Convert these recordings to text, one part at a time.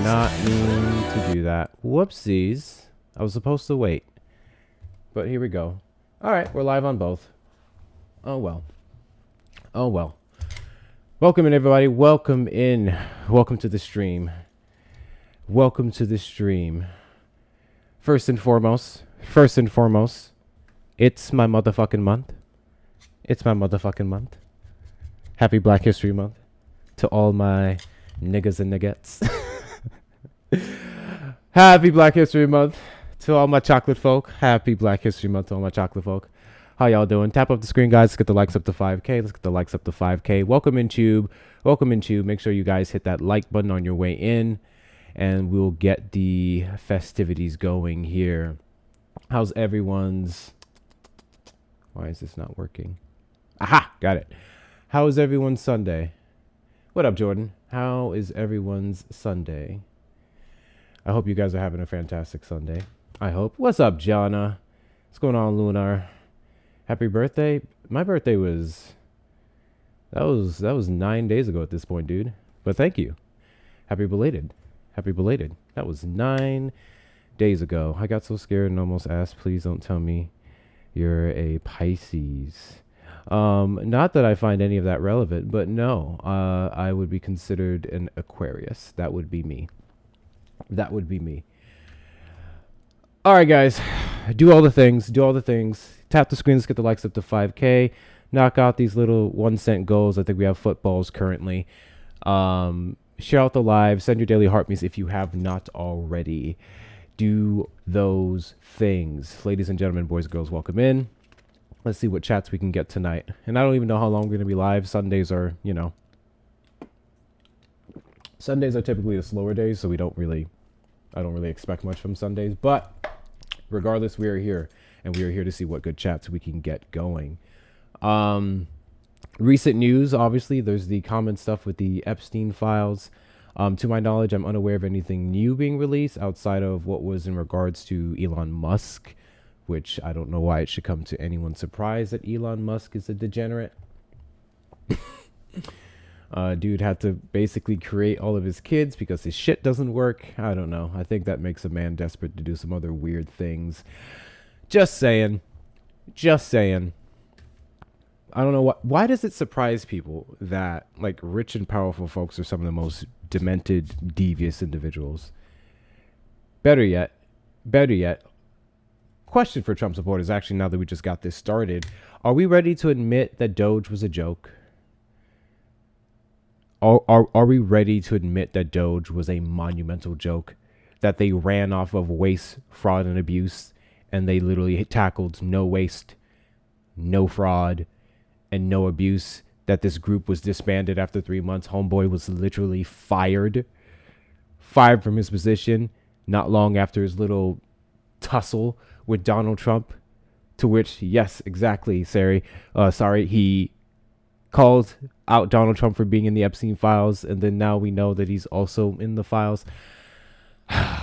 not mean to do that. Whoopsies. I was supposed to wait. But here we go. All right, we're live on both. Oh, well. Oh, well. Welcome in, everybody. Welcome in. Welcome to the stream. Welcome to the stream. First and foremost, it's my motherfucking month. It's my motherfucking month. Happy Black History Month to all my niggas and niggettes. Happy Black History Month to all my chocolate folk. Happy Black History Month to all my chocolate folk. How y'all doing? Tap up the screen, guys. Let's get the likes up to 5K. Let's get the likes up to 5K. Welcome in, Tube. Welcome in, Tube. Make sure you guys hit that like button on your way in, and we'll get the festivities going here. How's everyone's... Why is this not working? Aha! Got it. How is everyone's Sunday? What up, Jordan? How is everyone's Sunday? I hope you guys are having a fantastic Sunday. I hope. What's up, Jana? What's going on, Lunar? Happy birthday. My birthday was... That was 9 days ago at this point, dude. But thank you. Happy belated. Happy belated. That was 9 days ago. I got so scared and almost asked, please don't tell me you're a Pisces. Not that I find any of that relevant, but no, I would be considered an Aquarius. That would be me. That would be me. All right, guys, do all the things, tap the screen. Let's get the likes up to 5K, knock out these little 1-cent goals. I think we have footballs currently. Share out the live, send your daily heartbeats if you have not already. Do those things. Ladies and gentlemen, boys and girls, welcome in. Let's see what chats we can get tonight. And I don't even know how long we're going to be live. Sundays are, Sundays are typically the slower days, so I don't really expect much from Sundays. But regardless, we are here, and we are here to see what good chats we can get going. Recent news, obviously, there's the common stuff with the Epstein files. To my knowledge, I'm unaware of anything new being released outside of what was in regards to Elon Musk, which I don't know why it should come to anyone's surprise that Elon Musk is a degenerate. Dude had to basically create all of his kids because his shit doesn't work. I don't know. I think that makes a man desperate to do some other weird things. Just saying. Just saying. I don't know why does it surprise people that like rich and powerful folks are some of the most demented, devious individuals? Better yet, question for Trump supporters, actually, now that we just got this started, are we ready to admit that Doge was a joke? Are we ready to admit that Doge was a monumental joke? That they ran off of waste, fraud, and abuse, and they literally tackled no waste, no fraud, and no abuse? That this group was disbanded after 3 months. Homeboy was literally fired from his position not long after his little tussle with Donald Trump, to which, yes, exactly, sorry, he called out Donald Trump for being in the Epstein files, and then now we know that he's also in the files.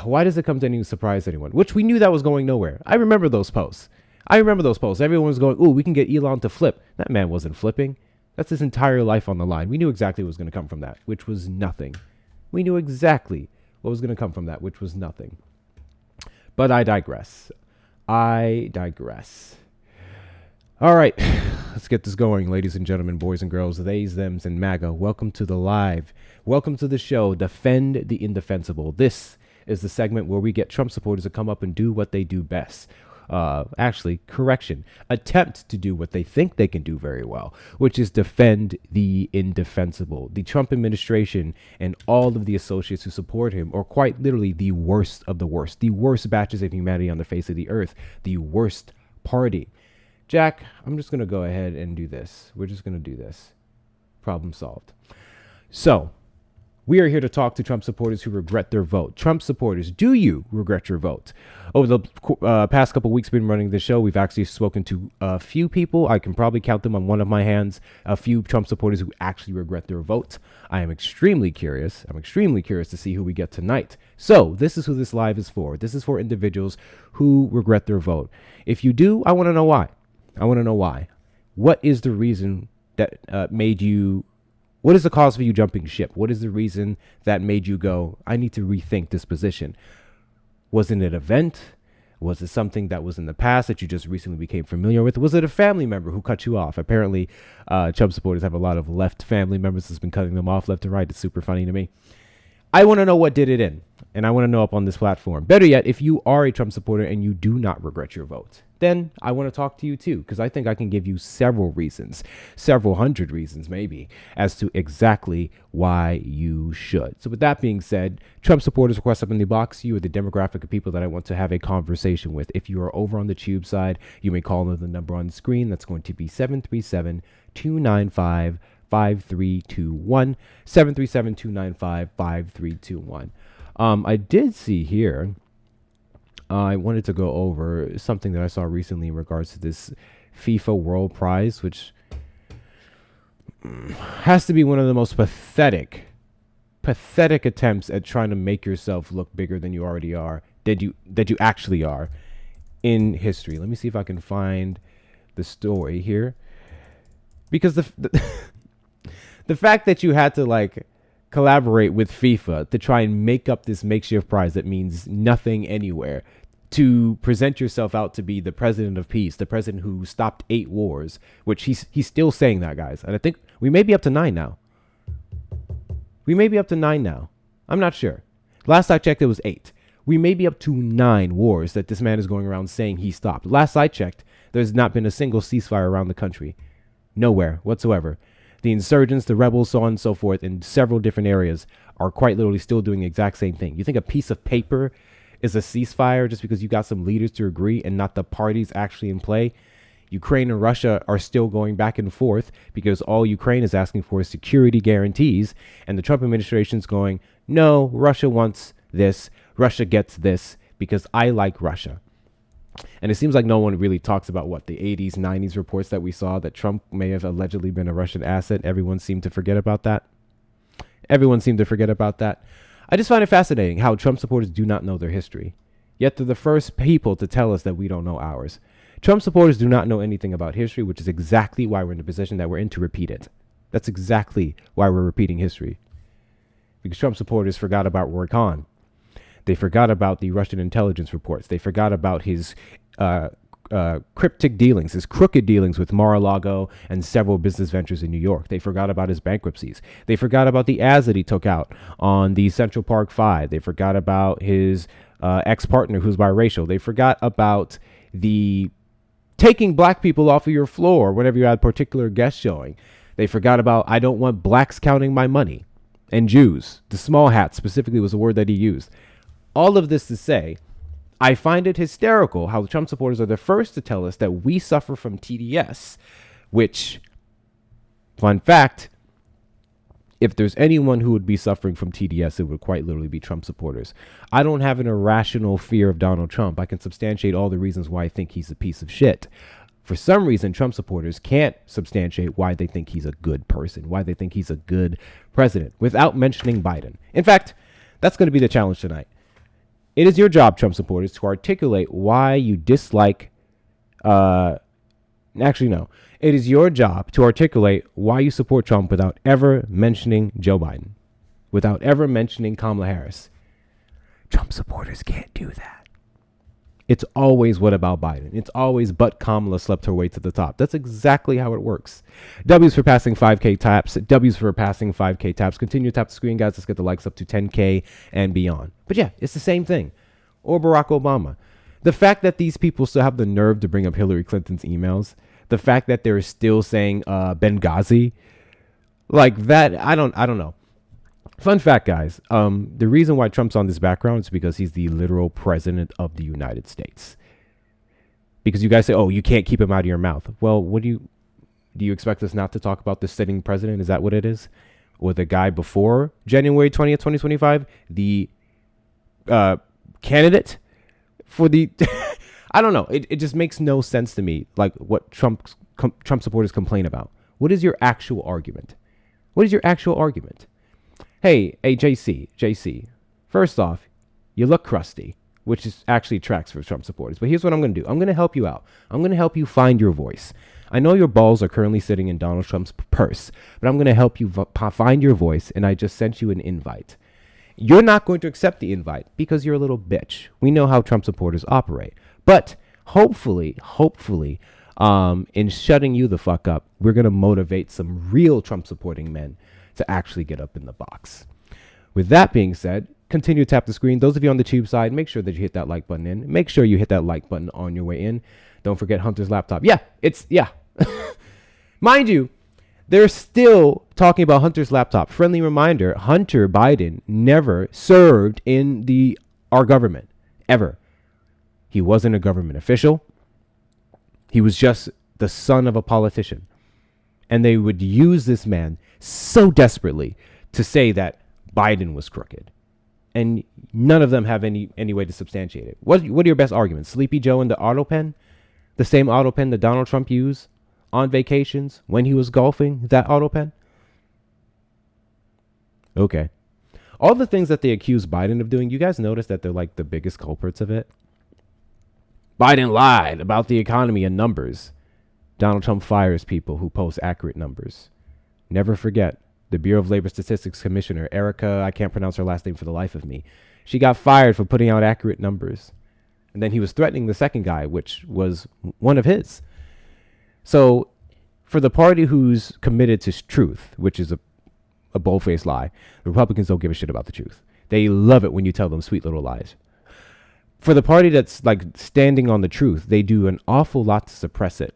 Why does it come to any surprise to anyone? Which we knew that was going nowhere. I remember those posts. Everyone was going, ooh, we can get Elon to flip. That man wasn't flipping. That's his entire life on the line. We knew exactly what was going to come from that, which was nothing. We knew exactly what was going to come from that, which was nothing. But I digress. All right, let's get this going, ladies and gentlemen, boys and girls, theys, thems, and MAGA. Welcome to the live. Welcome to the show, Defend the Indefensible. This is the segment where we get Trump supporters to come up and do what they do best. Attempt to do what they think they can do very well, which is defend the indefensible. The Trump administration and all of the associates who support him are quite literally the worst of the worst batches of humanity on the face of the earth, the worst party. Jack, I'm just going to go ahead and do this. We're just going to do this. Problem solved. So, we are here to talk to Trump supporters who regret their vote. Trump supporters, do you regret your vote? Over the past couple of weeks we've been running the show, we've actually spoken to a few people. I can probably count them on one of my hands. A few Trump supporters who actually regret their vote. I am extremely curious. To see who we get tonight. So this is who this live is for. This is for individuals who regret their vote. If you do, I want to know why. What is the reason that made you What is the cause for you jumping ship? What is the reason that made you go, I need to rethink this position? Was it an event? Was it something that was in the past that you just recently became familiar with? Was it a family member who cut you off? Apparently, Trump supporters have a lot of left family members that's been cutting them off left and right. It's super funny to me. I want to know what did it in, and I want to know up on this platform. Better yet, if you are a Trump supporter and you do not regret your vote, then I want to talk to you too, because I think I can give you several reasons, several hundred reasons maybe, as to exactly why you should. So with that being said, Trump supporters request up in the box. You are the demographic of people that I want to have a conversation with. If you are over on the Tube side, you may call the number on the screen. That's going to be 737-295 5321 737-295-5321. I did see here, I wanted to go over something that I saw recently in regards to this FIFA World Prize, which has to be one of the most pathetic attempts at trying to make yourself look bigger than you already are, that you actually are in history. Let me see if I can find the story here, because the fact that you had to like collaborate with FIFA to try and make up this makeshift prize that means nothing anywhere, to present yourself out to be the president of peace, the president who stopped 8 wars, which he's still saying that, guys. And I think we may be up to 9 now. I'm not sure. Last I checked, it was 8. We may be up to 9 wars that this man is going around saying he stopped. Last I checked, there's not been a single ceasefire around the country. Nowhere whatsoever. The insurgents, the rebels, so on and so forth, in several different areas are quite literally still doing the exact same thing. You think a piece of paper is a ceasefire just because you got some leaders to agree and not the parties actually in play? Ukraine and Russia are still going back and forth because all Ukraine is asking for is security guarantees. And the Trump administration is going, no, Russia wants this. Russia gets this because I like Russia. And it seems like no one really talks about what the 80s, 90s reports that we saw that Trump may have allegedly been a Russian asset. Everyone seemed to forget about that. I just find it fascinating how Trump supporters do not know their history. Yet they're the first people to tell us that we don't know ours. Trump supporters do not know anything about history, which is exactly why we're in the position that we're in to repeat it. That's exactly why we're repeating history. Because Trump supporters forgot about Roy Cohn. They forgot about the Russian intelligence reports. They forgot about his cryptic dealings, his crooked dealings with Mar-a-Lago and several business ventures in New York. They forgot about his bankruptcies. They forgot about the ads that he took out on the Central Park Five. They forgot about his ex-partner who's biracial. They forgot about the taking black people off of your floor whenever you had particular guest showing. They forgot about, I don't want blacks counting my money, and Jews. The small hat specifically was a word that he used. All of this to say, I find it hysterical how the Trump supporters are the first to tell us that we suffer from TDS, which, fun fact, if there's anyone who would be suffering from TDS, it would quite literally be Trump supporters. I don't have an irrational fear of Donald Trump. I can substantiate all the reasons why I think he's a piece of shit. For some reason, Trump supporters can't substantiate why they think he's a good person, why they think he's a good president, without mentioning Biden. In fact, that's going to be the challenge tonight. It is your job, Trump supporters, to articulate why you dislike, It is your job to articulate why you support Trump without ever mentioning Joe Biden, without ever mentioning Kamala Harris. Trump supporters can't do that. It's always what about Biden? It's always but Kamala slept her way to the top. That's exactly how it works. W's for passing 5K taps. W's for passing 5K taps. Continue to tap the screen, guys. Let's get the likes up to 10K and beyond. But yeah, it's the same thing. Or Barack Obama. The fact that these people still have the nerve to bring up Hillary Clinton's emails, the fact that they're still saying Benghazi, like that, I don't know. Fun fact, guys. The reason why Trump's on this background is because he's the literal president of the United States. Because you guys say, oh, you can't keep him out of your mouth. Well, do you expect us not to talk about the sitting president? Is that what it is? Or the guy before January 20th, 2025, the candidate for the, I don't know. It just makes no sense to me. Like what Trump supporters complain about. What is your actual argument? Hey, JC, first off, you look crusty. which is actually tracks for Trump supporters. But here's what I'm going to do. I'm going to help you out. I'm going to help you find your voice. I know your balls are currently sitting in Donald Trump's purse, but I'm going to help you find your voice, and I just sent you an invite. You're not going to accept the invite because you're a little bitch. We know how Trump supporters operate. But hopefully, in shutting you the fuck up, we're going to motivate some real Trump supporting men to actually get up in the box. With that being said, continue to tap the screen. Those of you on the tube side, make sure that you hit that like button in. Make sure you hit that like button on your way in. Don't forget Hunter's laptop. Yeah. Mind you, they're still talking about Hunter's laptop. Friendly reminder, Hunter Biden never served in our government, ever. He wasn't a government official. He was just the son of a politician. And they would use this man so desperately to say that Biden was crooked. And none of them have any way to substantiate it. What are your best arguments? Sleepy Joe and the auto pen? The same auto pen that Donald Trump used on vacations when he was golfing? That auto pen? Okay. All the things that they accuse Biden of doing, you guys notice that they're like the biggest culprits of it? Biden lied about the economy and numbers. Donald Trump fires people who post accurate numbers. Never forget, the Bureau of Labor Statistics Commissioner, Erica, I can't pronounce her last name for the life of me. She got fired for putting out accurate numbers. And then he was threatening the second guy, which was one of his. So for the party who's committed to truth, which is a bold-faced lie, the Republicans don't give a shit about the truth. They love it when you tell them sweet little lies. For the party that's like standing on the truth, they do an awful lot to suppress it.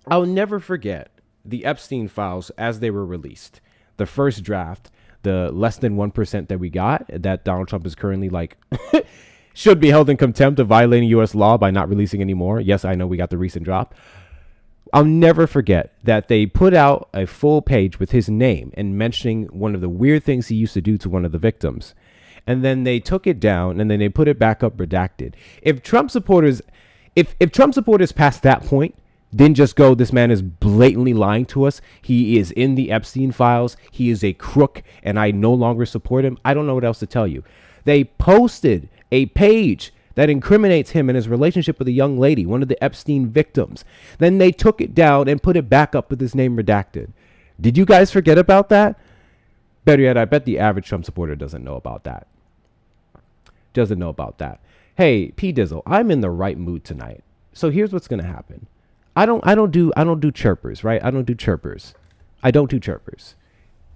I'll never forget the Epstein files as they were released. The first draft, the less than 1% that we got, that Donald Trump is currently like should be held in contempt of violating U.S. law by not releasing any more. Yes, I know we got the recent drop. I'll never forget that they put out a full page with his name and mentioning one of the weird things he used to do to one of the victims. And then they took it down and then they put it back up redacted. If Trump supporters past that point didn't just go, this man is blatantly lying to us, he is in the Epstein files, he is a crook, and I no longer support him, I don't know what else to tell you. They posted a page that incriminates him in his relationship with a young lady, one of the Epstein victims. Then they took it down and put it back up with his name redacted. Did you guys forget about that? Better yet, I bet the average Trump supporter doesn't know about that. Hey, P Dizzle, I'm in the right mood tonight. So here's what's gonna happen. I don't do chirpers, right? I don't do chirpers.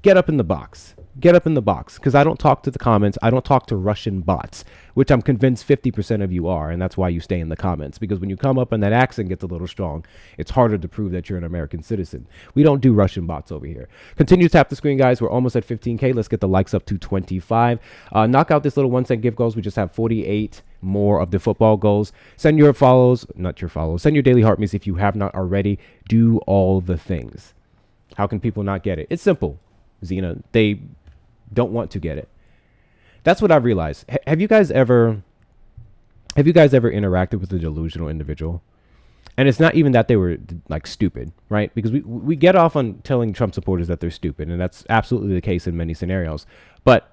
Get up in the box. Because I don't talk to the comments. I don't talk to Russian bots, which I'm convinced 50% of you are. And that's why you stay in the comments. Because when you come up and that accent gets a little strong, it's harder to prove that you're an American citizen. We don't do Russian bots over here. Continue to tap the screen, guys. We're almost at 15K. Let's get the likes up to 25. Knock out this little 1 cent gift goals. We just have 48 more of the football goals. Send your daily heart me's if you have not already. Do all the things. How can people not get it? It's simple, Zena. They don't want to get it. That's what I've realized. Have you guys ever interacted with a delusional individual? And it's not even that they were like stupid, right? Because we get off on telling Trump supporters that they're stupid, and that's absolutely the case in many scenarios. But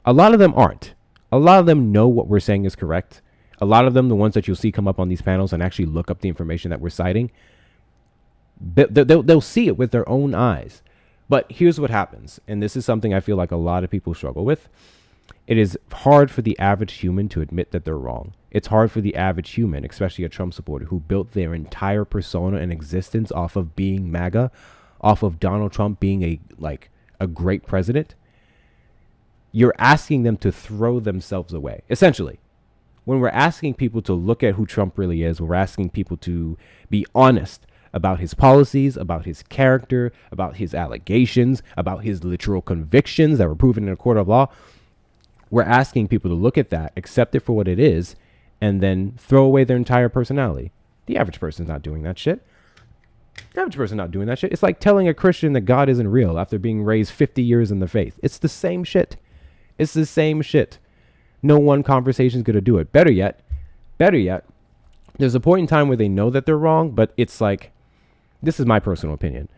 a lot of them aren't. A lot of them know what we're saying is correct. A lot of them, the ones that you'll see come up on these panels and actually look up the information that we're citing, they'll see it with their own eyes. But here's what happens, and this is something I feel like a lot of people struggle with. It is hard for the average human to admit that they're wrong. It's hard for the average human, especially a Trump supporter, who built their entire persona and existence off of being MAGA, off of Donald Trump being a great president. You're asking them to throw themselves away. Essentially, when we're asking people to look at who Trump really is, we're asking people to be honest about his policies, about his character, about his allegations, about his literal convictions that were proven in a court of law. We're asking people to look at that, accept it for what it is, and then throw away their entire personality. The average person's not doing that shit. It's like telling a Christian that God isn't real after being raised 50 years in the faith. It's the same shit. No one conversation is going to do it. Better yet, there's a point in time where they know that they're wrong, but it's like, this is my personal opinion.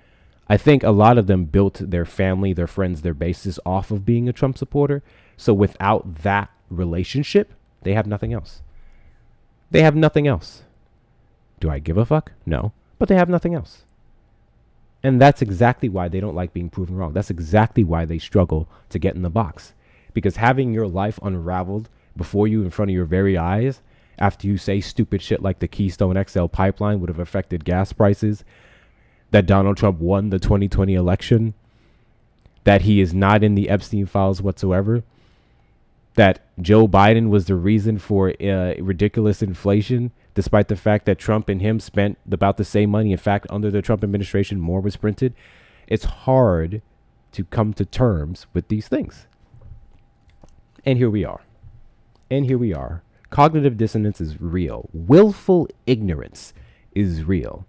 I think a lot of them built their family, their friends, their basis off of being a Trump supporter. So without that relationship, they have nothing else. They have nothing else. Do I give a fuck? No. But they have nothing else. And that's exactly why they don't like being proven wrong. That's exactly why they struggle to get in the box. Because having your life unraveled before you in front of your very eyes, after you say stupid shit like the Keystone XL pipeline would have affected gas prices, that Donald Trump won the 2020 election, that he is not in the Epstein files whatsoever, that Joe Biden was the reason for ridiculous inflation, despite the fact that Trump and him spent about the same money. In fact, under the Trump administration, more was printed. It's hard to come to terms with these things. And here we are. Cognitive dissonance is real. Willful ignorance is real.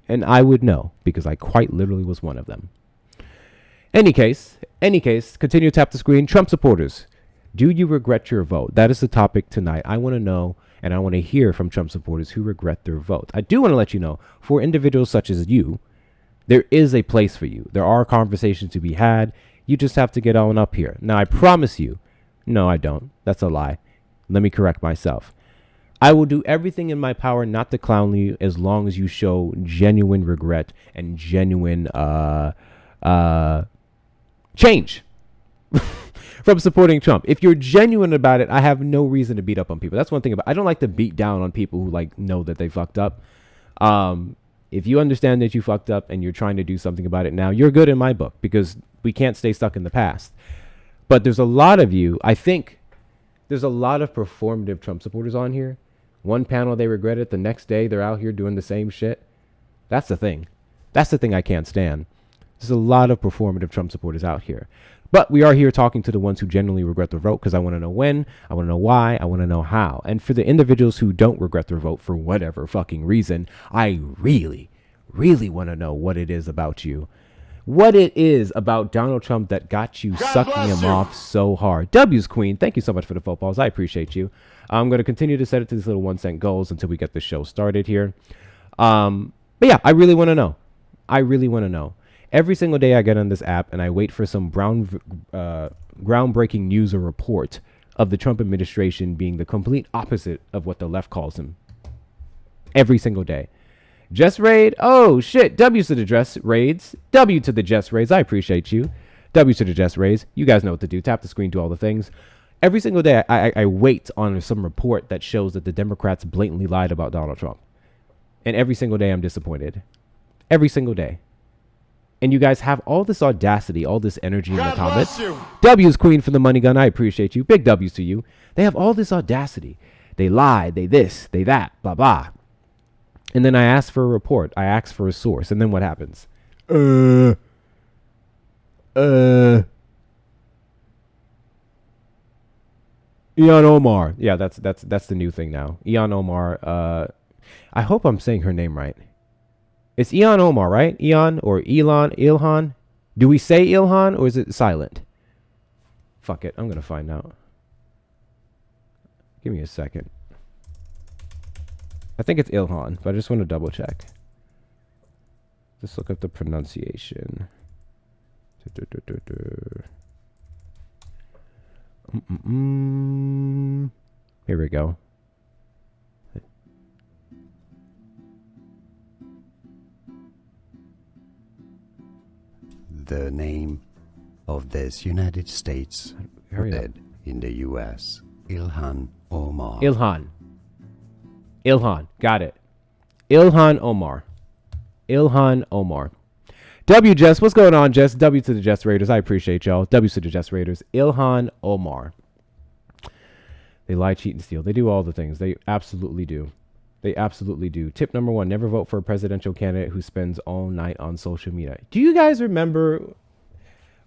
And I would know because I quite literally was one of them. Any case, continue to tap the screen. Trump supporters, do you regret your vote? That is the topic tonight. I want to know, and I want to hear from Trump supporters who regret their vote. I do want to let you know, for individuals such as you, there is a place for you. There are conversations to be had. You just have to get on up here. Now, I promise you, no, I don't. That's a lie. Let me correct myself. I will do everything in my power not to clown you as long as you show genuine regret and genuine change from supporting Trump. If you're genuine about it, I have no reason to beat up on people. That's one thing about I don't like to beat down on people who like know that they fucked up. If you understand that you fucked up and you're trying to do something about it now, you're good in my book because we can't stay stuck in the past. But there's a lot of you, I think there's a lot of performative Trump supporters on here. One panel, they regret it. The next day, they're out here doing the same shit. That's the thing. That's the thing I can't stand. There's a lot of performative Trump supporters out here. But we are here talking to the ones who genuinely regret their vote because I want to know when, I want to know why, I want to know how. And for the individuals who don't regret their vote for whatever fucking reason, I really, really want to know what it is about you. What it is about Donald Trump that got you sucking him off so hard. W's Queen, thank you so much for the footballs. I appreciate you. I'm going to continue to set it to these little 1 cent goals until we get the show started here. But yeah, I really want to know. I really want to know. Every single day I get on this app and I wait for some groundbreaking news or report of the Trump administration being the complete opposite of what the left calls him. Every single day. Jess Raid. Oh, shit. W to the Jess Raids. W to the Jess Raids. I appreciate you. W to the Jess Raids. You guys know what to do. Tap the screen, do all the things. Every single day, I wait on some report that shows that the Democrats blatantly lied about Donald Trump. And every single day, I'm disappointed. Every single day. And you guys have all this audacity, all this energy in the comments. W's Queen for the money gun. I appreciate you. Big W's to you. They have all this audacity. They lie. They this. They that. Blah, blah. And then I ask for a report. I ask for a source. And then what happens? Ian Omar. Yeah, that's the new thing now. Ian Omar. I hope I'm saying her name right. It's Ian Omar, right? Ian or Elon, Ilhan. Do we say Ilhan or is it silent? Fuck it. I'm going to find out. Give me a second. I think it's Ilhan, but I just want to double check. Just look up the pronunciation. Here we go. The name of this United States dead in the U.S. Ilhan Omar. Ilhan, got it. Ilhan Omar. W Jess, what's going on, Jess? W to the Jess Raiders. I appreciate y'all. W to the Jess Raiders. Ilhan Omar. They lie, cheat, and steal. They do all the things. They absolutely do. Tip number 1, never vote for a presidential candidate who spends all night on social media. Do you guys remember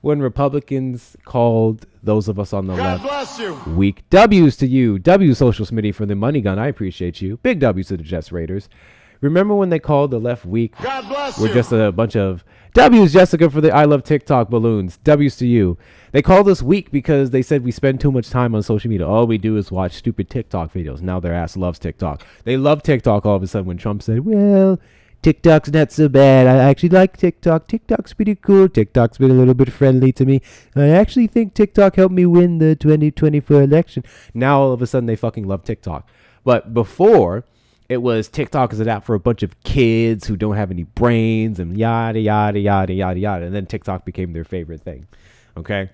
when Republicans called those of us on the left weak? W's to you. W Social Smitty for the money gun. I appreciate you. Big W's to the Jess Raiders. Remember when they called the left weak? We're just a bunch of W's, Jessica, for the I love TikTok balloons. W's to you. They called us weak because they said we spend too much time on social media. All we do is watch stupid TikTok videos. Now their ass loves TikTok. They love TikTok all of a sudden when Trump said, well, TikTok's not so bad. I actually like TikTok. TikTok's pretty cool. TikTok's been a little bit friendly to me. I actually think TikTok helped me win the 2024 election. Now all of a sudden they fucking love TikTok. But before, it was TikTok is an app for a bunch of kids who don't have any brains and yada, yada, yada, yada, yada. And then TikTok became their favorite thing. Okay?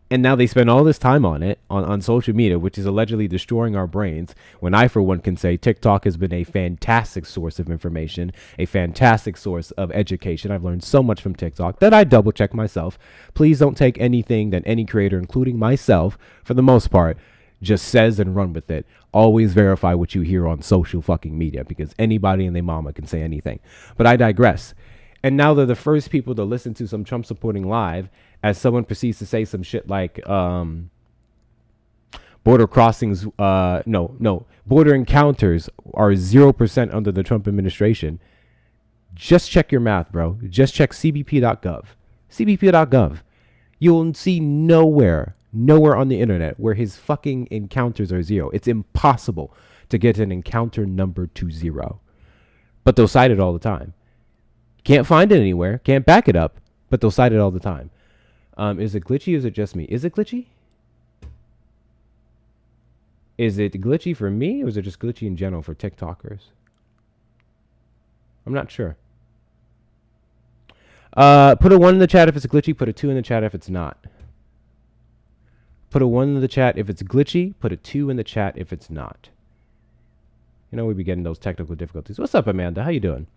And now they spend all this time on it, on social media, which is allegedly destroying our brains. When I, for one, can say TikTok has been a fantastic source of information, a fantastic source of education. I've learned so much from TikTok that I double check myself. Please don't take anything that any creator, including myself, for the most part, just says and run with it. Always verify what you hear on social fucking media, because anybody and their mama can say anything. But I digress. And now they're the first people to listen to some Trump supporting live as someone proceeds to say some shit like border crossings, border encounters are 0% under the Trump administration. Just check your math, bro. Just check cbp.gov. cbp.gov. You'll see nowhere on the internet where his fucking encounters are 0. It's impossible to get an encounter number to 0. But they'll cite it all the time. Can't find it anywhere. Can't back it up. But they'll cite it all the time. Is it glitchy or is it just me? Is it glitchy? Is it glitchy for me or is it just glitchy in general for TikTokers? I'm not sure. Put a 1 in the chat if it's glitchy. Put a 2 in the chat if it's not. Put a 1 in the chat if it's glitchy. Put a 2 in the chat if it's not. You know, we be getting those technical difficulties. What's up, Amanda? How you doing?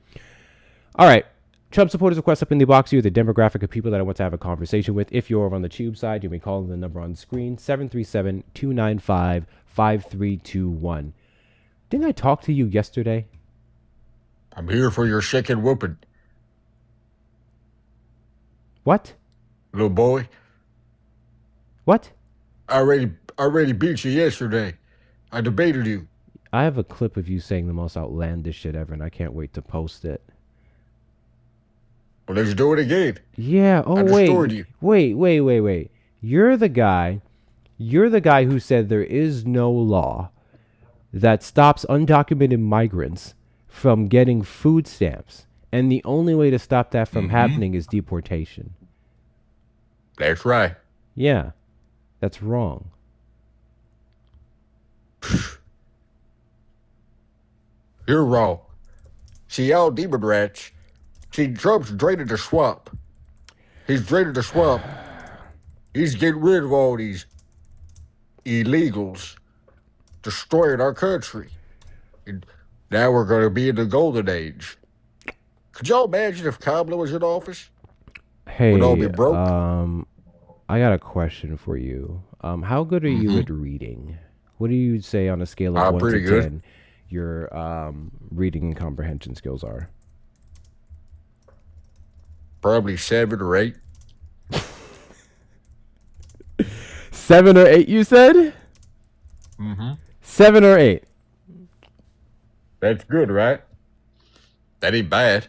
All right. Trump supporters request up in the box. You're the demographic of people that I want to have a conversation with. If you're over on the tube side, you may call the number on screen, 737-295-5321. Didn't I talk to you yesterday? I'm here for your second whooping. What? Little boy. What? I already beat you yesterday. I debated you. I have a clip of you saying the most outlandish shit ever, and I can't wait to post it. Well, let's do it again. Yeah. Oh, I destroyed you. Wait. You're the guy who said there is no law that stops undocumented migrants from getting food stamps. And the only way to stop that from happening is deportation. That's right. Yeah. That's wrong. You're wrong. See, y'all demon rats. See, Trump's draining the swamp. He's draining the swamp. He's getting rid of all these illegals, destroying our country. And now we're going to be in the golden age. Could y'all imagine if Kamala was in office? Hey, We'd all be broke. I got a question for you. How good are you at reading? What do you say on a scale of 1 to 10 your reading and comprehension skills are? Probably 7 or 8. 7 or 8, you said? 7 or 8. That's good, right? That ain't bad.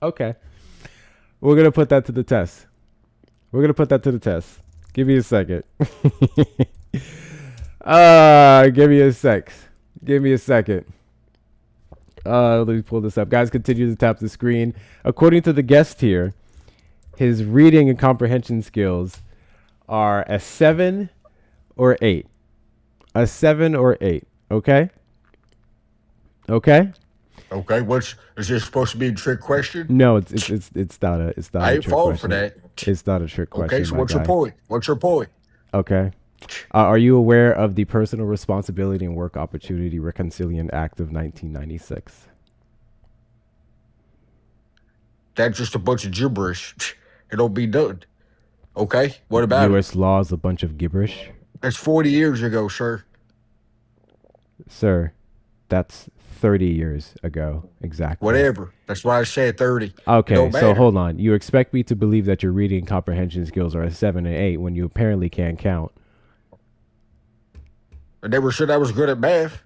Okay. We're going to put that to the test. Give me a second. Give me a second. Let me pull this up. Guys, continue to tap the screen. According to the guest here, his reading and comprehension skills are a 7 or 8. A 7 or 8. Okay? Okay, is this supposed to be a trick question? No, it's not a I ain't trick falling question. for that. It's not a trick question. Okay, so what's your point? Okay. Are you aware of the Personal Responsibility and Work Opportunity Reconciliation Act of 1996? That's just a bunch of gibberish. It'll be done. Okay, what about U.S. law is a bunch of gibberish? That's 40 years ago, sir. Sir, that's 30 years ago, exactly. Whatever. That's why I said 30. Okay, so hold on. You expect me to believe that your reading and comprehension skills are a 7 and 8 when you apparently can't count. I never said I was good at math.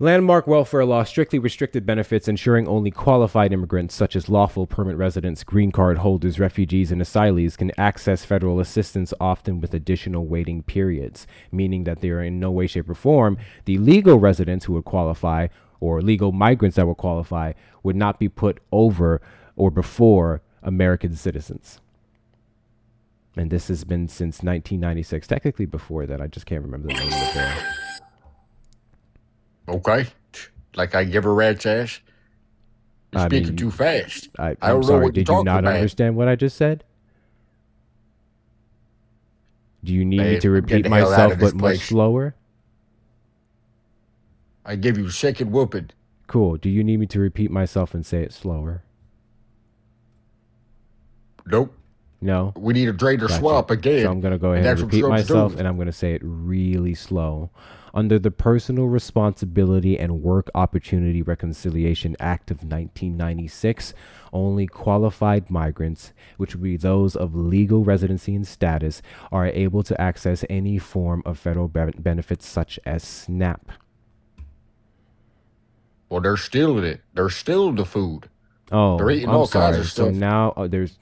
Landmark welfare law strictly restricted benefits, ensuring only qualified immigrants, such as lawful permanent residents, green card holders, refugees, and asylees, can access federal assistance, often with additional waiting periods, meaning that they are in no way, shape, or form the legal residents who would qualify or legal migrants that would qualify would not be put over or before American citizens. And this has been since 1996, technically before that. I just can't remember the name of the bill. Okay. Like I give a rat's ass. You're speaking too fast. I don't know sorry, what you're did you talking not about. understand what I just said? Do you need me to repeat myself but much slower? I give you a second whooping. Cool. Do you need me to repeat myself and say it slower? Nope. No? We need a Drader swap again. So I'm going to go ahead and repeat myself, and I'm going to say it really slow. Under the Personal Responsibility and Work Opportunity Reconciliation Act of 1996, only qualified migrants, which would be those of legal residency and status, are able to access any form of federal benefits such as SNAP. Well, they're stealing it. They're stealing the food. Oh, they're eating I'm all sorry. kinds of So stuff. now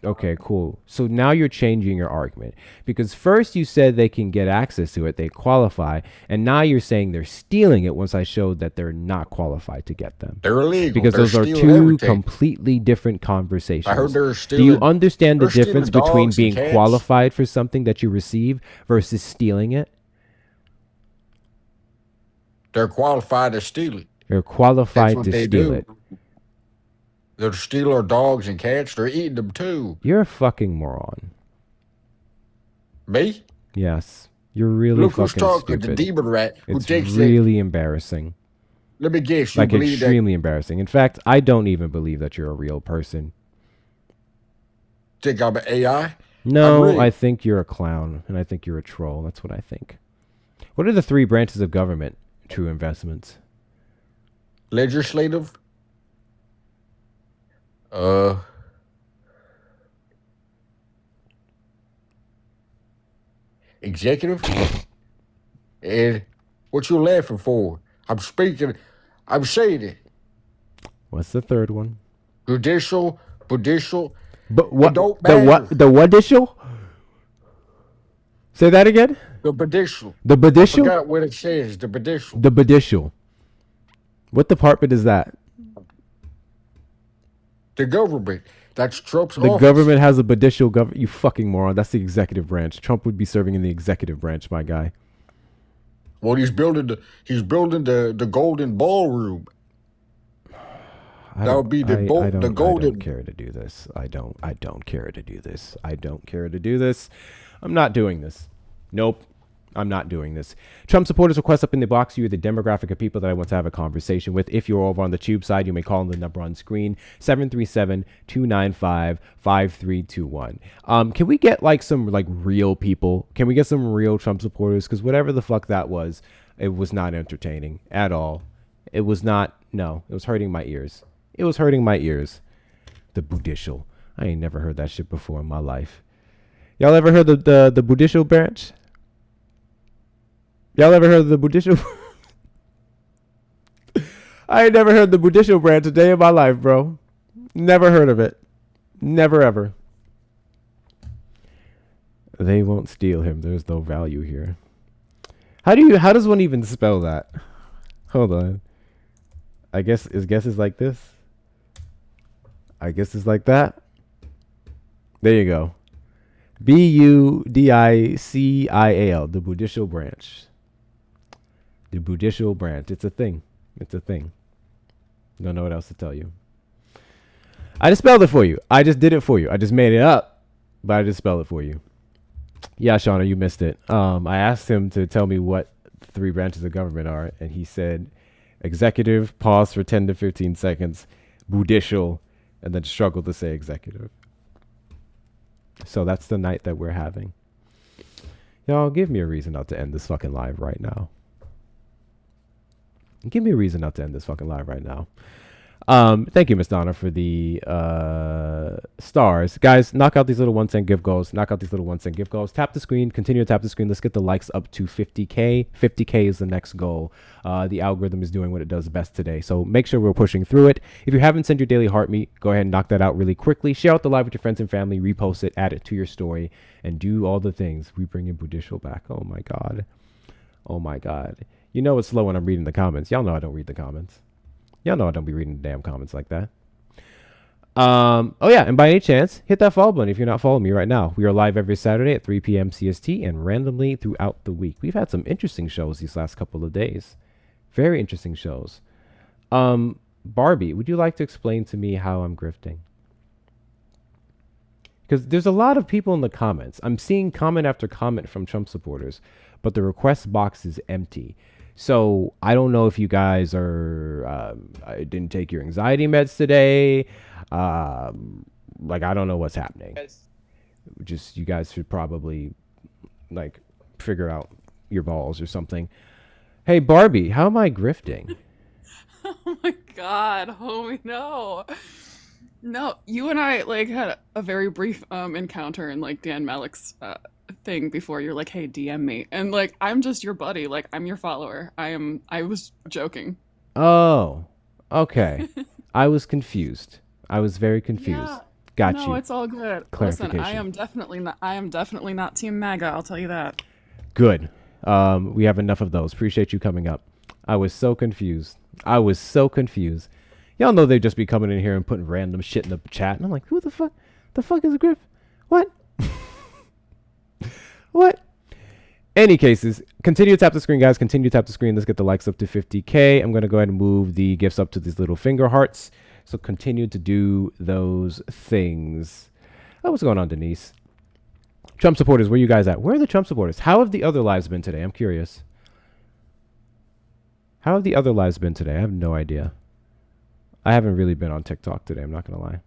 okay, cool. So now you're changing your argument, because first you said they can get access to it, they qualify, and now you're saying they're stealing it once I showed that they're not qualified to get them. They're illegal. Because they're those are stealing two everything. completely different conversations. I heard they're stealing. Do you understand the they're difference stealing between dogs and being cats. qualified for something that you receive versus stealing it? They're qualified to steal it. They're qualified what to they steal do. it. They're stealing our dogs and cats. They're eating them too. You're a fucking moron. Me? Yes. You're really Look who's fucking talking. stupid. The demon rat who It's thinks really embarrassing. Let me guess. You Like believe extremely embarrassing. In fact, I don't even believe that you're a real person. that? Think I'm an AI? No, really- I think you're a clown, and I think you're a troll. That's what I think. What are the three branches of government? True investments. Legislative? Executive? And what you laughing for? I'm speaking. I'm saying it. What's the third one? Judicial. But what? don't The what? matter. The what issue? Say that again. The judicial. The judicial. Forgot what it says. The judicial. The judicial. What department is that? The government. That's Trump's The office. government has a judicial government. You fucking moron. That's the executive branch. Trump would be serving in the executive branch, my guy. Well, he's building the golden ballroom. That would be the golden. I don't care to do this. I don't care to do this. I don't care to do this. I'm not doing this. Nope. I'm not doing this. Trump supporters request up in the box. You're the demographic of people that I want to have a conversation with. If you're over on the tube side, you may call on the number on screen, 737-295-5321. Can we get like some like real people? Can we get some real Trump supporters? Because whatever the fuck that was, it was not entertaining at all. It was not. No, it was hurting my ears. It was hurting my ears. The Budishal. I ain't never heard that shit before in my life. Y'all ever heard of the Budishal branch? Y'all ever heard of the Budishal? I ain't never heard the Budishal branch a day in my life, bro. Never heard of it. Never ever. They won't steal him. There's no value here. How does one even spell that? Hold on. I guess is like this. I guess it's like that. There you go. Budical, the Budishal branch. The Budishal branch. It's a thing. It's a thing. Don't know what else to tell you. I just spelled it for you. I just did it for you. I just made it up, but I just spelled it for you. Yeah, Shauna, you missed it. I asked him to tell me what three branches of government are, and he said executive, pause for 10 to 15 seconds, Budishal, and then struggled to say executive. So that's the night that we're having. Y'all, give me a reason not to end this fucking live right now. Give me a reason not to end this fucking live right now. Thank you, Miss Donna, for the stars. Guys, knock out these little 1 cent gift goals. Knock out these little 1 cent gift goals. Tap the screen. Continue to tap the screen. Let's get the likes up to 50K. 50K is the next goal. The algorithm is doing what it does best today. So make sure we're pushing through it. If you haven't sent your daily heart meet, go ahead and knock that out really quickly. Share out the live with your friends and family. Repost it. Add it to your story. And do all the things. We bring in Budishal back. Oh, my God. Oh, my God. You know it's slow when I'm reading the comments. Y'all know I don't read the comments. Y'all know I don't be reading the damn comments like that. Oh yeah, and by any chance, hit that follow button if you're not following me right now. We are live every Saturday at 3 p.m. CST and randomly throughout the week. We've had some interesting shows these last couple of days. Very interesting shows. Barbie, would you like to explain to me how I'm grifting? Because there's a lot of people in the comments. I'm seeing comment after comment from Trump supporters, but the request box is empty. So I don't know if you guys are, I didn't take your anxiety meds today. Like, I don't know what's happening. Just, you guys should probably, like, figure out your balls or something. Hey, Barbie, how am I grifting? Oh my God, homie, no. No, you and I, like, had a very brief encounter in, like, Dan Malik's thing before. You're like, hey, DM me, and like, I'm just your buddy, like, I'm your follower. I was joking. Oh, okay. I was confused. I was very confused. Yeah. Got No, you. it's all good. Listen, I am definitely not Team MAGA, I'll tell you that. Good. We have enough of those. Appreciate you coming up. I was so confused. Y'all know they just be coming in here and putting random shit in the chat, and I'm like, who the fuck? The fuck is a grip? What? What? Any cases, continue to tap the screen, guys. Continue to tap the screen. Let's get the likes up to 50K. I'm going to go ahead and move the gifts up to these little finger hearts. So continue to do those things. Oh, what's going on, Denise? Trump supporters, where you guys at? Where are the Trump supporters? How have the other lives been today? I'm curious. How have the other lives been today? I have no idea. I haven't really been on TikTok today. I'm not going to lie.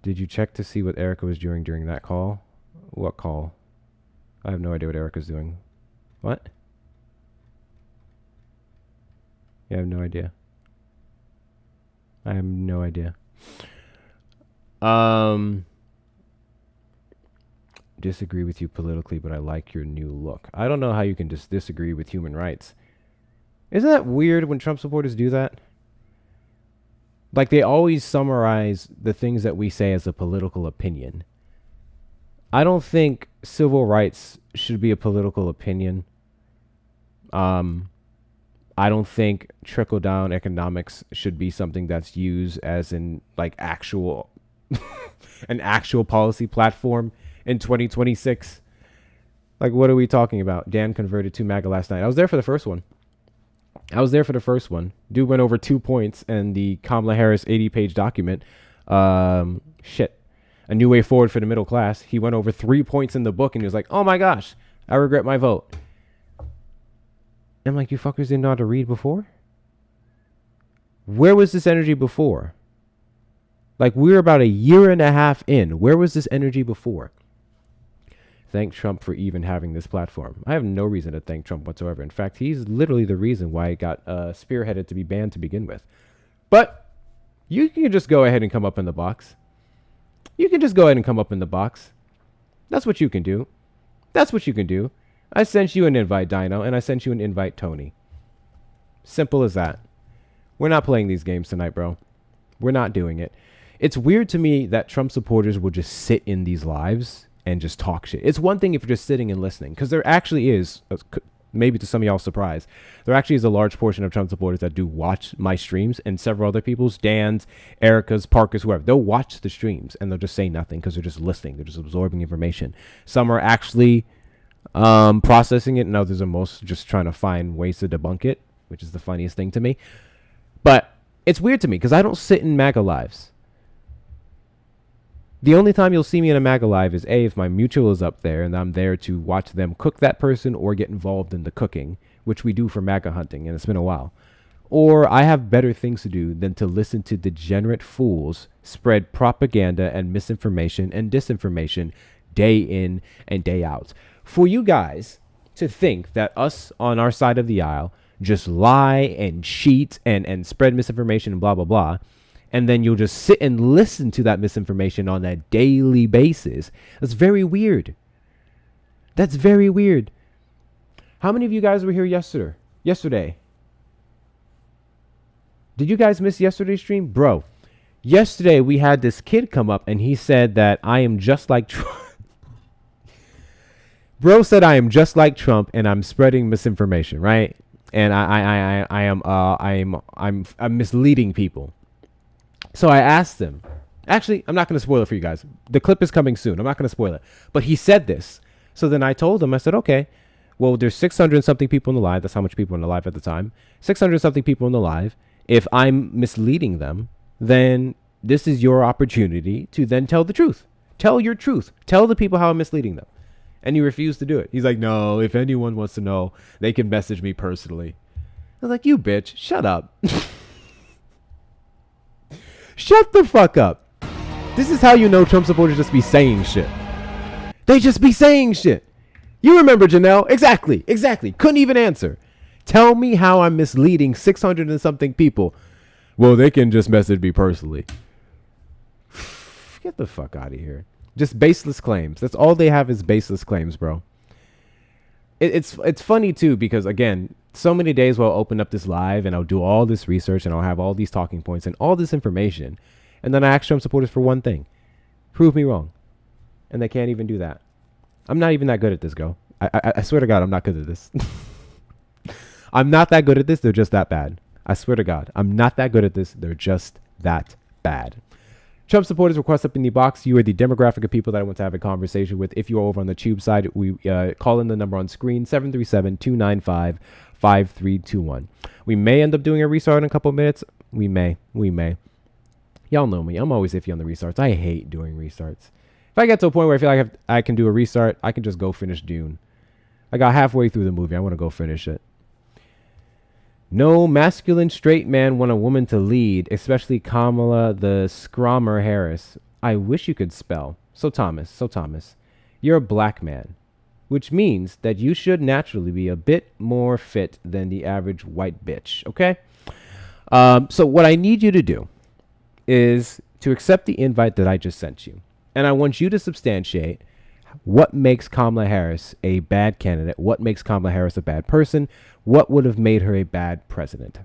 Did you check to see what Erica was doing during that call? What call? I have no idea what Erica's doing. What? Yeah, I have no idea. I have no idea. Disagree with you politically, but I like your new look. I don't know how you can just disagree with human rights. Isn't that weird when Trump supporters do that? Like, they always summarize the things that we say as a political opinion. I don't think civil rights should be a political opinion. I don't think trickle-down economics should be something that's used as in, like, actual an actual policy platform in 2026. Like, what are we talking about? Dan converted to MAGA last night. I was there for the first one. Dude went over 2 points, and the Kamala Harris 80-page document, A New Way Forward for the Middle Class. He went over 3 points in the book, and he was like, oh my gosh, I regret my vote. I'm like, you fuckers didn't know how to read before? Where was this energy before? Like, we're about a year and a half in. Where was this energy before? Thank Trump for even having this platform. I have no reason to thank Trump whatsoever. In fact, he's literally the reason why it got spearheaded to be banned to begin with. But you can just go ahead and come up in the box. That's what you can do. I sent you an invite, Dino, and I sent you an invite, Tony. Simple as that. We're not playing these games tonight, bro. We're not doing it. It's weird to me that Trump supporters will just sit in these lives and just talk shit. It's one thing if you're just sitting and listening, because there actually is, maybe to some of y'all's surprise, there actually is a large portion of Trump supporters that do watch my streams, and several other people's, Dan's, Erica's, Parker's, whoever. They'll watch the streams and they'll just say nothing because they're just listening. They're just absorbing information. Some are actually processing it, and others are most just trying to find ways to debunk it, which is the funniest thing to me. But it's weird to me because I don't sit in MAGA lives. The only time you'll see me in a MAGA live is if my mutual is up there and I'm there to watch them cook that person or get involved in the cooking, which we do for MAGA hunting, and it's been a while. Or I have better things to do than to listen to degenerate fools spread propaganda and misinformation and disinformation day in and day out. For you guys to think that us on our side of the aisle just lie and cheat and spread misinformation and blah, blah, blah. And then you'll just sit and listen to that misinformation on a daily basis. That's very weird. That's very weird. How many of you guys were here yesterday? Did you guys miss yesterday's stream? Bro, yesterday we had this kid come up and he said that I am just like Trump. Bro said I am just like Trump and I'm spreading misinformation, right? And I'm misleading people. So I asked him. Actually, I'm not going to spoil it for you guys. The clip is coming soon. I'm not going to spoil it. But he said this. So then I told him, I said, okay, well, there's 600 and something people in the live. That's how much people in the live at the time. 600 and something people in the live. If I'm misleading them, then this is your opportunity to then tell the truth. Tell your truth. Tell the people how I'm misleading them. And he refused to do it. He's like, no, if anyone wants to know, they can message me personally. I was like, you bitch, shut up. Shut the fuck up. This is how you know Trump supporters just be saying shit. They just be saying shit. You remember Janelle? Exactly. Couldn't even answer. Tell me how I'm misleading 600 and something people. Well, they can just message me personally. Get the fuck out of here. Just baseless claims. That's all they have is baseless claims, bro. It's funny too, because again, so many days where I'll open up this live and I'll do all this research and I'll have all these talking points and all this information. And then I ask Trump supporters for one thing. Prove me wrong. And they can't even do that. I'm not even that good at this, go. I swear to God, I'm not good at this. I'm not that good at this. They're just that bad. I swear to God, I'm not that good at this. They're just that bad. Trump supporters request up in the box. You are the demographic of people that I want to have a conversation with. If you are over on the tube side, we call in the number on screen, 737-295-5321. We may end up doing a restart in a couple of minutes. We may. Y'all know me. I'm always iffy on the restarts. I hate doing restarts. If I get to a point where I feel like I can do a restart, I can just go finish Dune. I got halfway through the movie. I want to go finish it. No masculine straight man want a woman to lead, especially Kamala the Scrummer Harris. I wish you could spell. So Thomas, you're a black man, which means that you should naturally be a bit more fit than the average white bitch, okay? So what I need you to do is to accept the invite that I just sent you. And I want you to substantiate what makes Kamala Harris a bad candidate, what makes Kamala Harris a bad person, what would have made her a bad president.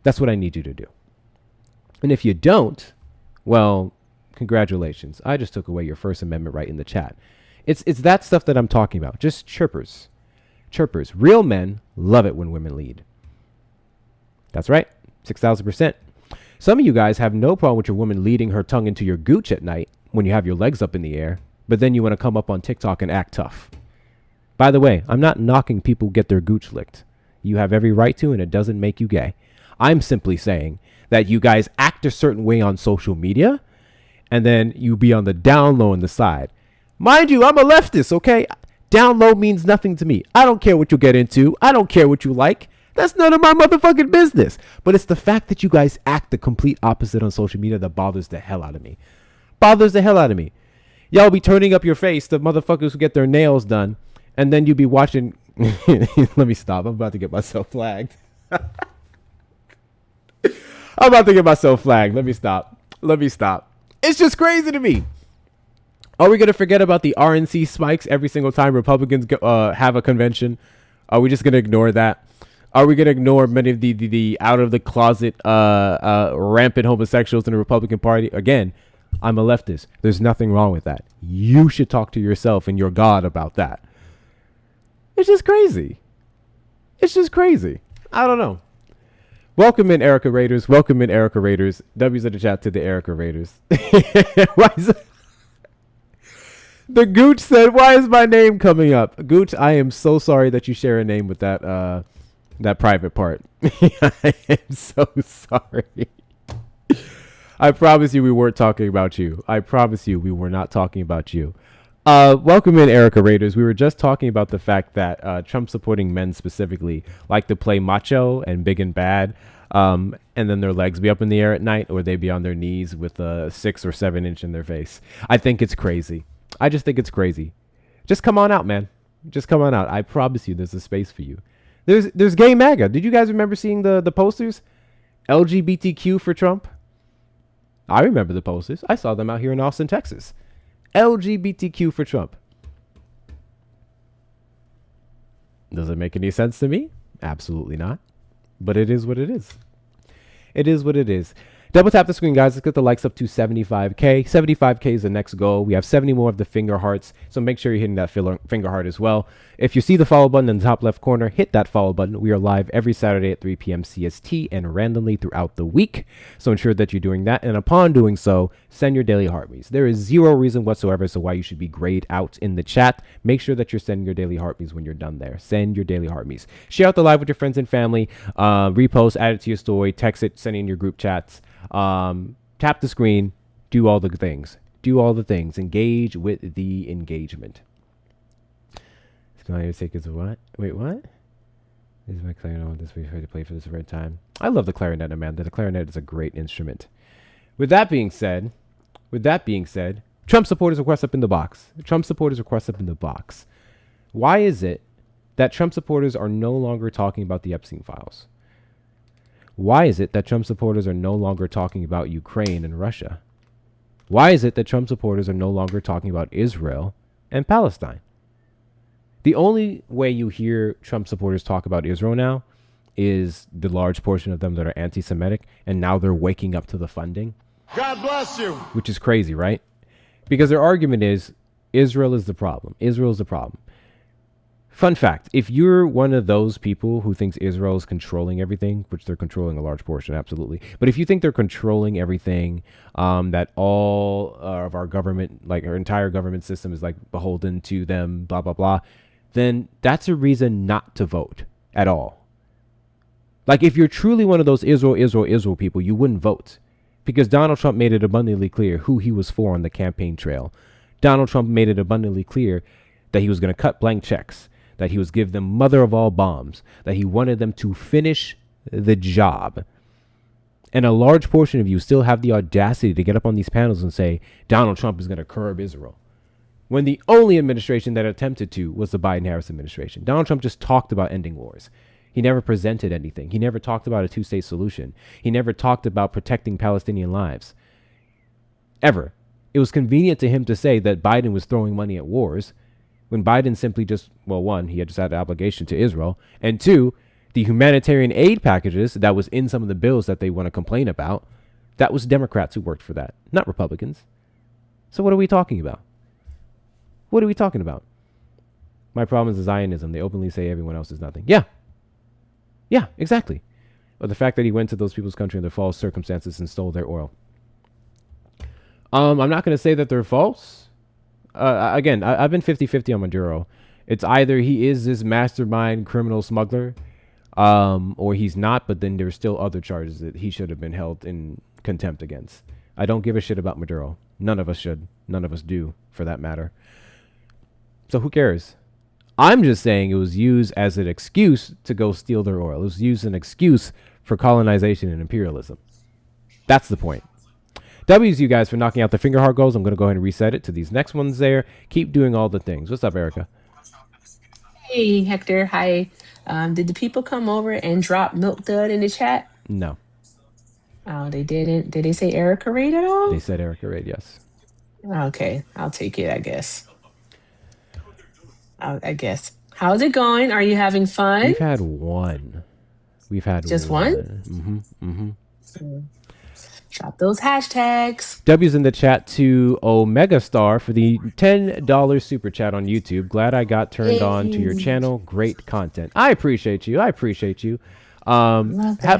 That's what I need you to do. And if you don't, well, congratulations. I just took away your First Amendment right in the chat. It's that stuff that I'm talking about. Just chirpers. Real men love it when women lead. That's right. 6,000%. Some of you guys have no problem with your woman leading her tongue into your gooch at night when you have your legs up in the air, but then you want to come up on TikTok and act tough. By the way, I'm not knocking people who get their gooch licked. You have every right to, and it doesn't make you gay. I'm simply saying that you guys act a certain way on social media, and then you be on the down low on the side. Mind you, I'm a leftist, okay? Down low means nothing to me. I don't care what you get into. I don't care what you like. That's none of my motherfucking business. But it's the fact that you guys act the complete opposite on social media that bothers the hell out of me. Y'all be turning up your face to motherfuckers who get their nails done, and then you be watching. Let me stop. I'm about to get myself flagged. Let me stop. It's just crazy to me. Are we going to forget about the RNC spikes every single time Republicans have a convention? Are we just going to ignore that? Are we going to ignore many of the out of the closet rampant homosexuals in the Republican Party? Again, I'm a leftist. There's nothing wrong with that. You should talk to yourself and your God about that. It's just crazy. I don't know. Welcome in, Erica Raiders. W's in the chat to the Erica Raiders. The Gooch said, why is my name coming up? Gooch, I am so sorry that you share a name with that private part. I am so sorry. I promise you we weren't talking about you. I promise you we were not talking about you. Welcome in, Erica Raiders. We were just talking about the fact that Trump supporting men specifically like to play macho and big and bad, and then their legs be up in the air at night, or they be on their knees with a 6 or 7 inch in their face. I think it's crazy. Just come on out, man. Just come on out. I promise you there's a space for you. There's gay MAGA. Did you guys remember seeing the posters? LGBTQ for Trump. I remember the posters. I saw them out here in Austin, Texas. LGBTQ for Trump. Does it make any sense to me? Absolutely not. But it is what it is. It is what it is. Double tap the screen, guys. Let's get the likes up to 75K. 75K is the next goal. We have 70 more of the finger hearts, so make sure you're hitting that finger heart as well. If you see the follow button in the top left corner, hit that follow button. We are live every Saturday at 3 p.m. CST and randomly throughout the week, so ensure that you're doing that. And upon doing so, send your daily heartbeats. There is zero reason whatsoever as to why you should be grayed out in the chat. Make sure that you're sending your daily heartbeats when you're done there. Send your daily heartbeats. Share out the live with your friends and family. Repost, add it to your story, text it, send it in your group chats. Tap the screen, do all the things. Do all the things. Engage with the engagement. It's going to take us what? Wait, what? This is my clarinet. This week to play for this red time. I love the clarinet, Amanda. The clarinet is a great instrument. With that being said, Trump supporters request up in the box. Trump supporters request up in the box. Why is it that Trump supporters are no longer talking about the Epstein files? Why is it that Trump supporters are no longer talking about Ukraine and Russia? Why is it that Trump supporters are no longer talking about Israel and Palestine? The only way you hear Trump supporters talk about Israel now is the large portion of them that are anti-Semitic, and now they're waking up to the funding. God bless you. Which is crazy, right? Because their argument is Israel is the problem. Israel is the problem. Fun fact, if you're one of those people who thinks Israel is controlling everything, which they're controlling a large portion, absolutely. But if you think they're controlling everything, that all of our government, like our entire government system is like beholden to them, blah, blah, blah, then that's a reason not to vote at all. Like if you're truly one of those Israel people, you wouldn't vote. Because Donald Trump made it abundantly clear who he was for on the campaign trail. Donald Trump made it abundantly clear that he was going to cut blank checks, that he was give them mother of all bombs, that he wanted them to finish the job. And a large portion of you still have the audacity to get up on these panels and say Donald Trump is going to curb Israel, when the only administration that attempted to was the Biden-Harris administration. Donald Trump just talked about ending wars. He never presented anything. He never talked about a two-state solution. He never talked about protecting Palestinian lives. Ever. It was convenient to him to say that Biden was throwing money at wars, when Biden simply just, well, one, he had just had an obligation to Israel, and two, the humanitarian aid packages that was in some of the bills that they want to complain about, that was Democrats who worked for that, not Republicans. So what are we talking about? What are we talking about? My problem is Zionism. They openly say everyone else is nothing. Yeah, exactly. But the fact that he went to those people's country under false circumstances and stole their oil. I'm not going to say that they're false. Again, I've been 50-50 on Maduro. It's either he is this mastermind criminal smuggler, or he's not, but then there's still other charges that he should have been held in contempt against. I don't give a shit about Maduro. None of us should. None of us do, for that matter. So who cares? I'm just saying it was used as an excuse to go steal their oil. It was used as an excuse for colonization and imperialism. That's the point. W's you guys for knocking out the finger heart goals. I'm going to go ahead and reset it to these next ones there. Keep doing all the things. What's up, Erica? Hey, Hector. Hi. Did the people come over and drop Milk Dud in the chat? No. Oh, they didn't. Did they say Erica Raid at all? They said Erica Raid, yes. Okay. I'll take it, I guess. I guess. How's it going? Are you having fun? We've had one. Just one? Mm-hmm. Drop those hashtags. W's in the chat to Omega Star for the $10 super chat on YouTube. Glad I got turned on to your channel. Great content. I appreciate you. Have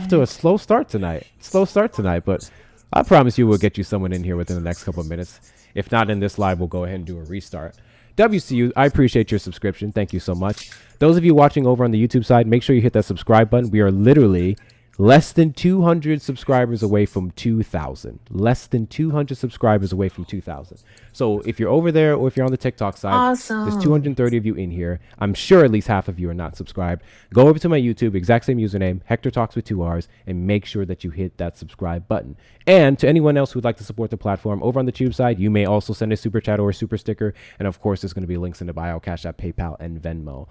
to a slow start tonight, but I promise you we'll get you someone in here within the next couple of minutes. If not in this live, we'll go ahead and do a restart. WCU, I appreciate your subscription. Thank you so much. Those of you watching over on the YouTube side, make sure you hit that subscribe button. We are literally less than 200 subscribers away from 2,000. Less than 200 subscribers away from 2,000. So if you're over there or if you're on the TikTok side, awesome. There's 230 of you in here. I'm sure at least half of you are not subscribed. Go over to my YouTube, exact same username, Hector Talks with 2 R's, and make sure that you hit that subscribe button. And to anyone else who'd like to support the platform, over on the Tube side, you may also send a super chat or a super sticker. And of course, there's going to be links in the bio, Cash App, PayPal, and Venmo.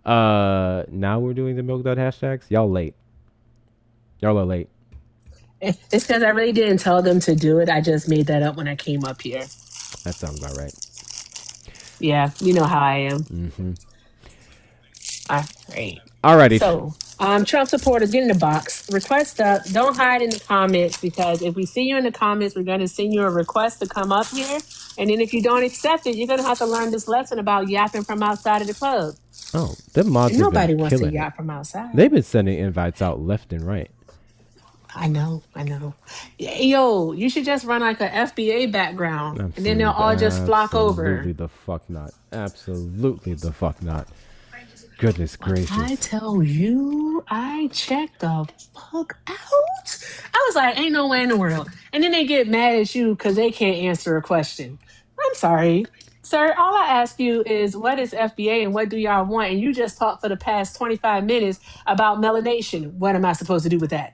Now we're doing the milk dud hashtags. Y'all late. Y'all are late. It's because I really didn't tell them to do it. I just made that up when I came up here. That sounds about right. Yeah, you know how I am. Mm-hmm. All right. Alrighty. So, Trump supporters, get in the box. Request up. Don't hide in the comments because if we see you in the comments, we're going to send you a request to come up here. And then if you don't accept it, you're going to have to learn this lesson about yapping from outside of the club. Oh, them mods have Nobody been wants to killing yap it. from outside. They've been sending invites out left and right. I know. Yo, you should just run like a FBA background, and then they'll all just flock over. Absolutely the fuck not. Absolutely the fuck not. Goodness gracious. I tell you, I checked the fuck out. I was like, ain't no way in the world. And then they get mad at you because they can't answer a question. I'm sorry. Sir, all I ask you is what is FBA and what do y'all want? And you just talked for the past 25 minutes about melanation. What am I supposed to do with that?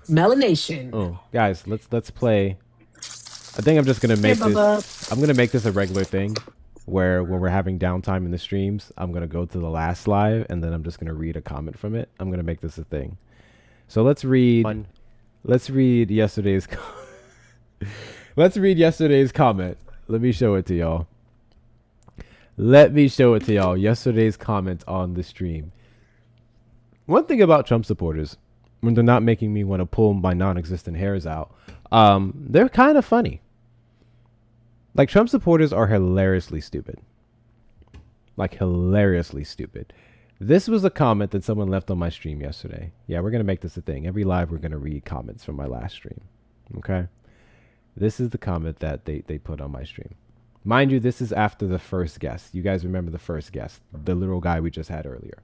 Melanation. Oh, guys, let's play. I think I'm just gonna make this. I'm gonna make this a regular thing, where when we're having downtime in the streams, I'm gonna go to the last live and then I'm just gonna read a comment from it. I'm gonna make this a thing. So let's read. Let's read yesterday's. Let's read yesterday's comment. Let me show it to y'all. Yesterday's comment on the stream. One thing about Trump supporters, when they're not making me want to pull my non-existent hairs out, they're kind of funny. Like, Trump supporters are hilariously stupid. This was a comment that someone left on my stream yesterday. Yeah, we're going to make this a thing. Every live, we're going to read comments from my last stream. Okay? This is the comment that they put on my stream. Mind you, this is after the first guest. You guys remember the first guest, the little guy we just had earlier.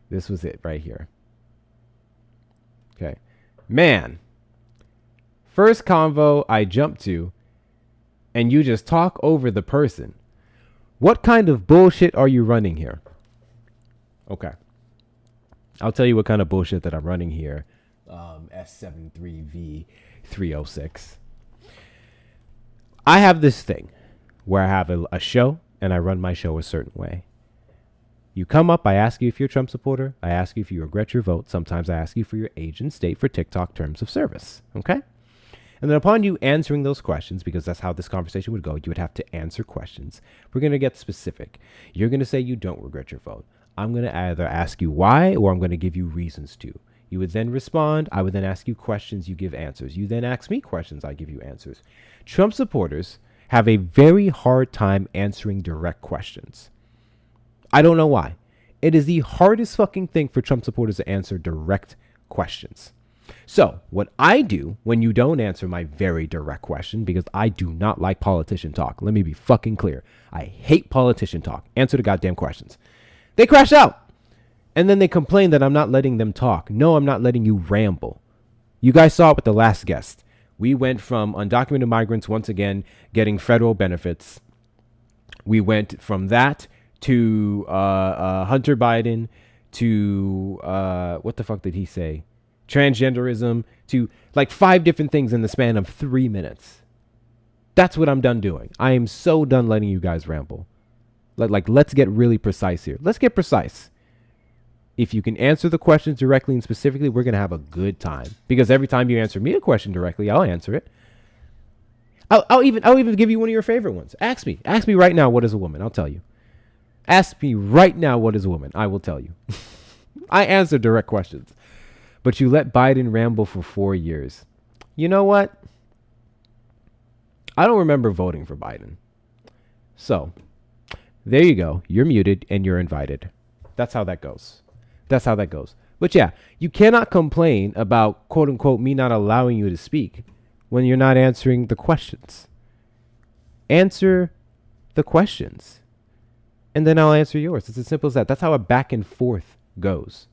This was it right here. Okay. Man, first convo I jumped to, and you just talk over the person. What kind of bullshit are you running here? Okay. I'll tell you what kind of bullshit that I'm running here. S73V306. I have this thing where I have a show and I run my show a certain way. You come up, I ask you if you're a Trump supporter. I ask you if you regret your vote. Sometimes I ask you for your age and state for TikTok terms of service. Okay? And then upon you answering those questions, because that's how this conversation would go, you would have to answer questions. We're going to get specific. You're going to say you don't regret your vote. I'm going to either ask you why or I'm going to give you reasons to. You would then respond. I would then ask you questions. You give answers. You then ask me questions. I give you answers. Trump supporters have a very hard time answering direct questions. I don't know why. It is the hardest fucking thing for Trump supporters to answer direct questions. So what I do when you don't answer my very direct question, because I do not like politician talk. Let me be fucking clear. I hate politician talk. Answer the goddamn questions. They crash out. And then they complain that I'm not letting them talk. No, I'm not letting you ramble. You guys saw it with the last guest. We went from undocumented migrants once again getting federal benefits. We went from that to Hunter Biden to what the fuck did he say? Transgenderism to like 5 different things in the span of 3 minutes. That's what I'm done doing. I am so done letting you guys ramble. Like let's get really precise here. Let's get precise. If you can answer the questions directly and specifically, we're going to have a good time. Because every time you answer me a question directly, I'll answer it. I'll even give you one of your favorite ones. Ask me right now, what is a woman? I'll tell you. Ask me right now, what is a woman? I will tell you. I answer direct questions. But you let Biden ramble for 4 years. You know what? I don't remember voting for Biden. So, there you go. You're muted and you're invited. That's how that goes. But yeah, you cannot complain about, quote unquote, me not allowing you to speak when you're not answering the questions. Answer the questions. And then I'll answer yours. It's as simple as that. That's how a back and forth goes.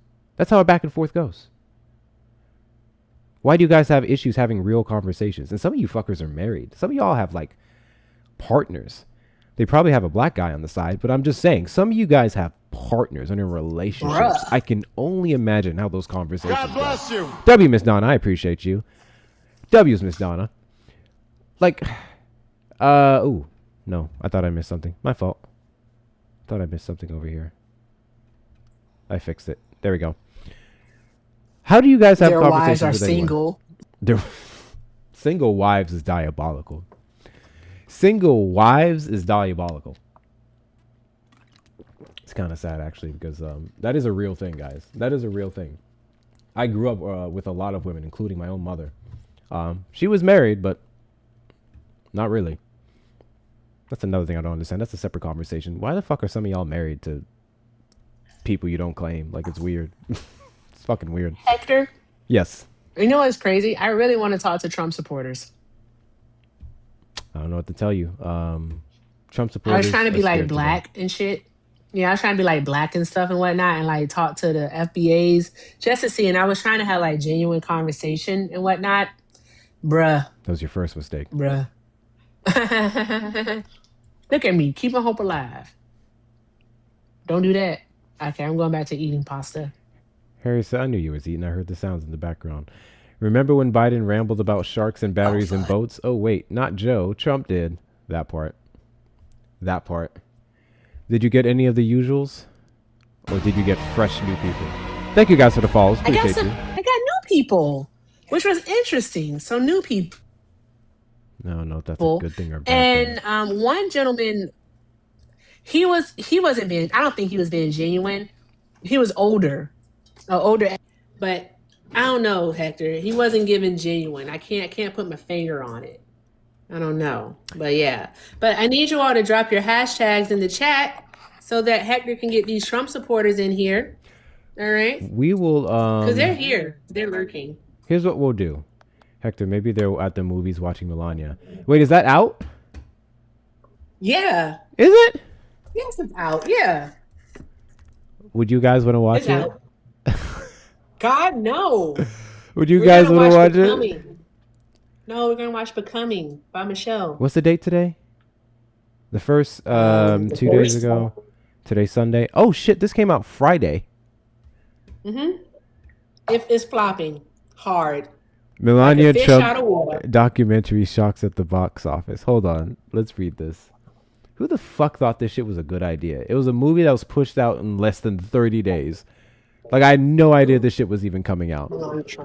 Why do you guys have issues having real conversations? And some of you fuckers are married. Some of y'all have like partners. They probably have a black guy on the side, but I'm just saying, some of you guys have partners and in relationships. Bruh. I can only imagine how those conversations God bless go. You. W, Miss Donna, I appreciate you. W's, Miss Donna. Like, no, I thought I missed something. My fault. Thought I missed something over here. I fixed it. There we go. How do you guys have Their conversations wives are with anyone? single. Their single wives is diabolical. Single wives is diabolical. It's kind of sad, actually, because that is a real thing, guys. That is a real thing. I grew up with a lot of women, including my own mother. She was married, but not really. That's another thing I don't understand. That's a separate conversation. Why the fuck are some of y'all married to people you don't claim? Like, it's weird. It's fucking weird. Hector, Yes. you know what's crazy? I really want to talk to Trump supporters. I don't know what to tell you. Trump I supporters. was trying to be are like scared to black and shit. Yeah, I was trying to be like black and stuff and whatnot and like talk to the FBAs just to see. And I was trying to have like genuine conversation and whatnot. Bruh. That was your first mistake. Bruh. Look at me. Keeping hope alive. Don't do that. Okay, I'm going back to eating pasta. Harry said, I knew you was eating. I heard the sounds in the background. Remember when Biden rambled about sharks and batteries and boats? Oh, wait, not Joe. Trump did. That part. That part. Did you get any of the usuals? Or did you get fresh new people? Thank you guys for the follows. I got Appreciate you. new people, which was interesting. So new people. I don't know if that's a good thing or a bad thing. And one gentleman, he wasn't being, I don't think he was being genuine. He was older. But I don't know, Hector. He wasn't giving genuine. I can't put my finger on it. I don't know. But yeah. But I need you all to drop your hashtags in the chat so that Hector can get these Trump supporters in here. All right? We will Because they're here. They're lurking. Here's what we'll do. Hector, maybe they're at the movies watching Melania. Wait, is that out? Yeah. Is it? Yes, it's out. Yeah. Would you guys want to watch It's it? out. God, no. Would you We're guys gonna want to watch it? Becoming. No, we're going to watch Becoming by Michelle. What's the date today? The first 2 days ago. Today's Sunday. Oh shit, this came out Friday. Mm-hmm. If it's flopping hard. Melania like a fish out of Trump water. documentary shocks at the box office. Hold on, let's read this. Who the fuck thought this shit was a good idea? It was a movie that was pushed out in less than 30 days. Like, I had no idea this shit was even coming out. Let's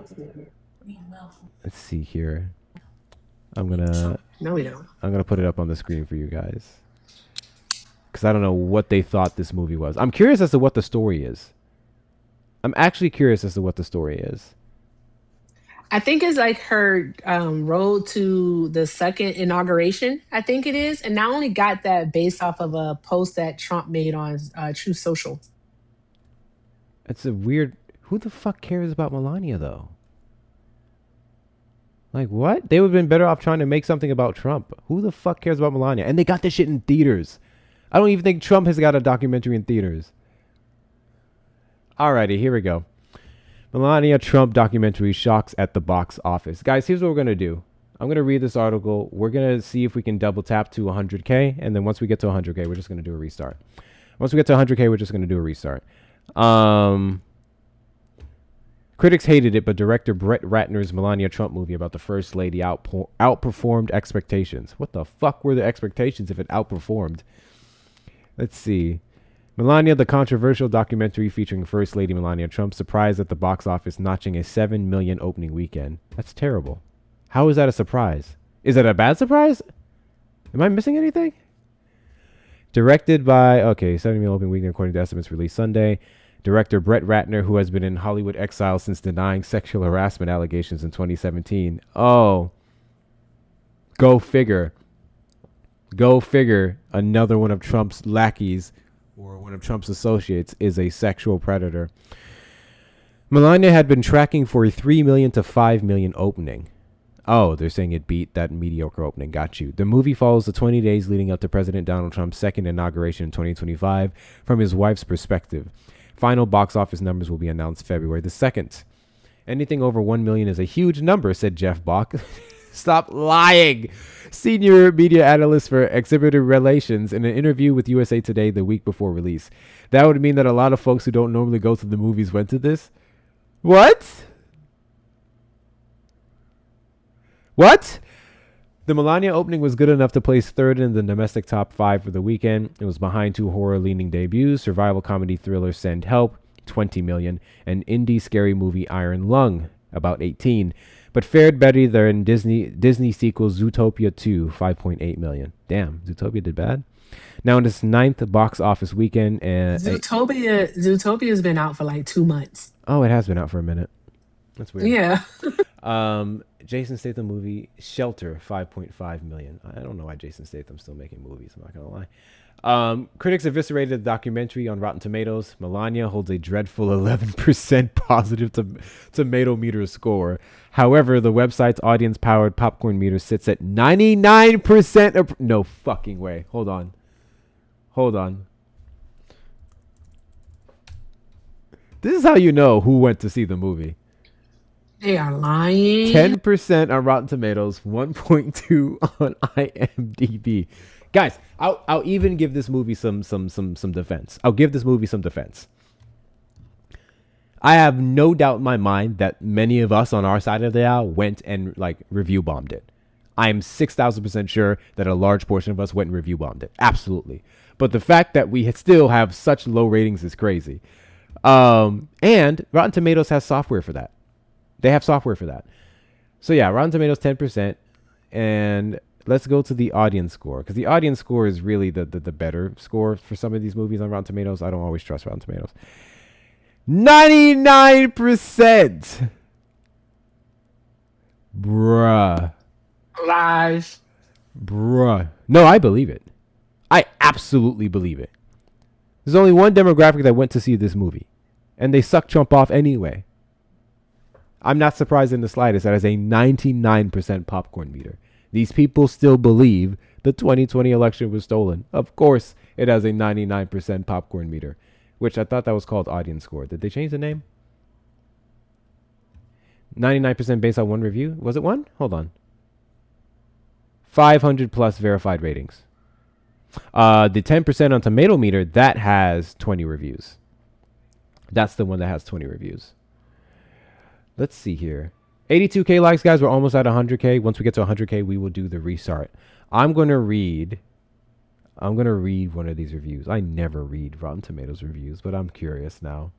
see here. No, we don't. I'm gonna put it up on the screen for you guys, because I don't know what they thought this movie was. I'm curious as to what the story is. I'm actually curious as to what the story is. I think it's like her road to the second inauguration. I think it is. And I only got that based off of a post that Trump made on True Social. It's a weird. Who the fuck cares about Melania though? Like, what? They would have been better off trying to make something about Trump. Who the fuck cares about Melania? And they got this shit in theaters. I don't even think Trump has got a documentary in theaters. Alrighty, here we go. Melania Trump documentary shocks at the box office. Guys, here's what we're going to do. I'm going to read this article. We're going to see if we can double tap to 100K. And then once we get to 100K, we're just going to do a restart. Once we get to 100K, we're just going to do a restart. Critics hated it, but director Brett Ratner's Melania Trump movie about the First Lady outperformed expectations. What the fuck were the expectations if it outperformed? Let's see. Melania, the controversial documentary featuring First Lady Melania Trump, surprised at the box office, notching a 7 million opening weekend. That's terrible. How is that a surprise? Is that a bad surprise? Am I missing anything? Directed by, 7 million opening weekend according to estimates released Sunday. Director Brett Ratner, who has been in Hollywood exile since denying sexual harassment allegations in 2017. Oh, go figure. Go figure. Another one of Trump's lackeys or one of Trump's associates is a sexual predator. Melania had been tracking for a 3 million to 5 million opening. Oh, they're saying it beat that mediocre opening. Got you. The movie follows the 20 days leading up to President Donald Trump's second inauguration in 2025 from his wife's perspective. Final box office numbers will be announced February the 2nd. Anything over 1 million is a huge number, said Jeff Bach. Stop lying. Senior media analyst for exhibitor relations in an interview with USA Today the week before release. That would mean that a lot of folks who don't normally go to the movies went to this. What? What? The Melania opening was good enough to place third in the domestic top 5 for the weekend. It was behind two horror-leaning debuts, survival comedy thriller Send Help, 20 million, and indie scary movie Iron Lung, about 18, but fared better than Disney sequel Zootopia 2, 5.8 million. Damn, Zootopia did bad. Now in its 9th box office weekend, and Zootopia's been out for like 2 months. oh, it has been out for a minute. That's weird. Yeah. Jason Statham movie Shelter, 5.5 million. I don't know why Jason Statham's still making movies. I'm not gonna lie. Critics eviscerated the documentary on Rotten Tomatoes. Melania holds a dreadful 11% positive tomato meter score. However, the website's audience-powered popcorn meter sits at 99%. No fucking way. Hold on. This is how you know who went to see the movie. They are lying. 10% on Rotten Tomatoes, 1.2 on IMDb. Guys, I'll even give this movie some defense. I'll give this movie some defense. I have no doubt in my mind that many of us on our side of the aisle went and like review bombed it. I am 6,000% sure that a large portion of us went and review bombed it. Absolutely. But the fact that we still have such low ratings is crazy. And Rotten Tomatoes has software for that. They have software for that. So yeah, Rotten Tomatoes 10%. And let's go to the audience score, because the audience score is really the better score for some of these movies on Rotten Tomatoes. I don't always trust Rotten Tomatoes. 99%. Bruh. Lies. Bruh. No, I believe it. I absolutely believe it. There's only one demographic that went to see this movie, and they suck Trump off anyway. I'm not surprised in the slightest that has a 99% popcorn meter. These people still believe the 2020 election was stolen. Of course, it has a 99% popcorn meter, which I thought that was called audience score. Did they change the name? 99% based on one review? Was it one? Hold on. 500 plus verified ratings. The 10% on Tomato Meter, that has 20 reviews. That's the one that has 20 reviews. Let's see here. 82K likes, guys. We're almost at 100K. Once we get to 100K, we will do the restart. I'm going to read one of these reviews. I never read Rotten Tomatoes reviews, but I'm curious now.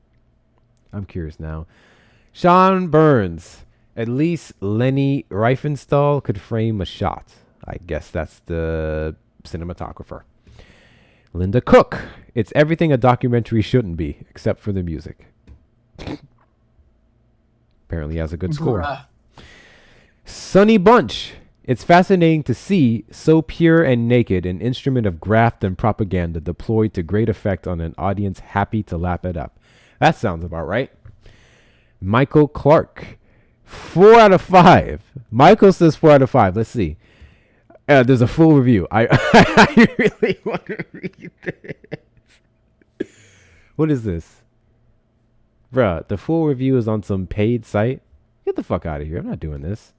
Sean Burns. At least Lenny Riefenstahl could frame a shot. I guess that's the cinematographer. Linda Cook. It's everything a documentary shouldn't be, except for the music. Apparently has a good score. Bruh. Sunny Bunch. It's fascinating to see so pure and naked an instrument of graft and propaganda deployed to great effect on an audience happy to lap it up. That sounds about right. Michael Clark. 4 out of 5. Michael says 4 out of 5. Let's see. There's a full review. I really want to read this. What is this? Bruh, the full review is on some paid site. Get the fuck out of here. I'm not doing this.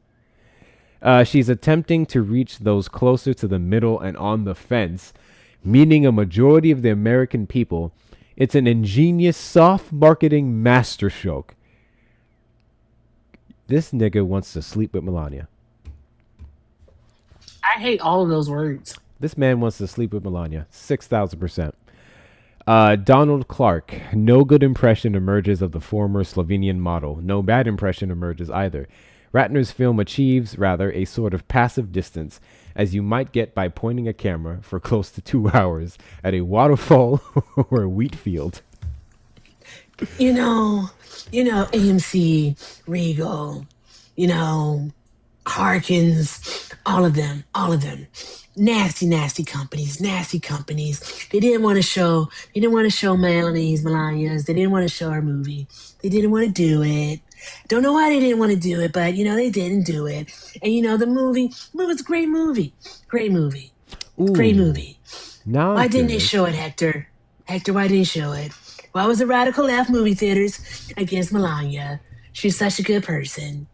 She's attempting to reach those closer to the middle and on the fence, meaning a majority of the American people. It's an ingenious, soft marketing masterstroke. This nigga wants to sleep with Melania. I hate all of those words. This man wants to sleep with Melania. 6,000%. Donald Clark. No good impression emerges of the former Slovenian model. No bad impression emerges either. Ratner's film achieves, rather, a sort of passive distance, as you might get by pointing a camera for close to 2 hours at a waterfall or a wheat field. You know, AMC, Regal, Harkins, all of them. Nasty companies. They didn't want to show Melania's. They didn't want to show our movie. They didn't want to do it. Don't know why they didn't want to do it, but they didn't do it. And the movie was a great movie. Ooh. Great movie. Now Why didn't they show it, Hector? Hector, why didn't you show it? Why was the radical left movie theaters against Melania? She's such a good person.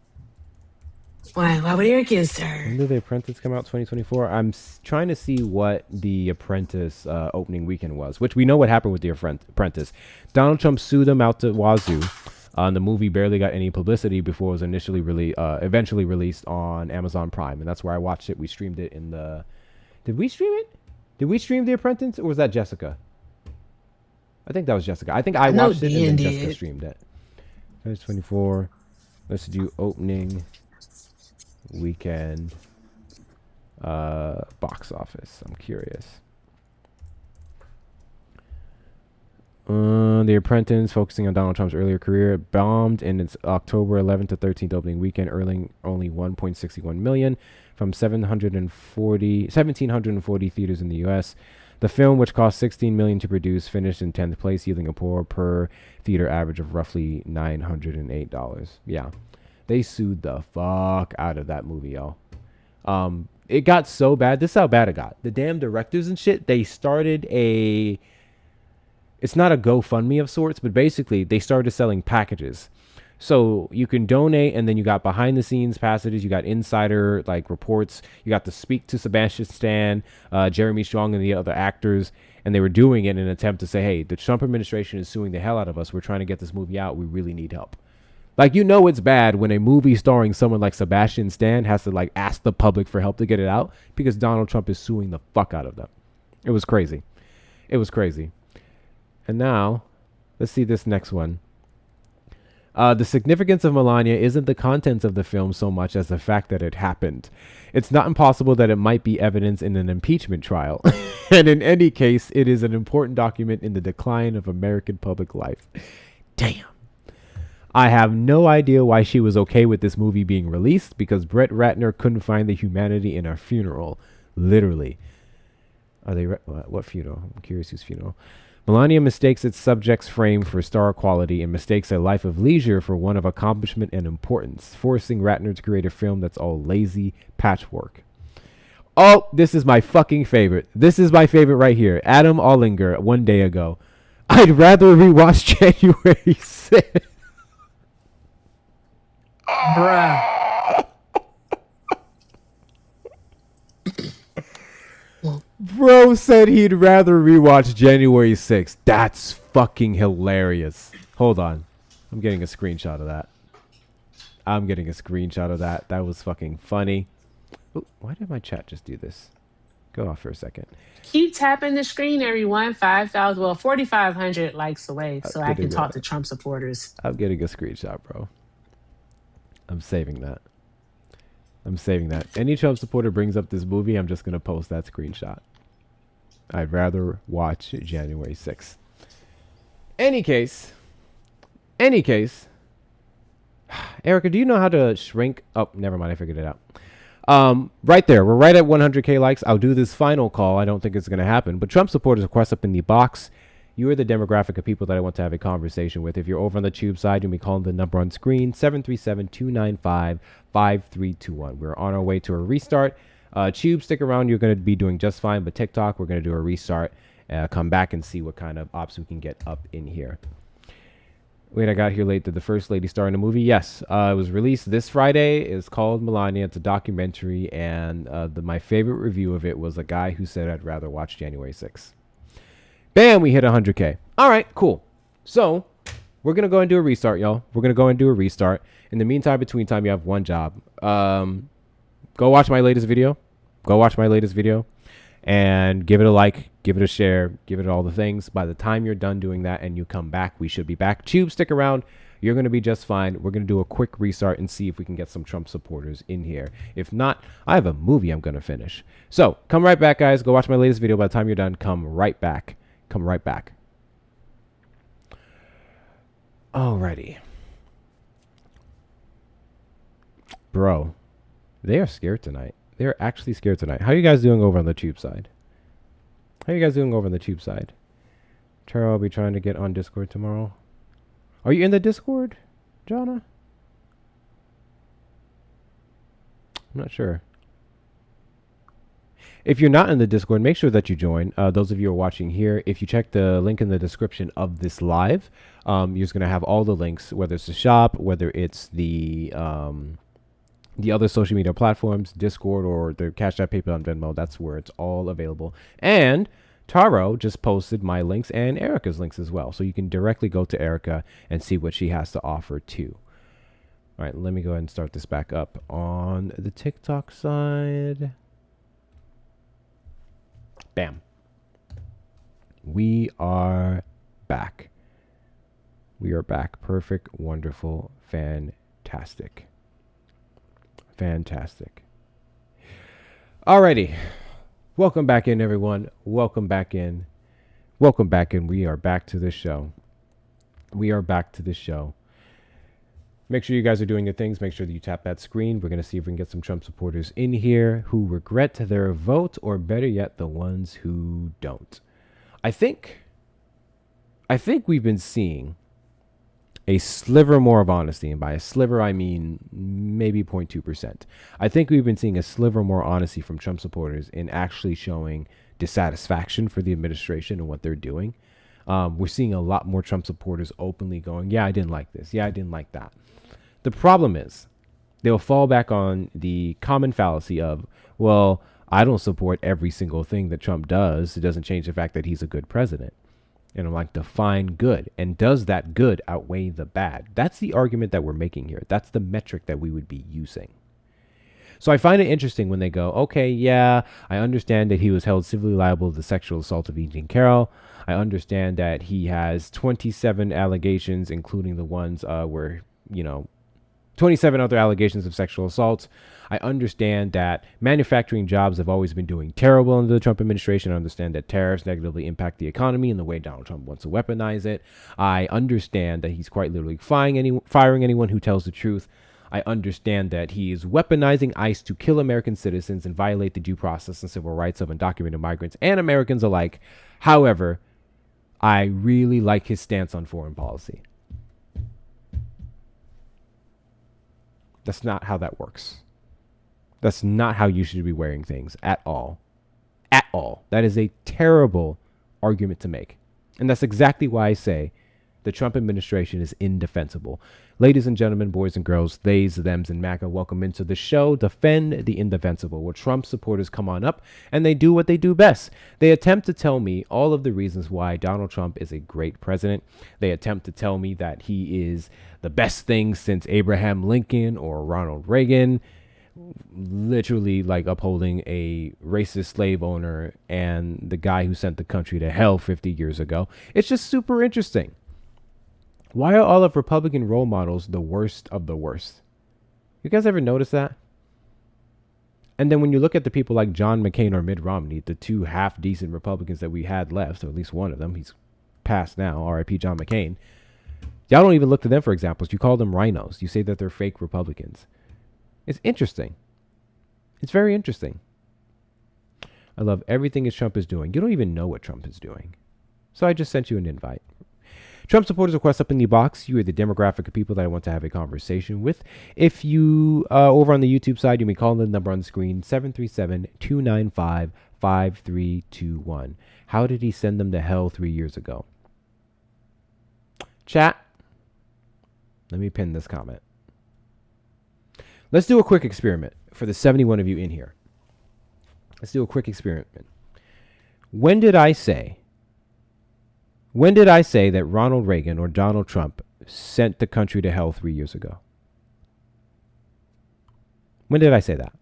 Why were they against her? When did The Apprentice come out? 2024. I'm trying to see what The Apprentice opening weekend was, which we know what happened with The Apprentice. Donald Trump sued them out to wazoo. The movie barely got any publicity before it was eventually released on Amazon Prime, and that's where I watched it. We streamed it in the. Did we stream it? Did we stream The Apprentice, or was that Jessica? I think that was Jessica. I think I know watched it and Dan then Jessica did. streamed it. There's 24. Let's do opening weekend box office. I'm curious. The Apprentice, focusing on Donald Trump's earlier career, bombed in its October 11th to 13th opening weekend, earning only 1.61 million from 1,740 theaters in the U.S. The film, which cost 16 million to produce, finished in 10th place, yielding a poor per theater average of roughly $908. Yeah, they sued the fuck out of that movie, y'all. It got so bad. This is how bad it got. The damn directors and shit, they started it's not a GoFundMe of sorts, but basically they started selling packages. So you can donate, and then you got behind the scenes passages, you got insider like reports, you got to speak to Sebastian Stan, Jeremy Strong, and the other actors, and they were doing it in an attempt to say, hey, the Trump administration is suing the hell out of us. We're trying to get this movie out. We really need help. Like, you know, it's bad when a movie starring someone like Sebastian Stan has to like ask the public for help to get it out because Donald Trump is suing the fuck out of them. It was crazy. It was crazy. And now, let's see this next one. The significance of Melania isn't the contents of the film so much as the fact that it happened. It's not impossible that it might be evidence in an impeachment trial. And in any case, it is an important document in the decline of American public life. Damn. I have no idea why she was okay with this movie being released, because Brett Ratner couldn't find the humanity in her funeral. Literally. Are they... what funeral? I'm curious whose funeral. Melania mistakes its subject's frame for star quality and mistakes a life of leisure for one of accomplishment and importance, forcing Ratner to create a film that's all lazy patchwork. Oh, this is my fucking favorite. This is my favorite right here. Adam Ollinger, one day ago. I'd rather rewatch January 6th. Bruh. Bro said he'd rather rewatch January 6th. That's fucking hilarious. Hold on. I'm getting a screenshot of that. That was fucking funny. Ooh, why did my chat just do this? Go off for a second. Keep tapping the screen, everyone. 4,500 likes away so I can talk to Trump supporters. I'm getting a screenshot, bro. I'm saving that. Any Trump supporter brings up this movie, I'm just going to post that screenshot. I'd rather watch January 6th. Any case. Erica, do you know how to shrink? Oh, never mind. I figured it out. Right there. We're right at 100K likes. I'll do this final call. I don't think it's going to happen. But Trump supporters, of course, up in the box. You are the demographic of people that I want to have a conversation with. If you're over on the Tube side, you may call the number on screen, 737-295-5321. We're on our way to a restart. Tube, stick around. You're going to be doing just fine. But TikTok, we're going to do a restart. Come back and see what kind of ops we can get up in here. Wait, I got here late. Did the first lady star in a movie? Yes. It was released this Friday. It's called Melania. It's a documentary. And my favorite review of it was a guy who said, I'd rather watch January 6th. Bam, we hit 100K. All right, cool. So we're going to go and do a restart, y'all. In the meantime, between time, you have one job. Go watch my latest video. And give it a like, give it a share, give it all the things. By the time you're done doing that and you come back, we should be back. Tube, stick around. You're going to be just fine. We're going to do a quick restart and see if we can get some Trump supporters in here. If not, I have a movie I'm going to finish. So come right back, guys. Go watch my latest video. By the time you're done, come right back. Alrighty. Bro, they are scared tonight. They're actually scared tonight. How are you guys doing over on the Tube side? Tara will be trying to get on Discord tomorrow. Are you in the Discord, Jonna? I'm not sure. If you're not in the Discord, make sure that you join. Those of you who are watching here, if you check the link in the description of this live, you're just going to have all the links, whether it's the shop, whether it's the other social media platforms, Discord, or the Cash App, PayPal, and Venmo. That's where it's all available. And Taro just posted my links and Erica's links as well. So you can directly go to Erica and see what she has to offer too. All right, let me go ahead and start this back up on the TikTok side. Bam. We are back. We are back. Perfect, wonderful, fantastic. Fantastic. Alrighty. Welcome back in, everyone. Welcome back in. Welcome back in. We are back to the show. We are back to the show. Make sure you guys are doing your things. Make sure that you tap that screen. We're going to see if we can get some Trump supporters in here who regret their vote, or better yet, the ones who don't. I think we've been seeing a sliver more of honesty, and by a sliver, I mean maybe 0.2%. I think we've been seeing a sliver more honesty from Trump supporters in actually showing dissatisfaction for the administration and what they're doing. We're seeing a lot more Trump supporters openly going, yeah, I didn't like this. Yeah, I didn't like that. The problem is they'll fall back on the common fallacy of, well, I don't support every single thing that Trump does. It doesn't change the fact that he's a good president. And I'm like, define good. And does that good outweigh the bad? That's the argument that we're making here. That's the metric that we would be using. So I find it interesting when they go, okay, yeah, I understand that he was held civilly liable to the sexual assault of Eugene Carroll. I understand that he has 27 allegations, including the ones where, 27 other allegations of sexual assault. I understand that manufacturing jobs have always been doing terrible under the Trump administration. I understand that tariffs negatively impact the economy and the way Donald Trump wants to weaponize it. I understand that he's quite literally firing anyone who tells the truth. I understand that he is weaponizing ICE to kill American citizens and violate the due process and civil rights of undocumented migrants and Americans alike. However, I really like his stance on foreign policy. That's not how that works. That's not how you should be wearing things at all. At all. That is a terrible argument to make. And that's exactly why I say the Trump administration is indefensible. Ladies and gentlemen, boys and girls, theys, thems, and MAGA, welcome into the show, Defend the Indefensible, where Trump supporters come on up and they do what they do best. They attempt to tell me all of the reasons why Donald Trump is a great president. They attempt to tell me that he is the best thing since Abraham Lincoln or Ronald Reagan, literally like upholding a racist slave owner and the guy who sent the country to hell 50 years ago. It's just super interesting. Why are all of Republican role models the worst of the worst? You guys ever notice that? And then when you look at the people like John McCain or Mitt Romney, the two half-decent Republicans that we had left, or at least one of them, he's passed now, R.I.P. John McCain. Y'all don't even look to them for examples. You call them rhinos. You say that they're fake Republicans. It's interesting. It's very interesting. I love everything that Trump is doing. You don't even know what Trump is doing. So I just sent you an invite. Trump supporters request up in the box. You are the demographic of people that I want to have a conversation with. If you, over on the YouTube side, you may call the number on the screen, 737-295-5321. How did he send them to hell 3 years ago? Chat, let me pin this comment. Let's do a quick experiment for the 71 of you in here. Let's do a quick experiment. When did I say that Ronald Reagan or Donald Trump sent the country to hell 3 years ago? When did I say that?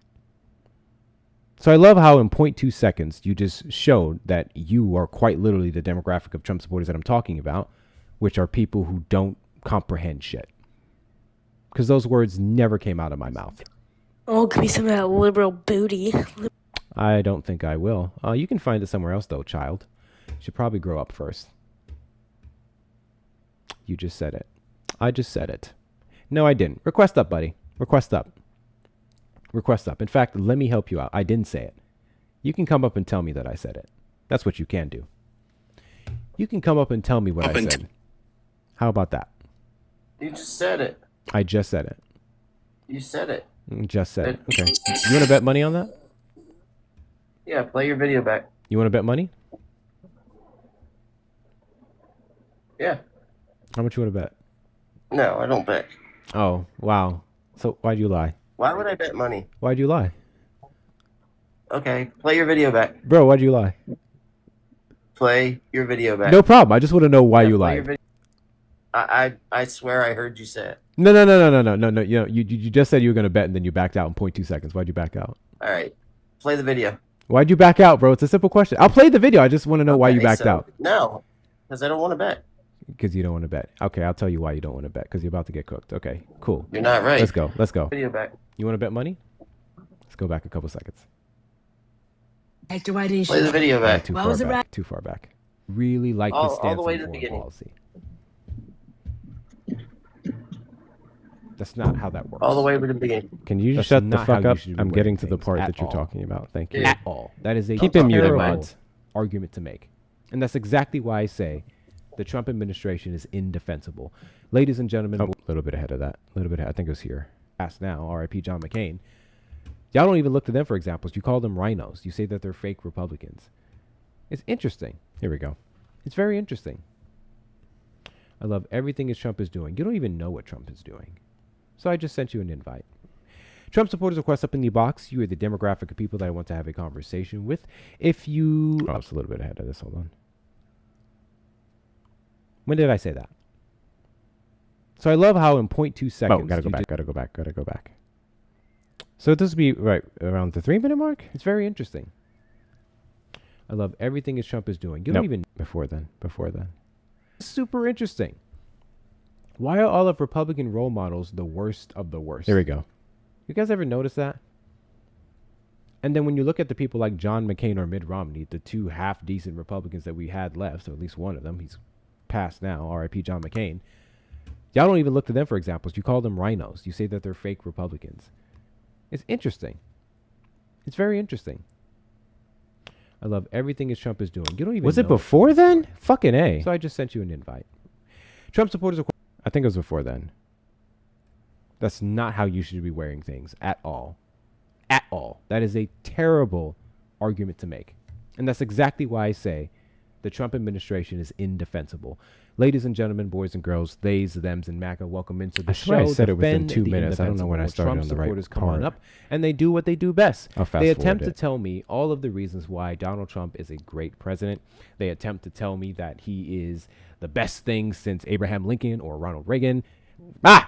So I love how in 0.2 seconds you just showed that you are quite literally the demographic of Trump supporters that I'm talking about, which are people who don't comprehend shit. Because those words never came out of my mouth. Oh, give me some of that liberal booty. I don't think I will. You can find it somewhere else, though, child. You should probably grow up first. You just said it. I just said it. No, I didn't. Request up, buddy. Request up. Request up. In fact, let me help you out. I didn't say it. You can come up and tell me that I said it. That's what you can do. You can come up and tell me what I said. How about that? You just said it. I just said it. You said it. Just said it. Okay. You want to bet money on that? Yeah, play your video back. You want to bet money? Yeah. How much you want to bet? No, I don't bet. Oh, wow. So why'd you lie? Why would I bet money? Why'd you lie? Okay, play your video back. Bro, why'd you lie? Play your video back. No problem. I just want to know why you play your lied. video. I swear I heard you say it. No. You know, you just said you were gonna bet and then you backed out in 0.2 seconds. Why'd you back out? All right, play the video. Why'd you back out, bro? It's a simple question. I'll play the video. I just want to know why you backed out. No, because I don't want to bet. Because you don't want to bet. Okay, I'll tell you why you don't want to bet. Because you're about to get cooked. Okay, cool. You're not right. Let's go. Let's go. Video back. You want to bet money? Let's go back a couple seconds. Hector, why didn't Play the you? video back. Too Why far was it back. right? Too far back. Really like his All stance the way on to the foreign beginning. policy. That's not how that works. All the way to the beginning. Can you just shut the fuck up? I'm getting to the part that you're talking about. Thank you. At all. That is a Keep him muted, terrible Matt. argument to make. And that's exactly why I say the Trump administration is indefensible. Ladies and gentlemen, a little bit ahead of that. A little bit ahead. I think it was here. Ask now, R.I.P. John McCain. Y'all don't even look to them for examples. You call them rhinos. You say that they're fake Republicans. It's interesting. Here we go. It's very interesting. I love everything as Trump is doing. You don't even know what Trump is doing. So I just sent you an invite. Trump supporters request up in the box. You are the demographic of people that I want to have a conversation with. If you... Oh, it's a little bit ahead of this. Hold on. When did I say that? So I love how in 0.2 seconds... Oh, gotta go back. So this will be right around the 3-minute mark. It's very interesting. I love everything as Trump is doing. You don't even... Before then. Super interesting. Why are all of Republican role models the worst of the worst? There we go. You guys ever notice that? And then when you look at the people like John McCain or Mitt Romney, the two half-decent Republicans that we had left, or at least one of them, he's passed now, R.I.P. John McCain. Y'all don't even look to them for examples. You call them rhinos. You say that they're fake Republicans. It's interesting. It's very interesting. I love everything as Trump is doing. You don't even Was it before then? Fucking A. So I just sent you an invite. Trump supporters... I think it was before then. That's not how you should be wearing things at all. At all. That is a terrible argument to make. And that's exactly why I say the Trump administration is indefensible. Ladies and gentlemen, boys and girls, theys, thems, and MAGA, welcome into the show. I said it within 2 minutes. I don't know when I started on the right part. Come on up, and they do what they do best. They attempt to tell me all of the reasons why Donald Trump is a great president. They attempt to tell me that he is the best thing since Abraham Lincoln or Ronald Reagan.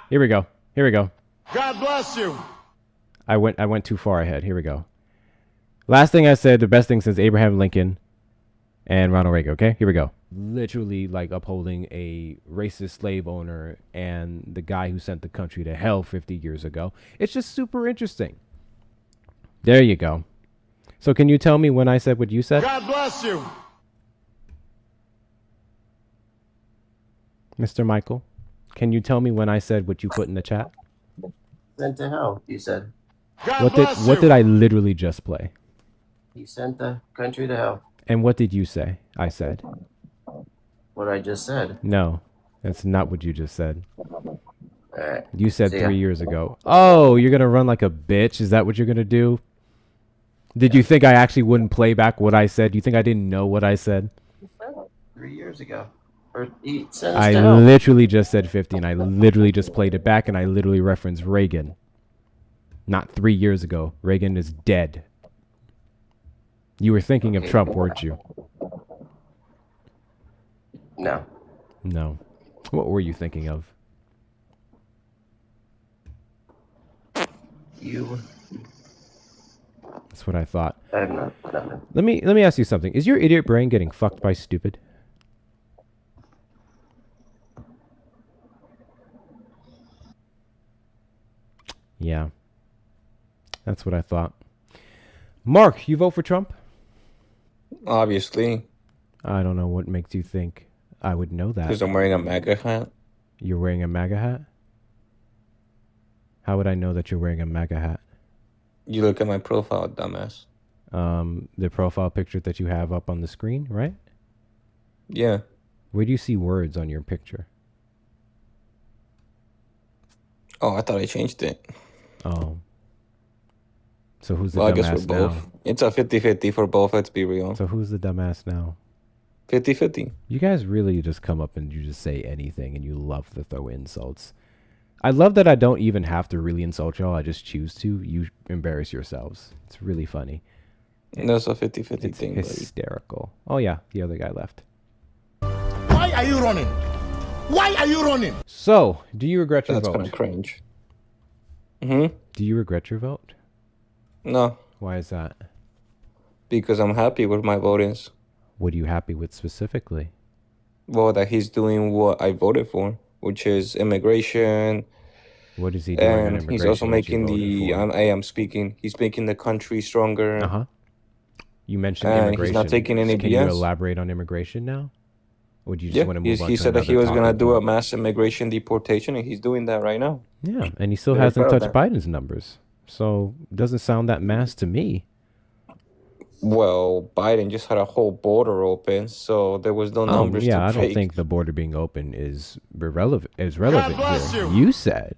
Here we go. God bless you. I went too far ahead. Here we go. Last thing I said, the best thing since Abraham Lincoln and Ronald Reagan. Okay, here we go. Literally like upholding a racist slave owner and the guy who sent the country to hell 50 years ago. It's just super interesting. There you go. So can you tell me when I said what you said? God bless you. Mr. Michael, can you tell me when I said what you put in the chat? Sent to hell, you said. God What did I literally just play? He sent the country to hell. And what did you say? I said. What I just said. No, that's not what you just said. All right. You said See ya. 3 years ago. Oh, you're going to run like a bitch? Is that what you're going to do? Did you think I actually wouldn't play back what I said? Do you think I didn't know what I said? 3 years ago. Or he sent us I to hell. literally just said 50, and I literally just played it back, and I literally referenced Reagan. Not 3 years ago. Reagan is dead. You were thinking of Trump, weren't you? No. No. What were you thinking of? You. That's what I thought. I have nothing. Let me ask you something. Is your idiot brain getting fucked by stupid? Yeah. That's what I thought. Mark, you vote for Trump? Obviously, I don't know what makes you think I would know that. because I'm wearing a MAGA hat. You're wearing a MAGA hat? How would I know that you're wearing a MAGA hat? You look at my profile, dumbass. The profile picture that you have up on the screen, right? Yeah. Where do you see words on your picture? Oh, I thought I changed it. Oh. So who's the Well, I guess dumbass we're both. now? It's a 50-50 for both, let's be real. So who's the dumbass now? 50-50. You guys really just come up and you just say anything and you love to throw insults. I love that I don't even have to really insult y'all. I just choose to. You embarrass yourselves. It's really funny. That's a 50-50 It's thing, buddy. hysterical. Oh yeah, the other guy left. Why are you running? Why are you running? So, do you regret your That's kind vote? of cringe. Mm-hmm. Do you regret your vote? No, Why is that? because I'm happy with my votings. What are you happy with specifically? Well, that he's doing what I voted for, which is immigration, What is he doing on and immigration? he's also that you making voted for? I am speaking. He's making the country stronger. Uh-huh. You mentioned And immigration. he's not taking any Can you BS. elaborate on immigration now? Or do you just Yeah, want to move on he to said that he another was gonna topic do a more? mass immigration deportation, and he's doing that right now. Yeah, and he still Very hasn't proud of touched that. Biden's numbers. So, it doesn't sound that mass to me. Well, Biden just had a whole border open, so there was no numbers yeah, to I break. don't think the border being open is relevant bless here. you. You said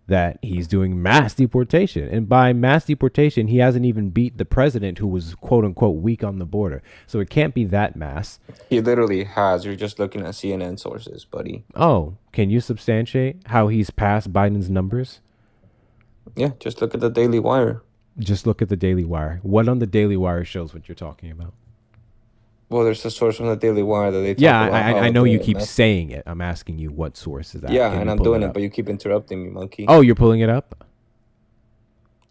that he's doing mass deportation, and by mass deportation, he hasn't even beat the president, who was quote unquote weak on the border. So it can't be that mass. He literally has. You're just looking at CNN sources, buddy. Oh, can you substantiate how he's passed Biden's numbers? Yeah, just look at the Daily Wire. Just look at the Daily Wire. What on the Daily Wire shows what you're talking about? Well, there's a source from the Daily Wire that they talk Yeah, about how I know you the keep mass- saying it. I'm asking you what source is that? Yeah, Can and you I'm pull doing it, up? but you keep interrupting me, monkey. Oh, you're pulling it up?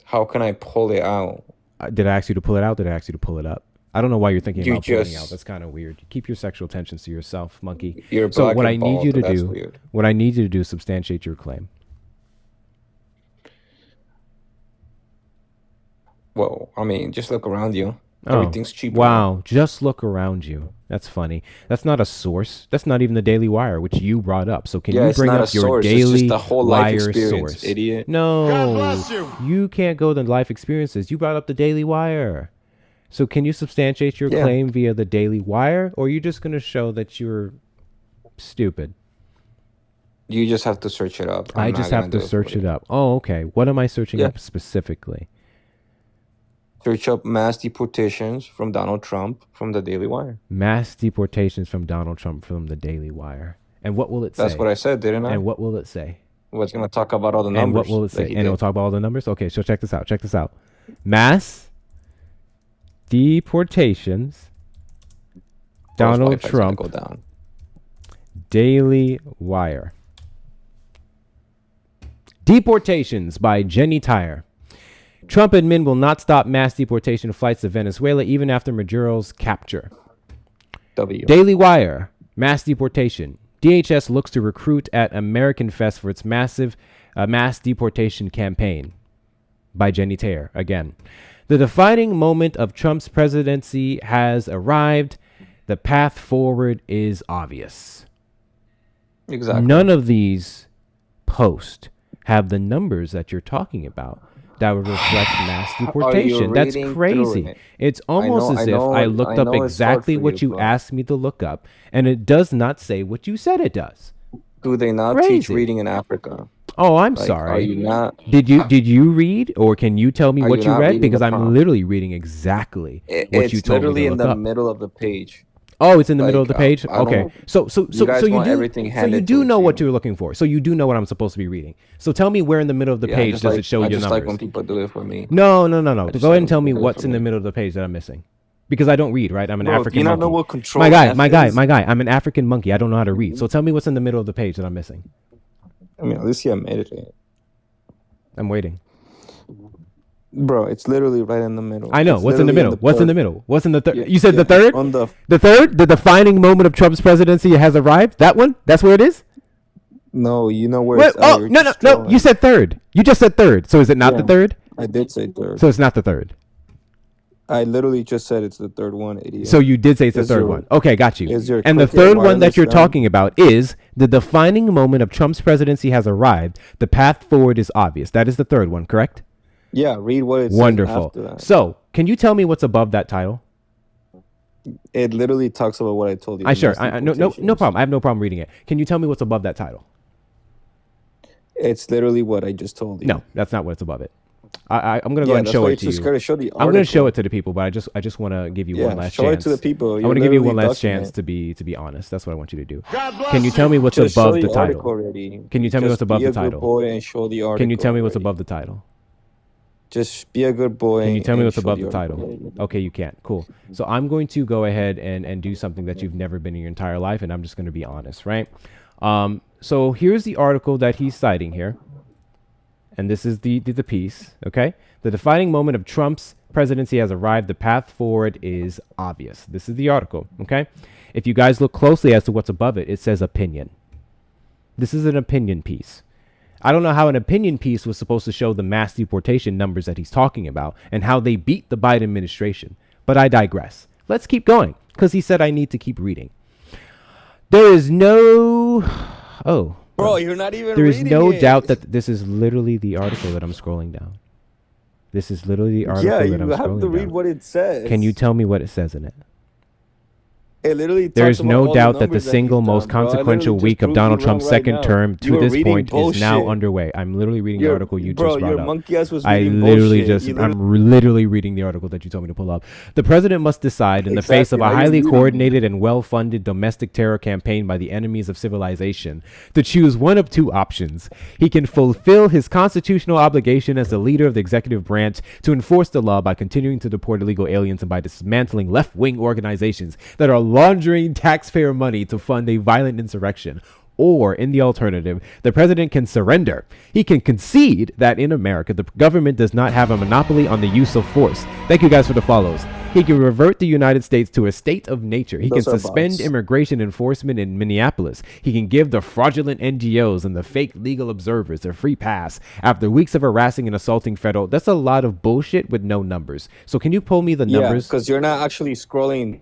How can I pull it out? Did I ask you to pull it out? Did I ask you to pull it up? I don't know why you're thinking You about pulling just- out. That's kind of weird. Keep your sexual tensions to yourself, monkey. You're So black what and I need bald, you to so that's do, weird. what I need you to do is substantiate your claim. Well, I mean, just look around you. Oh, Everything's cheaper. wow. Just look around you. That's funny. That's not a source. That's not even the Daily Wire, which you brought up. So can Yeah, you it's bring not up a your source, it's Daily just a whole life Wire experience, source? idiot. No, God bless you. you can't go to life experiences. You brought up the Daily Wire. So can you substantiate your Yeah. claim via the Daily Wire, or are you just going to show that you're stupid? You just have to search it up. I I'm just not have gonna to do search for it you. up. Oh, okay. What am I searching Yeah. up specifically? Search up mass deportations from Donald Trump from the Daily Wire. Mass deportations from Donald Trump from the Daily Wire. And what will it say? That's what I said, didn't I? And what will it say? Was gonna talk about all the numbers. And what will it that say? he And did. it'll talk about all the numbers? Okay, so check this out. Check this out. Mass deportations, Bro's Donald Wi-Fi's gonna Trump, go down. Daily Wire. Deportations by Jenny Tyre. Trump admin will not stop mass deportation flights to Venezuela even after Maduro's capture. W. Daily Wire. Mass deportation. DHS looks to recruit at American Fest for its massive mass deportation campaign. By Jenny Tyre. Again. The defining moment of Trump's presidency has arrived. The path forward is obvious. Exactly. None of these posts have the numbers that you're talking about that would reflect mass deportation. That's reading crazy. through it? It's almost know- as I if know- I looked I up know it's hard exactly for what you, you but- asked me to look up, and it does not say what you said it does. Do they not teach Crazy. reading in Africa? Oh, I'm Like, Are sorry. you not? Did you read, or can you tell me Are what you you not read? reading Because the I'm prompt? literally reading exactly what you It's told me literally to in look the up. middle of the page. Oh, it's in the middle of the Like, page. I don't- Okay, so you guys you want do everything so you handed do to know what you. you're looking for. So you do know what I'm supposed to be reading. So tell me where in the middle of the Yeah, page just does like- it show I you just numbers? like when people do it for me. No. Go just ahead like and when tell me people do it what's for in the me. middle of the page that I'm missing. Because I don't read, right? I'm an Bro, do African you not monkey. know what control my guy, F my guy, is? my guy. I'm an African monkey. I don't know how to read. So tell me what's in the middle of the page that I'm missing. I mean, at least you admitted it. I'm waiting. Bro, it's literally right in the middle. I know. It's What's in the literally middle? What's in the third- middle? What's in the third? Yeah, You said yeah, the third? on the The third? The defining moment of Trump's presidency has arrived? That one? That's where it is? No, you know where What? it's Oh, no. destroyed. You said third. You just said third. So is it not the Yeah. third? I did say third. So it's not the third. I literally just said it's the third one, idiot. So you did say it's the Is third your- one. Okay, got you. is your And the Cricket third one that wireless you're done? talking about is the defining moment of Trump's presidency has arrived. The path forward is obvious. That is the third one, correct? Yeah, read what it says Wonderful. after that. So, can you tell me what's above that title? It literally talks about what I told you. I the sure. mass No deportations. problem. I have no problem reading it. Can you tell me what's above that title? It's literally what I just told you. No, that's not what's above it. I'm gonna go Yeah, and that's show why it you're to too you. scared to show the I'm gonna show article. it to the people, but I just want to give you Yeah, one last show chance. it to the people. I You're want to give you one literally last chance document. to be honest. That's what I want you to do. God bless Can you tell me what's Just above show the the article title? already. Can you tell me Just what's above be the a good title? boy and show the article Can you tell me what's already. above the title? Just be a good boy. Can you tell me and what's show above the article. title? Okay, you can't. Cool. So I'm going to go ahead and do something that you've never been in your entire life, and I'm just going to be honest, right? So here's the article that he's citing here. And this is the piece, okay? The defining moment of Trump's presidency has arrived. The path forward is obvious. This is the article, okay? If you guys look closely as to what's above it, it says opinion. This is an opinion piece. I don't know how an opinion piece was supposed to show the mass deportation numbers that he's talking about and how they beat the Biden administration. But I digress. Let's keep going because he said I need to keep reading. There is no... Oh. Bro, you're not even There is reading no it. doubt that this is literally the article that I'm scrolling down. This is literally the article Yeah, that you I'm have scrolling to read down. what it says. Can you tell me what it says in it? It literally There talks is about no all doubt that the numbers he's single done, most bro. I literally consequential just week of proved Donald you Trump's wrong right second now. term You to were this reading point is now bullshit. underway. I'm literally reading the article you just brought your up. monkey ass was I reading literally bullshit. just, You literally- I'm literally reading the article that you told me to pull up. The president must decide in the face of Exactly, a now you're highly reading. coordinated and well-funded domestic terror campaign by the enemies of civilization to choose one of two options. He can fulfill his constitutional obligation as the leader of the executive branch to enforce the law by continuing to deport illegal aliens and by dismantling left-wing organizations that are laundering taxpayer money to fund a violent insurrection. Or, in the alternative, the president can surrender. He can concede that in America, the government does not have a monopoly on the use of force. Thank you guys for the follows. He can revert the United States to a state of nature. He Those can are suspend bots. immigration enforcement in Minneapolis. He can give the fraudulent NGOs and the fake legal observers a free pass after weeks of harassing and assaulting federal. That's a lot of bullshit with no numbers. So can you pull me the Yeah, numbers? because you're not actually scrolling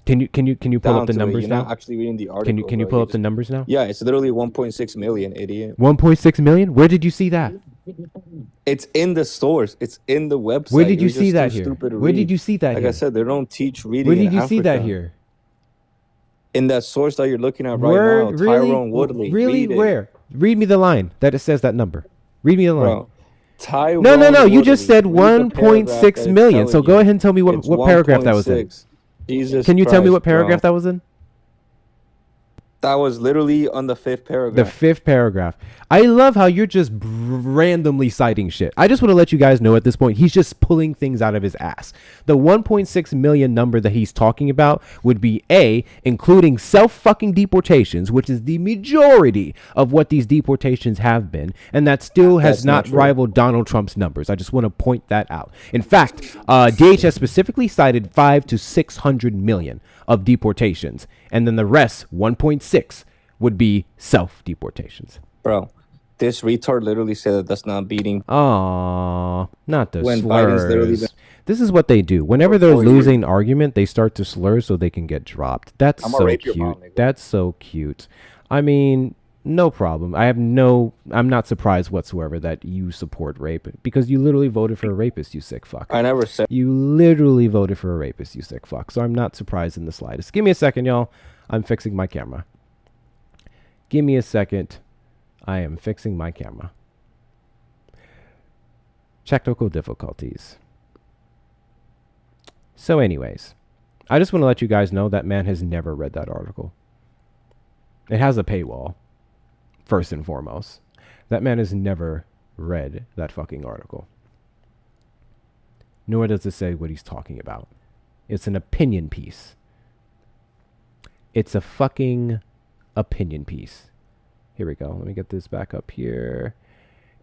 Can you pull down up the to it. numbers You're now? not actually reading the article. Can you bro. pull You're up the numbers now? Yeah, it's literally 1.6 million, idiot. 1.6 million? Where did you see that? It's in the source. It's in the website. Where did you You're see just that too here? stupid to Where did read. you see that Like here? I said, they don't teach reading Where did in you see that Africa. here? In that source that you're looking at right Where now, really? Tyrone Woodley. Really? Read it. Where? Read me the line that it says that number. Read me the line. Bro, Tyrone No. You just Woodley. said Read the paragraph 1.6 that it's million. So telling go you. ahead and tell me what It's paragraph that was in. 1.6. Jesus Can you tell me Christ, what paragraph bro. that was in? That was literally on the 5th The paragraph. 5th paragraph. I love how you're just randomly citing shit. I just want to let you guys know at this point, he's just pulling things out of his ass. The 1.6 million number that he's talking about would be A, including self-fucking deportations, which is the majority of what these deportations have been. And that still has That's not not true. rivaled Donald Trump's numbers. I just want to point that out. In fact, DHS specifically cited 500 to 600 million of deportations. And then the rest, 1.6, would be self-deportations. Bro, this retard literally said that that's not beating. Aww, not the When Biden's literally slurs. been- This is what they do. Whenever they're Oh, yeah. losing argument, they start to slur so they can get dropped. That's I'm gonna so rape your cute. mom, nigga. That's so cute. I mean, no problem. I'm not surprised whatsoever that you support rape because you literally voted for a rapist, you sick fuck. I never said. You literally voted for a rapist, you sick fuck. So I'm not surprised in the slightest. Give me a second, y'all. I'm fixing my camera. Give me a second. I am fixing my camera. Technical difficulties. So anyways, I just want to let you guys know that man has never read that article. It has a paywall, first and foremost. That man has never read that fucking article. Nor does it say what he's talking about. It's an opinion piece. It's a fucking opinion piece. Here we go. Let me get this back up here.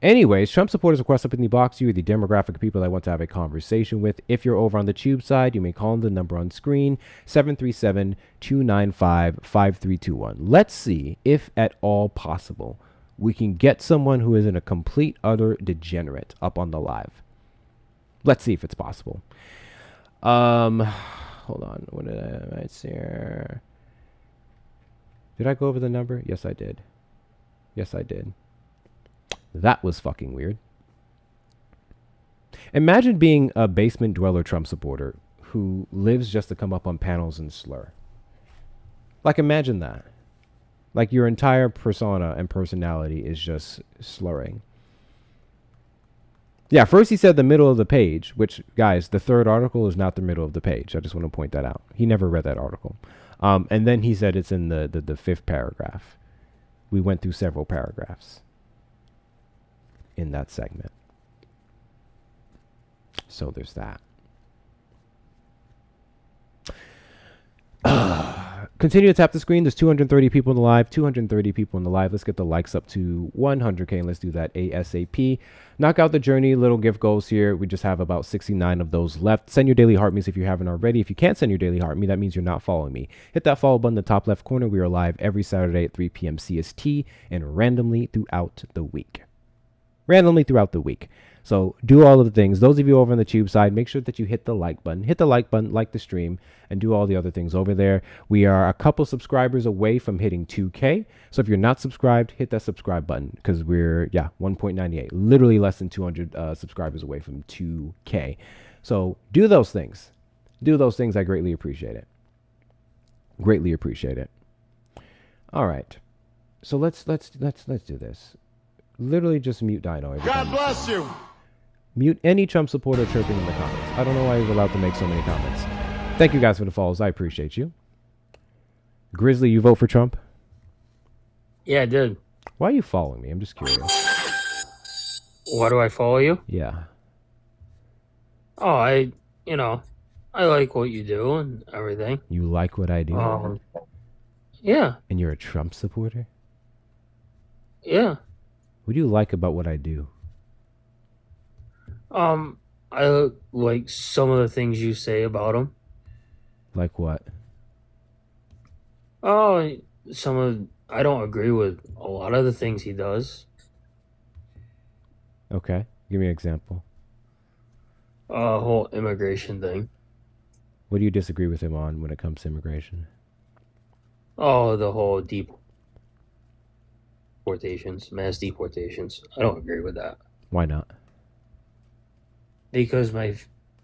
Anyways, Trump supporters request up in the box. You are the demographic of people I want to have a conversation with. If you're over on the tube side, you may call the number on screen, 737-295-5321. Let's see if at all possible we can get someone who isn't a complete, utter degenerate up on the live. Let's see if it's possible. Hold on. What did I see here? Did I go over the number? Yes, I did. Yes, I did. That was fucking weird. Imagine being a basement dweller Trump supporter who lives just to come up on panels and slur. Like, imagine that. Like, your entire persona and personality is just slurring. Yeah, first he said the middle of the page, which, guys, the third article is not the middle of the page. I just want to point that out. He never read that article. And then he said it's in the 5th paragraph. We went through several paragraphs in that segment. So there's that. Continue to tap the screen. There's 230 people in the live. 230 people in the live. Let's get the likes up to 100K. And let's do that ASAP. Knock out the journey. Little gift goals here. We just have about 69 of those left. Send your daily heart me's if you haven't already. If you can't send your daily heart me, that means you're not following me. Hit that follow button in the top left corner. We are live every Saturday at 3 p.m. CST and randomly throughout the week. So do all of the things. Those of you over on the tube side, make sure that you hit the like button. Hit the like button, like the stream, and do all the other things over there. We are a couple subscribers away from hitting 2K. So if you're not subscribed, hit that subscribe button because we're, 1.98. Literally less than 200 subscribers away from 2K. So do those things. I greatly appreciate it. All right. So let's do this. Literally just mute Dino. God bless you. Mute any Trump supporter chirping in the comments. I don't know why he's allowed to make so many comments. Thank you guys for the follows. I appreciate you. Grizzly, you vote for Trump? Yeah, I did. Why are you following me? I'm just curious. Why do I follow you? Yeah. Oh, I like what you do and everything. You like what I do? Yeah. And you're a Trump supporter? Yeah. What do you like about what I do? I like some of the things you say about him. Like what? Oh, I don't agree with a lot of the things he does. Okay. Give me an example. Whole immigration thing. What do you disagree with him on when it comes to immigration? Oh, the whole mass deportations. I don't agree with that. Why not? Because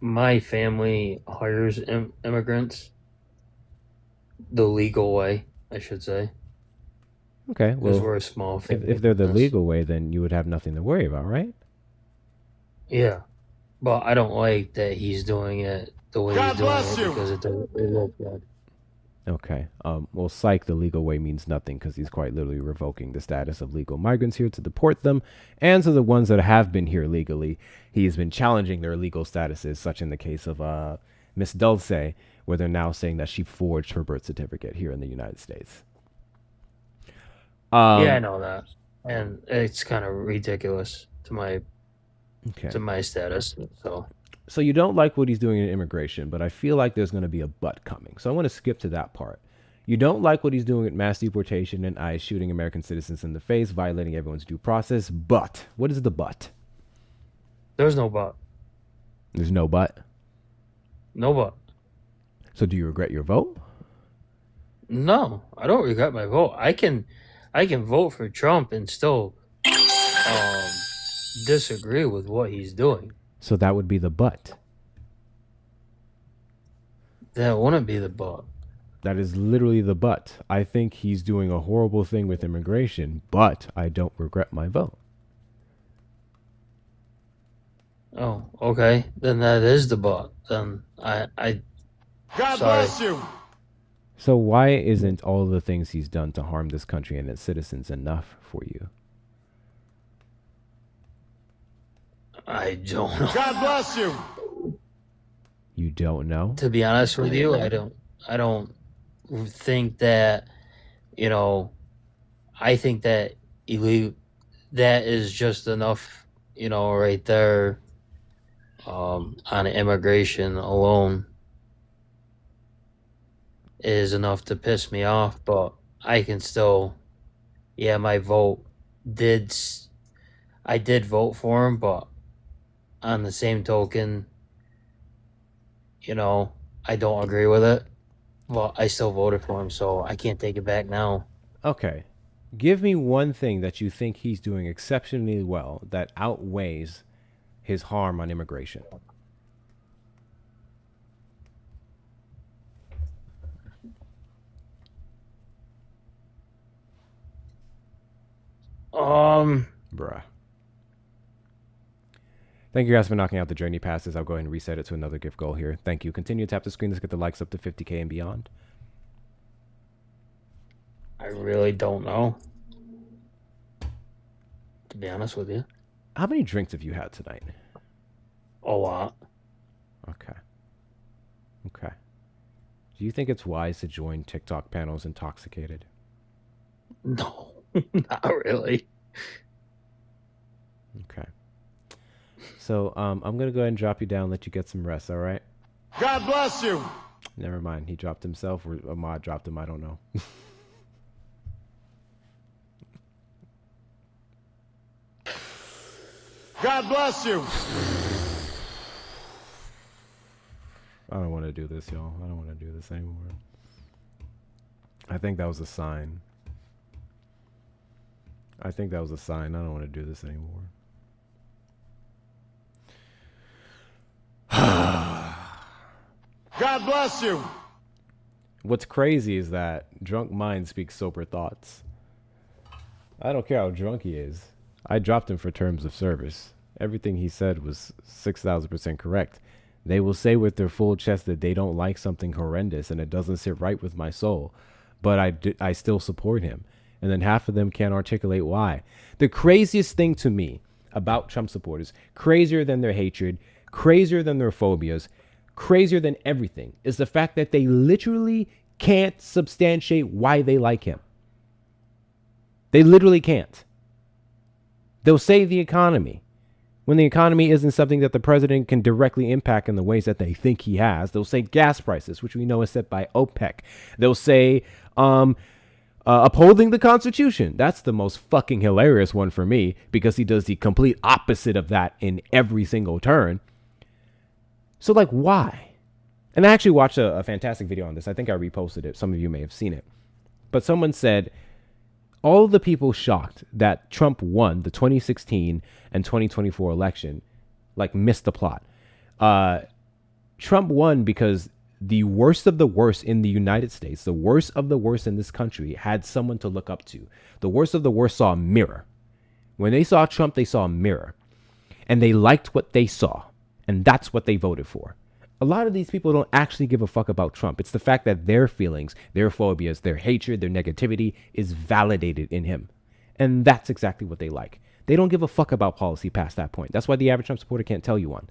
my family hires immigrants the legal way, I should say. Okay, well, we're a small family. If they're the legal way, then you would have nothing to worry about, right? Yeah, but I don't like that he's doing it the way he's doing it because it doesn't look good. Okay. Well, psych, the legal way means nothing because he's quite literally revoking the status of legal migrants here to deport them. And so the ones that have been here legally, he's been challenging their legal statuses, such in the case of Miss Dulce, where they're now saying that she forged her birth certificate here in the United States. Yeah, I know that. And it's kind of ridiculous to my status. So you don't like what he's doing in immigration, but I feel like there's going to be a but coming. So I want to skip to that part. You don't like what he's doing at mass deportation and ICE shooting American citizens in the face, violating everyone's due process. But what is the but? There's no but. There's no but? No but. So do you regret your vote? No, I don't regret my vote. I can vote for Trump and still disagree with what he's doing. So that would be the but. That wouldn't be the but. That is literally the but. I think he's doing a horrible thing with immigration, but I don't regret my vote. Oh, okay. Then that is the but. Then I God bless you. So why isn't all the things he's done to harm this country and its citizens enough for you? I don't know. God bless you. You don't know? To be honest with you, I don't think that, I think that that is just enough, right there, on immigration alone is enough to piss me off, but I can still, my vote I did vote for him, but on the same token, I don't agree with it. Well, I still voted for him, so I can't take it back now. Okay. Give me one thing that you think he's doing exceptionally well that outweighs his harm on immigration. Bruh. Thank you guys for knocking out the journey passes. I'll go ahead and reset it to another gift goal here. Thank you. Continue to tap the screen. Let's get the likes up to 50K and beyond. I really don't know, to be honest with you. How many drinks have you had tonight? A lot. Okay. Okay. Do you think it's wise to join TikTok panels intoxicated? No, not really. Okay. So I'm gonna go ahead and drop you down, let you get some rest. All right. God bless you. Never mind. He dropped himself, or Ahmad dropped him. I don't know. God bless you. I don't want to do this, y'all. I don't want to do this anymore. I think that was a sign. I think that was a sign. I don't want to do this anymore. God bless you. What's crazy is that drunk minds speak sober thoughts. I don't care how drunk he is. I dropped him for terms of service. Everything he said was 6,000% correct. They will say with their full chest that they don't like something horrendous and it doesn't sit right with my soul. But I still support him. And then half of them can't articulate why. The craziest thing to me about Trump supporters, crazier than their hatred, crazier than their phobias, crazier than everything, is the fact that they literally can't substantiate why they like him. They literally can't. They'll say the economy. When the economy isn't something that the president can directly impact in the ways that they think he has, they'll say gas prices, which we know is set by OPEC. They'll say upholding the Constitution. That's the most fucking hilarious one for me, because he does the complete opposite of that in every single turn. So, like, why? And I actually watched a fantastic video on this. I think I reposted it. Some of you may have seen it. But someone said, all the people shocked that Trump won the 2016 and 2024 election, like, missed the plot. Trump won because the worst of the worst in the United States, the worst of the worst in this country, had someone to look up to. The worst of the worst saw a mirror. When they saw Trump, they saw a mirror. And they liked what they saw. And that's what they voted for. A lot of these people don't actually give a fuck about Trump. It's the fact that their feelings, their phobias, their hatred, their negativity is validated in him. And that's exactly what they like. They don't give a fuck about policy past that point. That's why the average Trump supporter can't tell you one.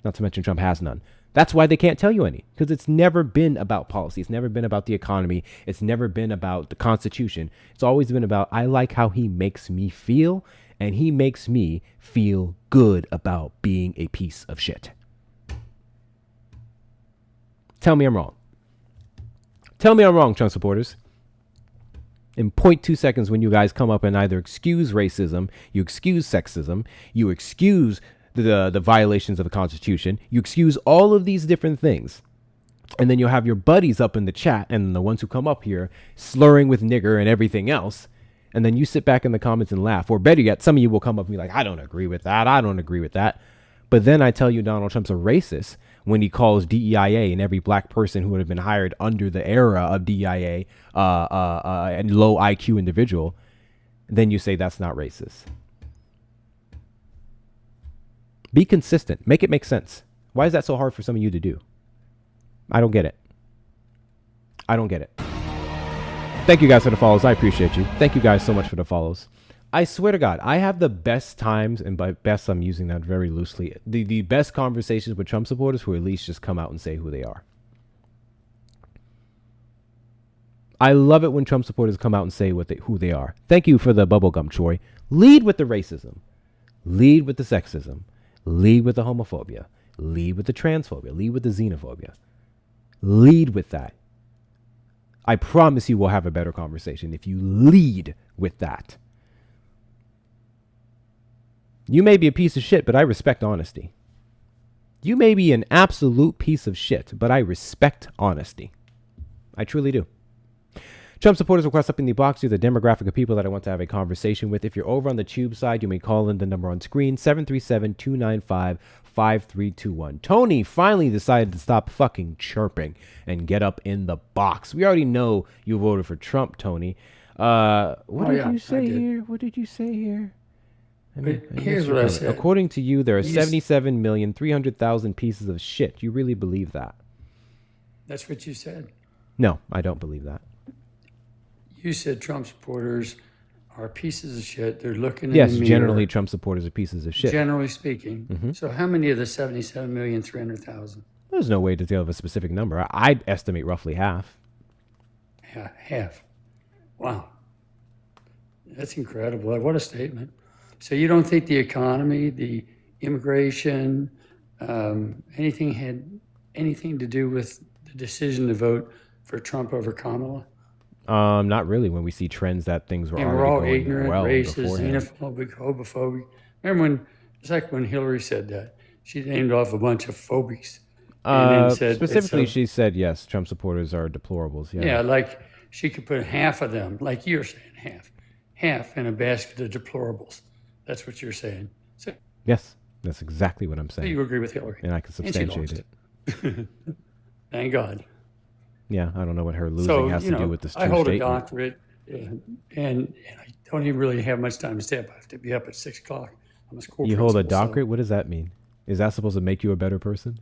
Not to mention Trump has none. That's why they can't tell you any, because it's never been about policy. It's never been about the economy. It's never been about the Constitution. It's always been about, I like how he makes me feel, and he makes me feel good about being a piece of shit. Tell me I'm wrong. Tell me I'm wrong, Trump supporters. In 0.2 seconds, when you guys come up and either excuse racism, you excuse sexism, you excuse the violations of the Constitution, you excuse all of these different things, and then you'll have your buddies up in the chat and the ones who come up here slurring with nigger and everything else, and then you sit back in the comments and laugh. Or better yet, some of you will come up and be like, I don't agree with that. I don't agree with that. But then I tell you Donald Trump's a racist when he calls DEIA and every black person who would have been hired under the era of DEIA and low IQ individual. Then you say that's not racist. Be consistent. Make it make sense. Why is that so hard for some of you to do? I don't get it. I don't get it. Thank you guys for the follows. I appreciate you. Thank you guys so much for the follows. I swear to God, I have the best times, and by best I'm using that very loosely, the best conversations with Trump supporters who at least just come out and say who they are. I love it when Trump supporters come out and say who they are. Thank you for the bubblegum, Troy. Lead with the racism. Lead with the sexism. Lead with the homophobia. Lead with the transphobia. Lead with the xenophobia. Lead with that. I promise you we'll have a better conversation if you lead with that. You may be a piece of shit, but I respect honesty. You may be an absolute piece of shit, but I respect honesty. I truly do. Trump supporters request up in the box. You're the demographic of people that I want to have a conversation with. If you're over on the tube side, you may call in the number on screen, 737-295-5321. Tony finally decided to stop fucking chirping and get up in the box. We already know you voted for Trump, Tony. What did you say here? What did you say here? Here's what I said. According to you, there are 77,300,000 pieces of shit. You really believe that? That's what you said. No, I don't believe that. You said Trump supporters are pieces of shit. They're looking Yes, in the mirror. generally Trump supporters are pieces of shit. Generally speaking. Mhm. So how many of the 77,300,000? There's no way to tell of a specific number. I'd estimate roughly half. Yeah, half. Wow. That's incredible. What a statement. So you don't think the economy, the immigration, anything had anything to do with the decision to vote for Trump over Kamala? Not really. When we see trends that things were And already we're all going ignorant, well racist, beforehand. xenophobic, homophobic. Remember when it's like when Hillary said that she named off a bunch of phobics, and then said Specifically, she said yes. Trump supporters are deplorables. Yeah. yeah, like she could put half of them, like you're saying, half in a basket of deplorables. That's what you're saying. So Yes, that's exactly what I'm saying. you agree with Hillary, and I can and she substantiate lost. it. Thank God. Yeah, I don't know what her losing So has you to know, do with this true I hold statement. a doctorate, and I don't even really have much time to stay up. I have to be up at 6 o'clock. I'm a school You hold a principal, so- doctorate? What does that mean? Is that supposed to make you a better person?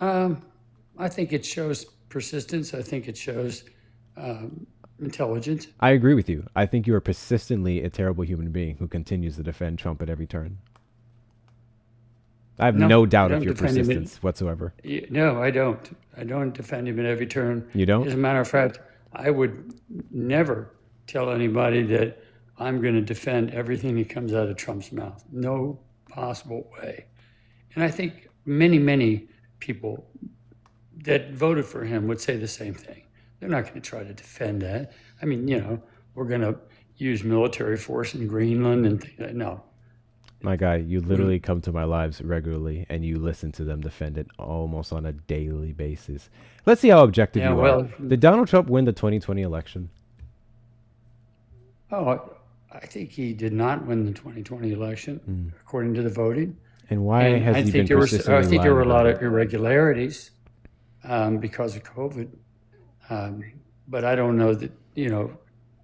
I think it shows persistence. I think it shows intelligence. I agree with you. I think you are persistently a terrible human being who continues to defend Trump at every turn. I have no doubt I of don't your defend him persistence whatsoever. No, I don't. I don't defend him at every turn. You don't? As a matter of fact, I would never tell anybody that I'm going to defend everything that comes out of Trump's mouth. No possible way. And I think many, many people that voted for him would say the same thing. They're not going to try to defend that. I mean, you know, we're going to use military force in Greenland and things like that. No. My guy, you literally come to my lives regularly and you listen to them defend it almost on a daily basis. Let's see how objective Yeah, you well- are. Did Donald Trump win the 2020 election? Oh, I think he did not win the 2020 election, according to the voting. And why And has I he think been I persistently think there were a lying lot about of irregularities because of COVID. But I don't know that, you know,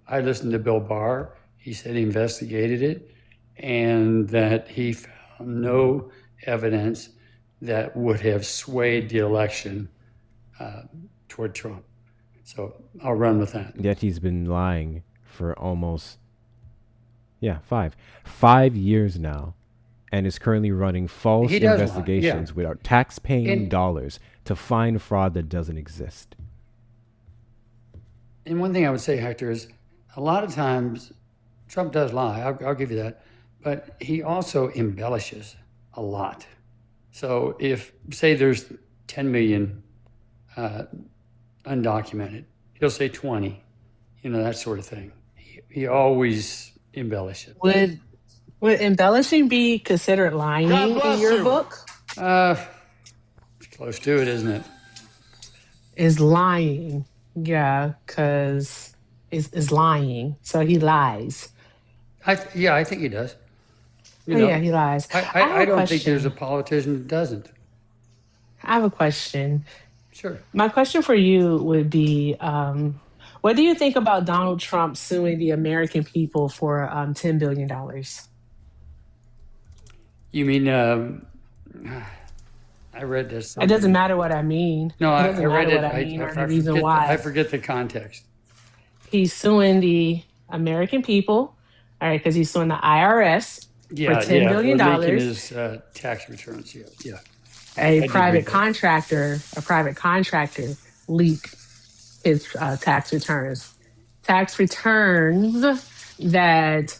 I listened to Bill Barr. He said he investigated it and that he found no evidence that would have swayed the election toward Trump. So I'll run with that. Yet he's been lying for almost, 5 years now, and is currently running false He does lie, investigations yeah. with our tax-paying And- dollars to find fraud that doesn't exist. And one thing I would say, Hector, is a lot of times Trump does lie. I'll give you that. But he also embellishes a lot. So if, say, there's 10 million undocumented, he'll say 20, you know, that sort of thing. He always embellishes. Would embellishing be considered lying in your book? It's close to it, isn't it? Is lying. Yeah, because is lying. So he lies. I think he does. You Oh, know, yeah, he lies. I have I a don't think there's a question. politician that doesn't. I have a question. Sure. My question for you would be, what do you think about Donald Trump suing the American people for $10 billion? You mean, I read this. It doesn't matter what I mean. No, It I doesn't read matter it. what I mean or the I reason forget, why. I forget the context. He's suing the American people, all right, because he's suing the IRS Yeah, for $10 yeah, billion. for making his tax returns. Yeah. A did private read that. contractor leaked his tax returns. Tax returns that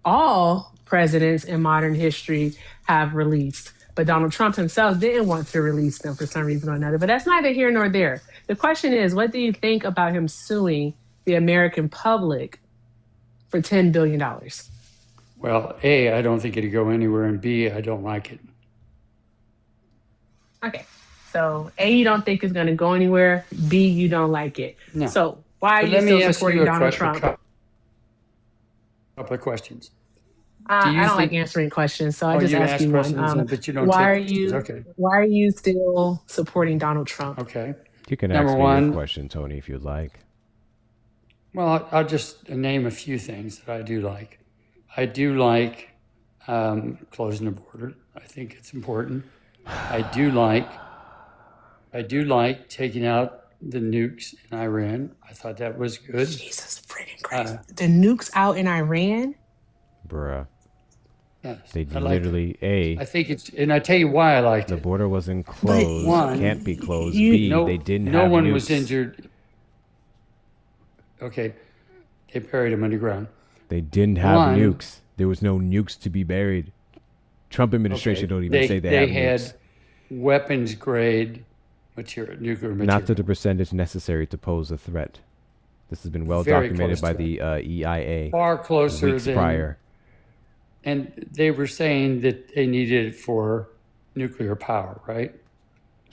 all presidents in modern history have released. But Donald Trump himself didn't want to release them for some reason or another. But that's neither here nor there. The question is, what do you think about him suing the American public for $10 billion? Well, A, I don't think it'd go anywhere, and B, I don't like it. Okay. So A, you don't think it's going to go anywhere. B, you don't like it. No. So why are But you let me still ask supporting you Donald a Trump? couple of questions. do I you don't think- like answering questions, so I Oh, just you ask ask you one. questions, but you don't Why take are questions. you? Okay. Why are you still supporting Donald Trump? Okay. You can Number ask me one- your question, Tony, if you'd like. Well, I'll just name a few things that I do like. I do like closing the border. I think it's important. I do like taking out the nukes in Iran. I thought that was good. Jesus freaking Christ. The nukes out in Iran? Bruh. Yes, They I like literally, I think it's, and I tell you why I liked the it. border wasn't closed, One, can't be closed. you- B, No, they didn't no have one nukes. was injured. Okay, they buried them underground. They didn't have One- nukes. There was no nukes to be buried. Trump administration Okay, don't even say they have had nukes. weapons grade material, nuclear material. Not to the percentage necessary to pose a threat. This has been well Very documented close by to the EIA far closer weeks than prior. And they were saying that they needed it for nuclear power, right?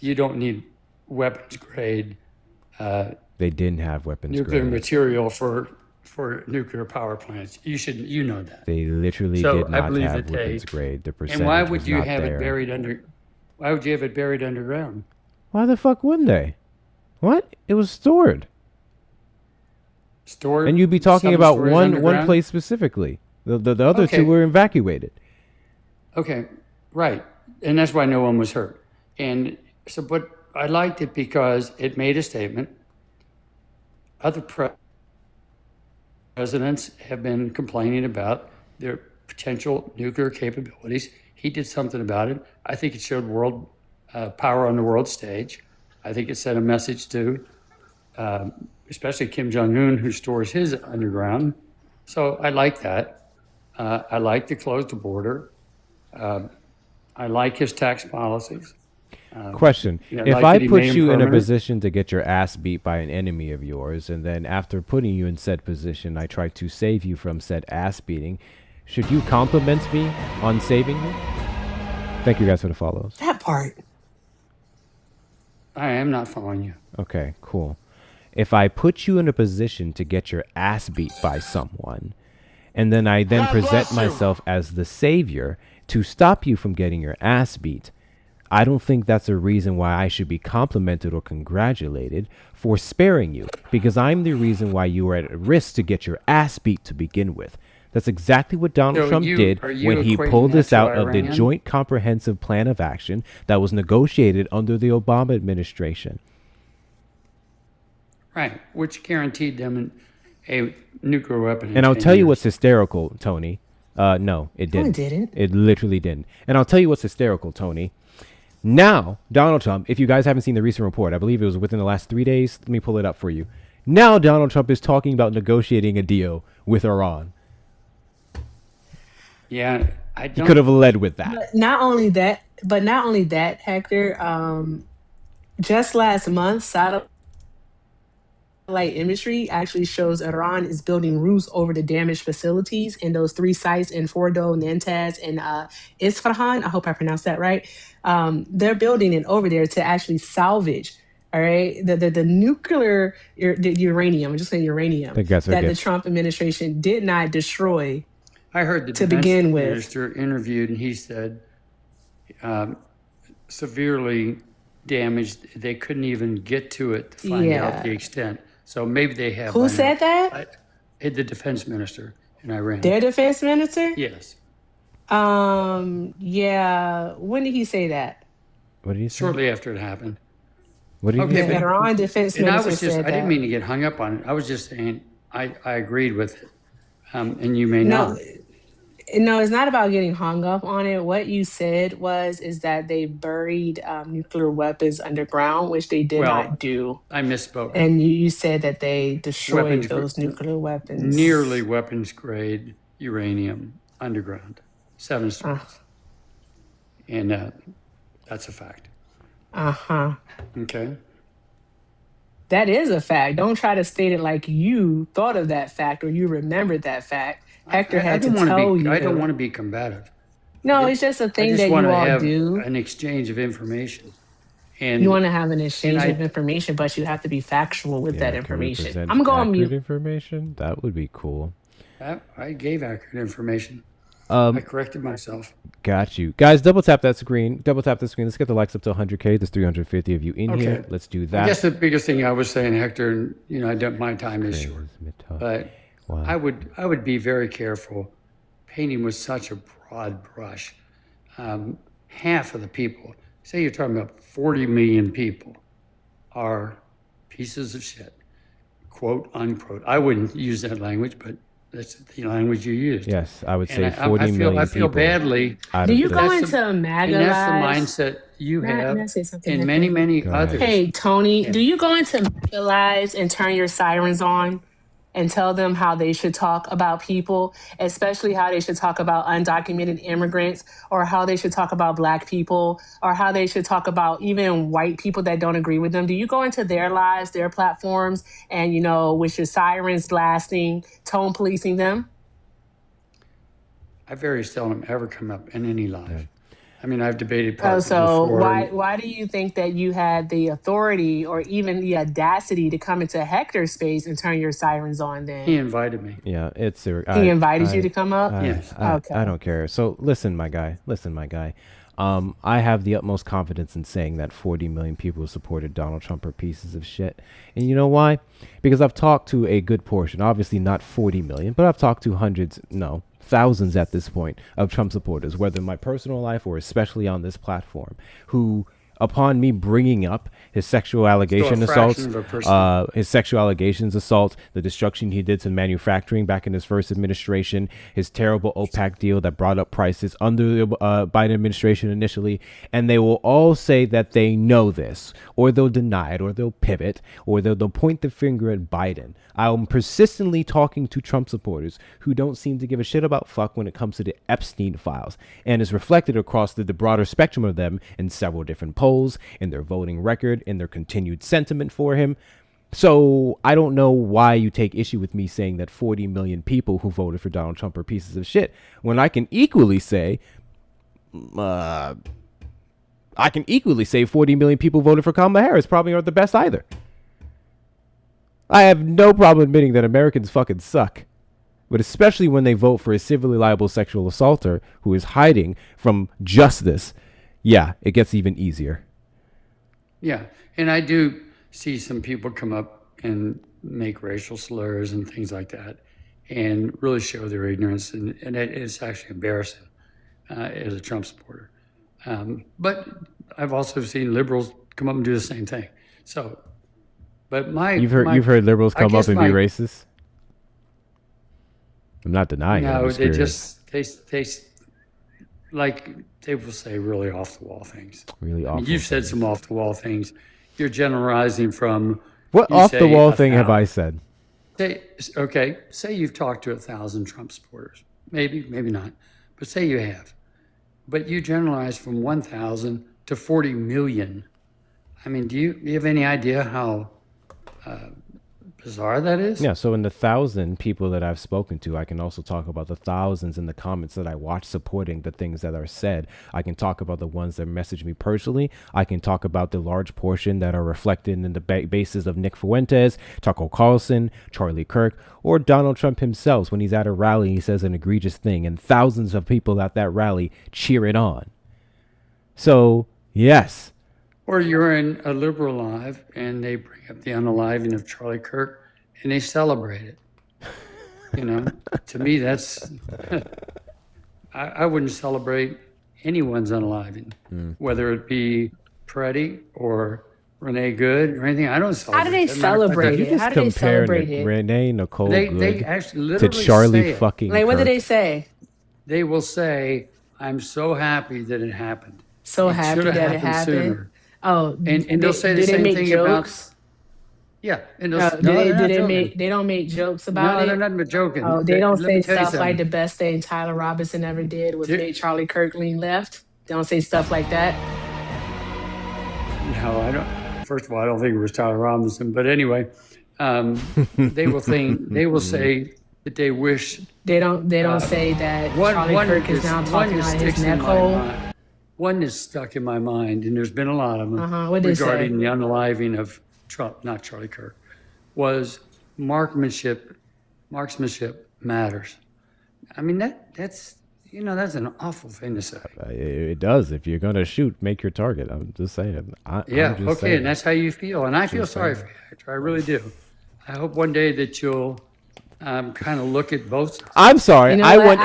You don't need weapons grade They didn't have weapons nuclear grade. material for nuclear power plants. You know that. They literally So did I not believe have that they- weapons grade. The percentage And why would was you not have there. it buried under? Why would you have it buried underground? Why the fuck wouldn't they? What? It was stored. Stored. And you'd be talking some about stories one underground? place specifically. The other Okay. two were evacuated. Okay, right. And that's why no one was hurt. And so, but I liked it because it made a statement. Other presidents have been complaining about their potential nuclear capabilities. He did something about it. I think it showed world power on the world stage. I think it sent a message to especially Kim Jong-un, who stores his underground. So I like that. I like to close the border. I like his tax policies. Question. I If like I that he put made 'em you in a permanent. position to get your ass beat by an enemy of yours, and then after putting you in said position, I try to save you from said ass beating, should you compliment me on saving me? Thank you guys for the follows. That part. I am not following you. Okay, cool. If I put you in a position to get your ass beat by someone, and then I then present myself as the savior to stop you from getting your ass beat, I don't think that's a reason why I should be complimented or congratulated for sparing you, because I'm the reason why you were at risk to get your ass beat to begin with. That's exactly what Donald So Trump did are you when he equating pulled that this to out of the Iran? Joint Comprehensive Plan of Action that was negotiated under the Obama administration. Right, which guaranteed them a nuclear weapon. in And I'll 10 tell you years. what's hysterical, Tony. No, it didn't. it didn't. It literally didn't. And I'll tell you what's hysterical, Tony. Now, Donald Trump, if you guys haven't seen the recent report, I believe it was within the last 3 days. Let me pull it up for you. Now, Donald Trump is talking about negotiating a deal with Iran. Yeah, I He don't. could have led with that. But not only that, Hector, just last month, satellite imagery actually shows Iran is building roofs over the damaged facilities in those 3 sites in Fordo, Nantes, and Isfahan. I hope I pronounced that right. They're building it over there to actually salvage, all right, the nuclear, the uranium, I'm just saying uranium, Think that's what that the gets- Trump administration did not destroy. I heard the to defense begin with. minister interviewed, and he said severely damaged. They couldn't even get to it to find Yeah. out the extent. So maybe they have. Who by said now. that? The defense minister in Iran. Their defense minister? Yes. Yeah. When did he say that? What did he say? Shortly after it happened. What did he Okay, say? The Iran defense And I minister was just, said I didn't that. mean to get hung up on it. I was just saying I agreed with it. And you may No, not. no, it's not about getting hung up on it. What you said is that they buried nuclear weapons underground, which they did Well, not do. I misspoke. And you said that they destroyed Weapons- those nuclear weapons. Nearly weapons grade uranium underground, 7 stories. And that's a fact. Uh-huh. Okay. That is a fact. Don't try to state it like you thought of that fact or you remembered that fact. Hector had to don't wanna tell be, you. I don't want to be combative. No, it's just a I thing just that you want to all have do. an exchange of information. And You want to have an exchange I- of information, but you have to be factual with that Can we information. present I'm going on accurate mute. information? That would be cool. I gave accurate information. I corrected myself. Got you. Guys, double tap that screen. Double tap the screen. Let's get the likes up to 100K. There's 350 of you in Okay. here. Let's do that. I guess the biggest thing I was saying, Hector, and I don't, my time is short, but Wow. I would be very careful painting with such a broad brush. Half of the people, say you're talking about 40 million people, are pieces of shit, quote unquote. I wouldn't use that language, but that's the language you used. Yes, I would say And 40 million I feel people. badly. out Do of you the- go That's into MAGA And that's lives? the mindset you May I have say something, and Hector? many Go ahead. others. Hey, Tony, Yeah. do you go into MAGA lives and turn your sirens on and tell them how they should talk about people, especially how they should talk about undocumented immigrants, or how they should talk about Black people, or how they should talk about even white people that don't agree with them? Do you go into their lives, their platforms, and, with your sirens blasting, tone policing them? I very seldom ever come up in any live. I mean, I've debated Oh, partners so before. why do you think that you had the authority or even the audacity to come into Hector's space and turn your sirens on then? He invited me. Yeah, it's He invited you to come up? Yes. Okay. I don't care. So listen, my guy. I have the utmost confidence in saying that 40 million people who supported Donald Trump are pieces of shit. And you know why? Because I've talked to a good portion, obviously not 40 million, but I've talked to thousands at this point of Trump supporters, whether in my personal life or especially on this platform, who, upon me bringing up his sexual allegation assaults, his sexual allegations assault, the destruction he did to manufacturing back in his first administration, his terrible OPEC deal that brought up prices under the Biden administration initially, and they will all say that they know this, or they'll deny it, or they'll pivot, or they'll point the finger at Biden. I'm persistently talking to Trump supporters who don't seem to give a shit about fuck when it comes to the Epstein files, and is reflected across the broader spectrum of them in several different polls, in their voting record, in their continued sentiment for him. So I don't know why you take issue with me saying that 40 million people who voted for Donald Trump are pieces of shit, when I can equally say 40 million people voted for Kamala Harris probably aren't the best either. I have no problem admitting that Americans fucking suck. But especially when they vote for a civilly liable sexual assaulter who is hiding from justice, yeah, it gets even easier. Yeah, and I do see some people come up and make racial slurs and things like that and really show their ignorance, and it's actually embarrassing as a Trump supporter. But I've also seen liberals come up and do the same thing. So, but you've heard liberals come up and be racist? I'm not denying it. No, they just they will say really off the wall things. Really off. You've said some off the wall things. You're generalizing from what off the wall thing have I said? Say you've talked to 1,000 Trump supporters. Maybe not. But say you have. But you generalize from 1,000 to 40 million. I mean, do you have any idea how bizarre that is? Yeah, so in the 1,000 people that I've spoken to, I can also talk about the thousands in the comments that I watch supporting the things that are said. I can talk about the ones that message me personally. I can talk about the large portion that are reflected in the bases of Nick Fuentes, Tucker Carlson, Charlie Kirk, or Donald Trump himself when he's at a rally, he says an egregious thing, and thousands of people at that rally cheer it on. So, yes. Or you're in a liberal live and they bring up the unaliving of Charlie Kirk and they celebrate it. To me, that's, I wouldn't celebrate anyone's unaliving, whether it be Preddy or Renee Good or anything. I don't celebrate. How do they celebrate it? How do they celebrate it? Renee Nicole Good they actually to literally Charlie say it. fucking Like, what Kirk. do they say? They will say, I'm so happy that it happened. So It happy should have that it happened happened. sooner. Oh, And they'll say the do they same make thing jokes? about. Yeah, and Do they don't make jokes about No, it? they're not but joking. Oh, they don't Let me say tell you stuff like something. the best thing Tyler Robinson ever did was make Charlie Kirk lean left. They don't say stuff like that. No, I don't. First of all, I don't think it was Tyler Robinson, but anyway, they will say that they wish. They don't say that Charlie Kirk is now talking out his neck hole. One is stuck in my mind, and there's been a lot of them What'd they say? regarding the unaliving of Trump, not Charlie Kirk, was marksmanship matters. I mean, that's an awful thing to say. It does. If you're going to shoot, make your target. I'm just saying. And that's how you feel. And I feel sorry for you, Hector. I really do. I hope one day that you'll kind of look at both sides. I'm sorry. I want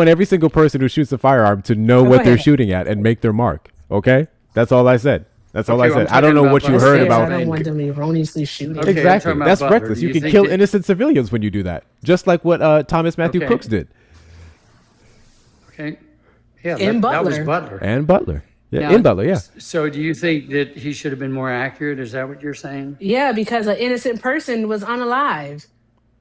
every single person who shoots a firearm to know what they're shooting at and make their mark. Okay? That's all I said. That's all I Okay, well, said. I'm I don't know talking what you about heard Butler. about. I don't want them erroneously shooting. Okay, I'm Exactly. talking about That's Butler. reckless. Do You can think kill that- innocent civilians when you do that, just like what Thomas Matthew Okay. Crooks did. Okay. Yeah, In that was Butler. Butler. And Butler. Yeah, Now, in Butler, yeah. So do you think that he should have been more accurate? Is that what you're saying? Yeah, because an innocent person was unalive.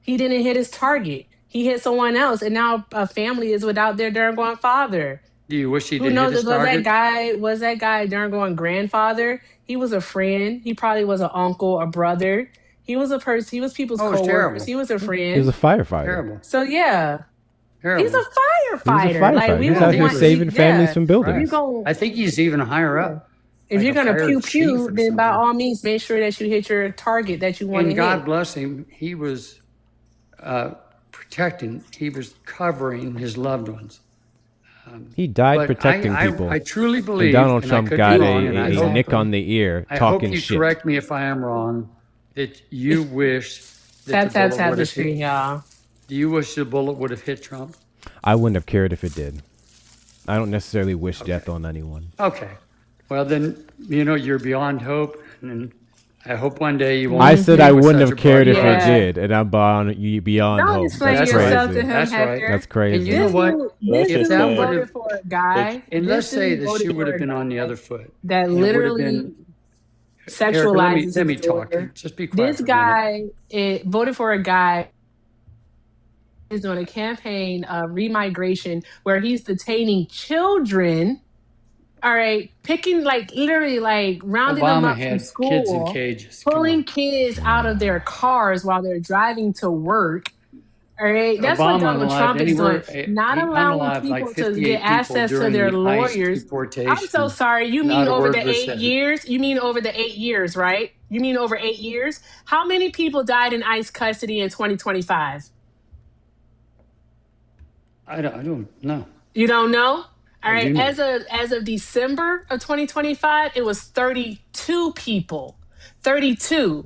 He didn't hit his target. He hit someone else, and now a family is without their darn father. Do you wish he Who did hit knows? his Was target? that guy darn grandfather? He was a friend. He probably was an uncle, a brother. He was a person. He was people's Oh, it's coworkers. terrible. He was a friend. He was a firefighter. Terrible. So yeah, Terrible. he's a firefighter. He's a firefighter. we He's don't out here want- saving families yeah. from buildings. You go, I think he's even higher up. if like you're a gonna fire pew chief pew, or then by something. all means make sure that you hit your target that you want to And God hit. bless him, he was protecting, he was covering his loved ones. He died But protecting people. I truly And believe, Donald and Trump I could got be wrong, and I a hope- nick on the ear I hope talking you shit. correct me if I am wrong, that you wish Tap that tap the bullet tap would the have screen, hit. y'all. Do you wish the bullet would have hit Trump? I wouldn't have cared if it did. I don't necessarily wish death on anyone. Okay. Well, then, you're beyond hope, and I hope one day you won't. I said be I with wouldn't such have a cared if bloody it Yeah. did, and I'm beyond Don't hope. explain That's yourself crazy. to him, That's right. Hector. That's crazy. And you know what? This If dude that would voted have, for a guy. and let's this say dude that voted she would for have a been guy on the other foot. that and it would have literally been, Eric, sexualizes let me his talk. daughter. Just be quiet This for a minute. guy voted for a guy is doing a campaign of remigration where he's detaining children. All right, picking literally rounding them Obama up from had kids in school, cages. Come pulling on. kids out of their cars while they're driving to work. All right, that's what Obama Donald unalived Trump is anywhere- doing. Not he allowing unalived people like to 58 get people access to during their the ICE lawyers. deportation. I'm so sorry. You Not mean a over word the was 8 said. years? You mean over the 8 years, right? You mean over 8 years? How many people died in ICE custody in 2025? I don't know. You don't know? All I do right. know. As of December of 2025, it was 32 people. 32.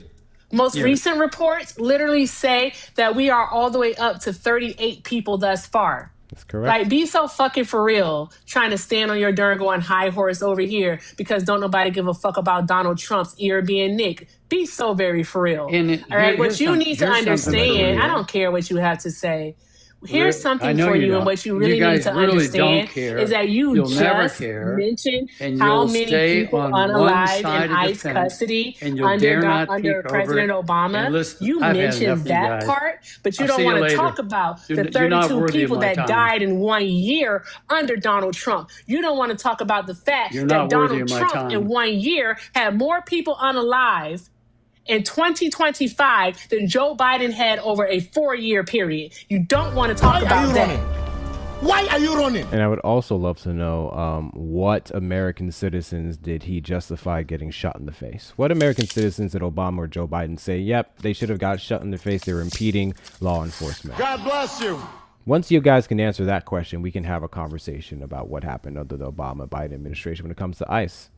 Most Yeah. recent reports literally say that we are all the way up to 38 people thus far. That's correct. Like, be so fucking for real, trying to stand on your darn on high horse over here because don't nobody give a fuck about Donald Trump's ear being nicked. Be so very for real. And All right, what here's you some- need to here's something for understand, I real. don't care what you have to say. Here's I something know for you you, and don't. what you You really need guys to really understand don't care. is that you You'll never just care, mentioned and how you'll many stay people on one unalived side in of the ICE fence, custody and you'll under dare not under peek over President it. Obama. And listen, You I've had enough mentioned of you that guys. part, but you I'll don't see you want to later. talk about You're- the you're not 32 worthy of people my that time. died in 1 year under Donald Trump. You don't want to talk about the fact You're that not worthy Donald of my Trump time. in 1 year had more people unalive in 2025 than Joe Biden had over a 4-year period. You don't want to talk Why are about you that. running? Why are you running? And I would also love to know what American citizens did he justify getting shot in the face? What American citizens did Obama or Joe Biden say, yep, they should have got shot in the face, they were impeding law enforcement? God bless you. Once you guys can answer that question, we can have a conversation about what happened under the Obama-Biden administration when it comes to ICE.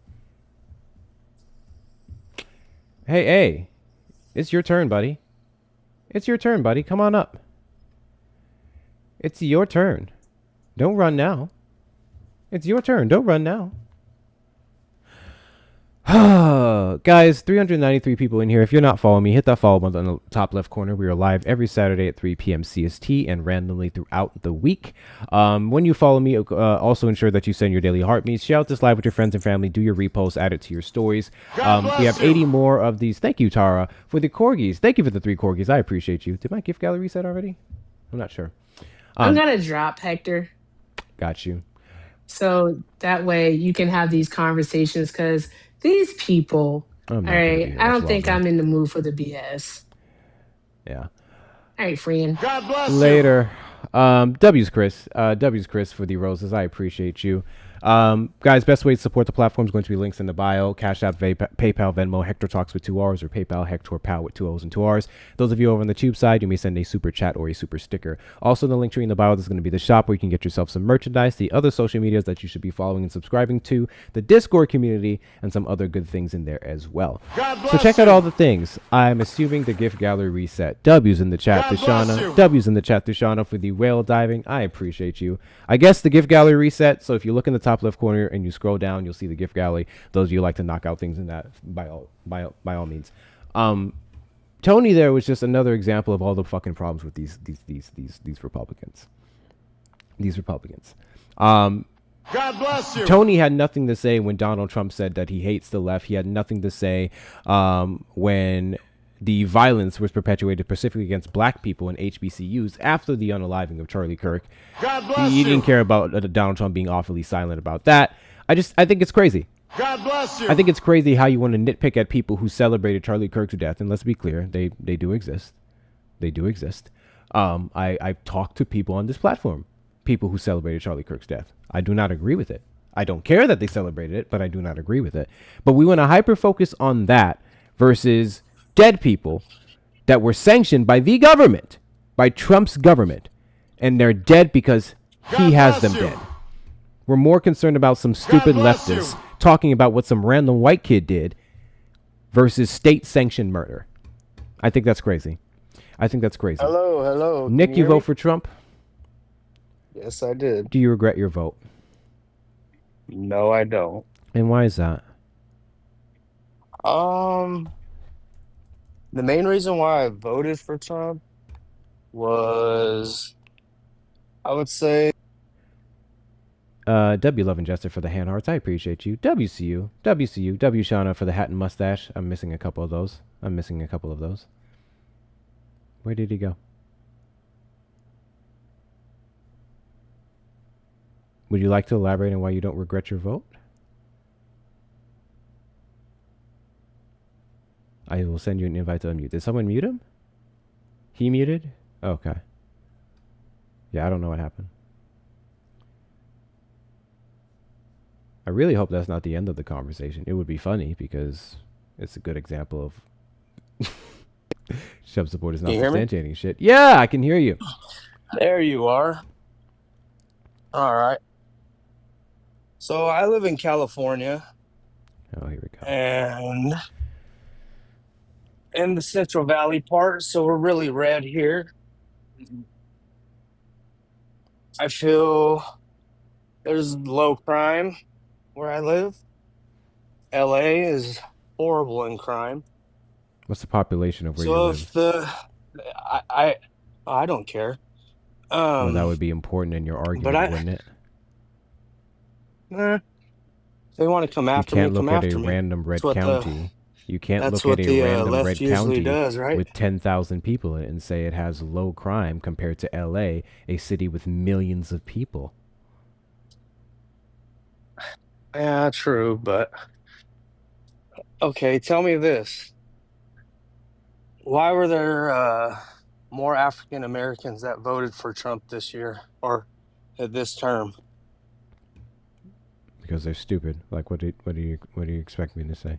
Hey, it's your turn, buddy. It's your turn, buddy. Come on up. It's your turn. Don't run now. It's your turn. Don't run now. Guys, 393 people in here. If you're not following me, hit that follow button on the top left corner. We are live every Saturday at 3 p.m. CST and randomly throughout the week. When you follow me, also ensure that you send your daily heartbeats. Share out this live with your friends and family. Do your reposts. Add it to your stories. We have 80 more of these. Thank you, Tara, for the corgis. Thank you for the 3 corgis. I appreciate you. Did my gift gallery reset already? I'm not sure. I'm going to drop Hector. Got you. So that way you can have these conversations because these people, all I'm not gonna be right, here I much don't think longer. I'm in the mood for the BS. Yeah. All right, friend. God bless Later. W's Chris. W's Chris for the roses. I appreciate you. Guys, best way to support the platform is going to be links in the bio. Cash App, PayPal, Venmo, Hector Talks with 2 R's, or PayPal, Hector Pal with 2 O's and 2 R's. Those of you over on the tube side, you may send a super chat or a super sticker. Also, the link tree in the bio is going to be the shop where you can get yourself some merchandise, the other social medias that you should be following and subscribing to, the Discord community, and some other good things in there as well. So check out all the things. I'm assuming the gift gallery reset. W's in the chat to Shauna. W's in the chat to Shauna for the whale diving. I appreciate you. I guess the gift gallery reset. So if you look in the top top left corner and you scroll down, you'll see the gift gallery. Those of you who like to knock out things in that, by all means. Tony there was just another example of all the fucking problems with these Republicans. These Republicans. God bless you. Tony had nothing to say when Donald Trump said that he hates the left. He had nothing to say when the violence was perpetuated specifically against black people in HBCUs after the unaliving of Charlie Kirk. God bless he you. didn't care about Donald Trump being awfully silent about that. I think it's crazy. God bless you. I think it's crazy how you want to nitpick at people who celebrated Charlie Kirk's death. And let's be clear, they do exist. They do exist. I've talked to people on this platform, people who celebrated Charlie Kirk's death. I do not agree with it. I don't care that they celebrated it, but I do not agree with it. But we want to hyper focus on that versus dead people that were sanctioned by the government, by Trump's government, and they're dead because he has them dead. We're more concerned about some stupid leftists talking about what some random white kid did versus state-sanctioned murder. I think that's crazy. Hello. Nick, you vote for Trump? Yes, I did. Do you regret your vote? No, I don't. And why is that? The main reason why I voted for Trump was, I would say, W Love and Jester for the hand hearts. I appreciate you. WCU. W Shauna for the hat and mustache. I'm missing a couple of those. Where did he go? Would you like to elaborate on why you don't regret your vote? I will send you an invite to unmute. Did someone mute him? He muted? Okay. Yeah, I don't know what happened. I really hope that's not the end of the conversation. It would be funny because it's a good example of Trump supporters not substantiating shit. Yeah, I can hear you. There you are. All right. So I live in California. Oh, here we go. And in the Central Valley part, so we're really red here. I feel there's low crime where I live. LA is horrible in crime. What's the population of where you live? So if I don't care. Well, that would be important in your argument, wouldn't it? If they want to come after me, come after me. You can't look at a random red county. You can't That's look at what a the random left red usually county does, right? with 10,000 people in it and say it has low crime compared to LA, a city with millions of people. Yeah, true, but okay, tell me this. Why were there more African Americans that voted for Trump this year or at this term? Because they're stupid. Like, what do you expect me to say?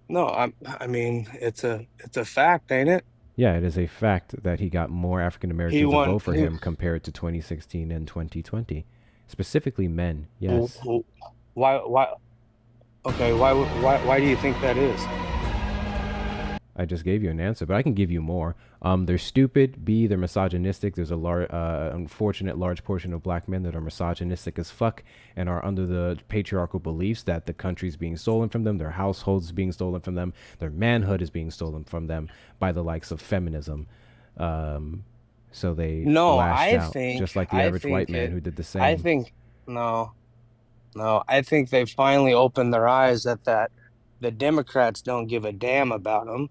No, I mean it's a fact, ain't it? Yeah, it is a fact that he got more African Americans to vote for him compared to 2016 and 2020. Specifically men, yes. Why okay, why do you think that is? I just gave you an answer, but I can give you more. They're stupid. B, they're misogynistic. There's a unfortunate large portion of black men that are misogynistic as fuck and are under the patriarchal beliefs that the country's being stolen from them, their households being stolen from them, their manhood is being stolen from them by the likes of feminism. So they lash out, just like the average white man who did the same. I think I think they finally opened their eyes that the Democrats don't give a damn about them.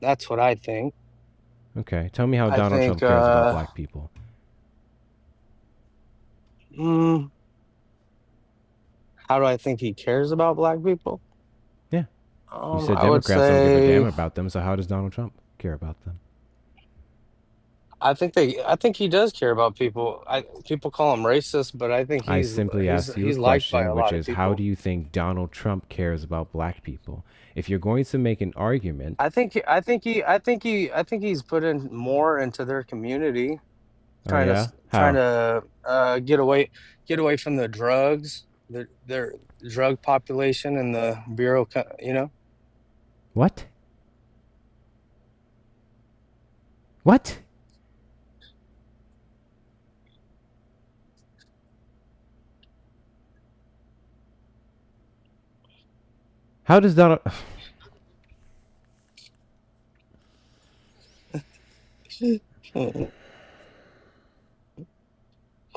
That's what I think. Okay, tell me how Donald Trump cares about black people. How do I think he cares about black people? Yeah. You said Democrats don't give a damn about them, so how does Donald Trump care about them? I think he does care about people. People call him racist, but I think I simply asked you a question, which is, how do you think Donald Trump cares about black people? If you're going to make an argument, I think he's put in more into their community, trying to get away from the drugs, their drug population and the bureau. What? What? How does Donald?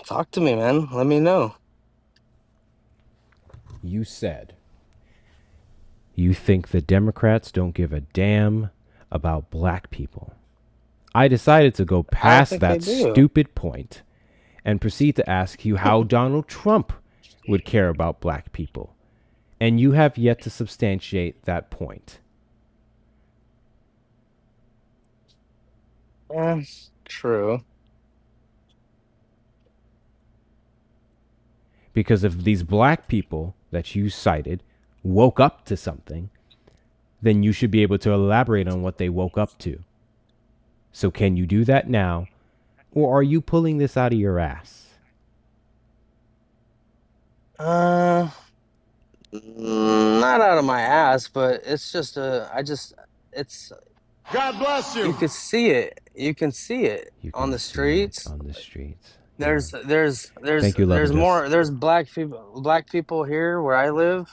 Talk to me, man. Let me know. You said you think the Democrats don't give a damn about black people. I decided to go past that stupid point and proceed to ask you how Donald Trump would care about black people. And you have yet to substantiate that point. True. Because if these black people that you cited woke up to something, then you should be able to elaborate on what they woke up to. So can you do that now? Or are you pulling this out of your ass? Not out of my ass, but it's just it's. God bless you. You can see it. You can see it on the streets. On the streets. There's Thank you, there's more. There's black people here where I live.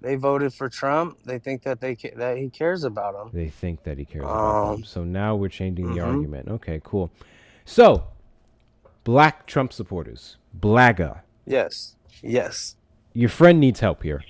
They voted for Trump. They think that that he cares about them. They think that he cares about them. So now we're changing the argument. Okay, cool. So, black Trump supporters, Blaga. Yes. Yes. Your friend needs help here.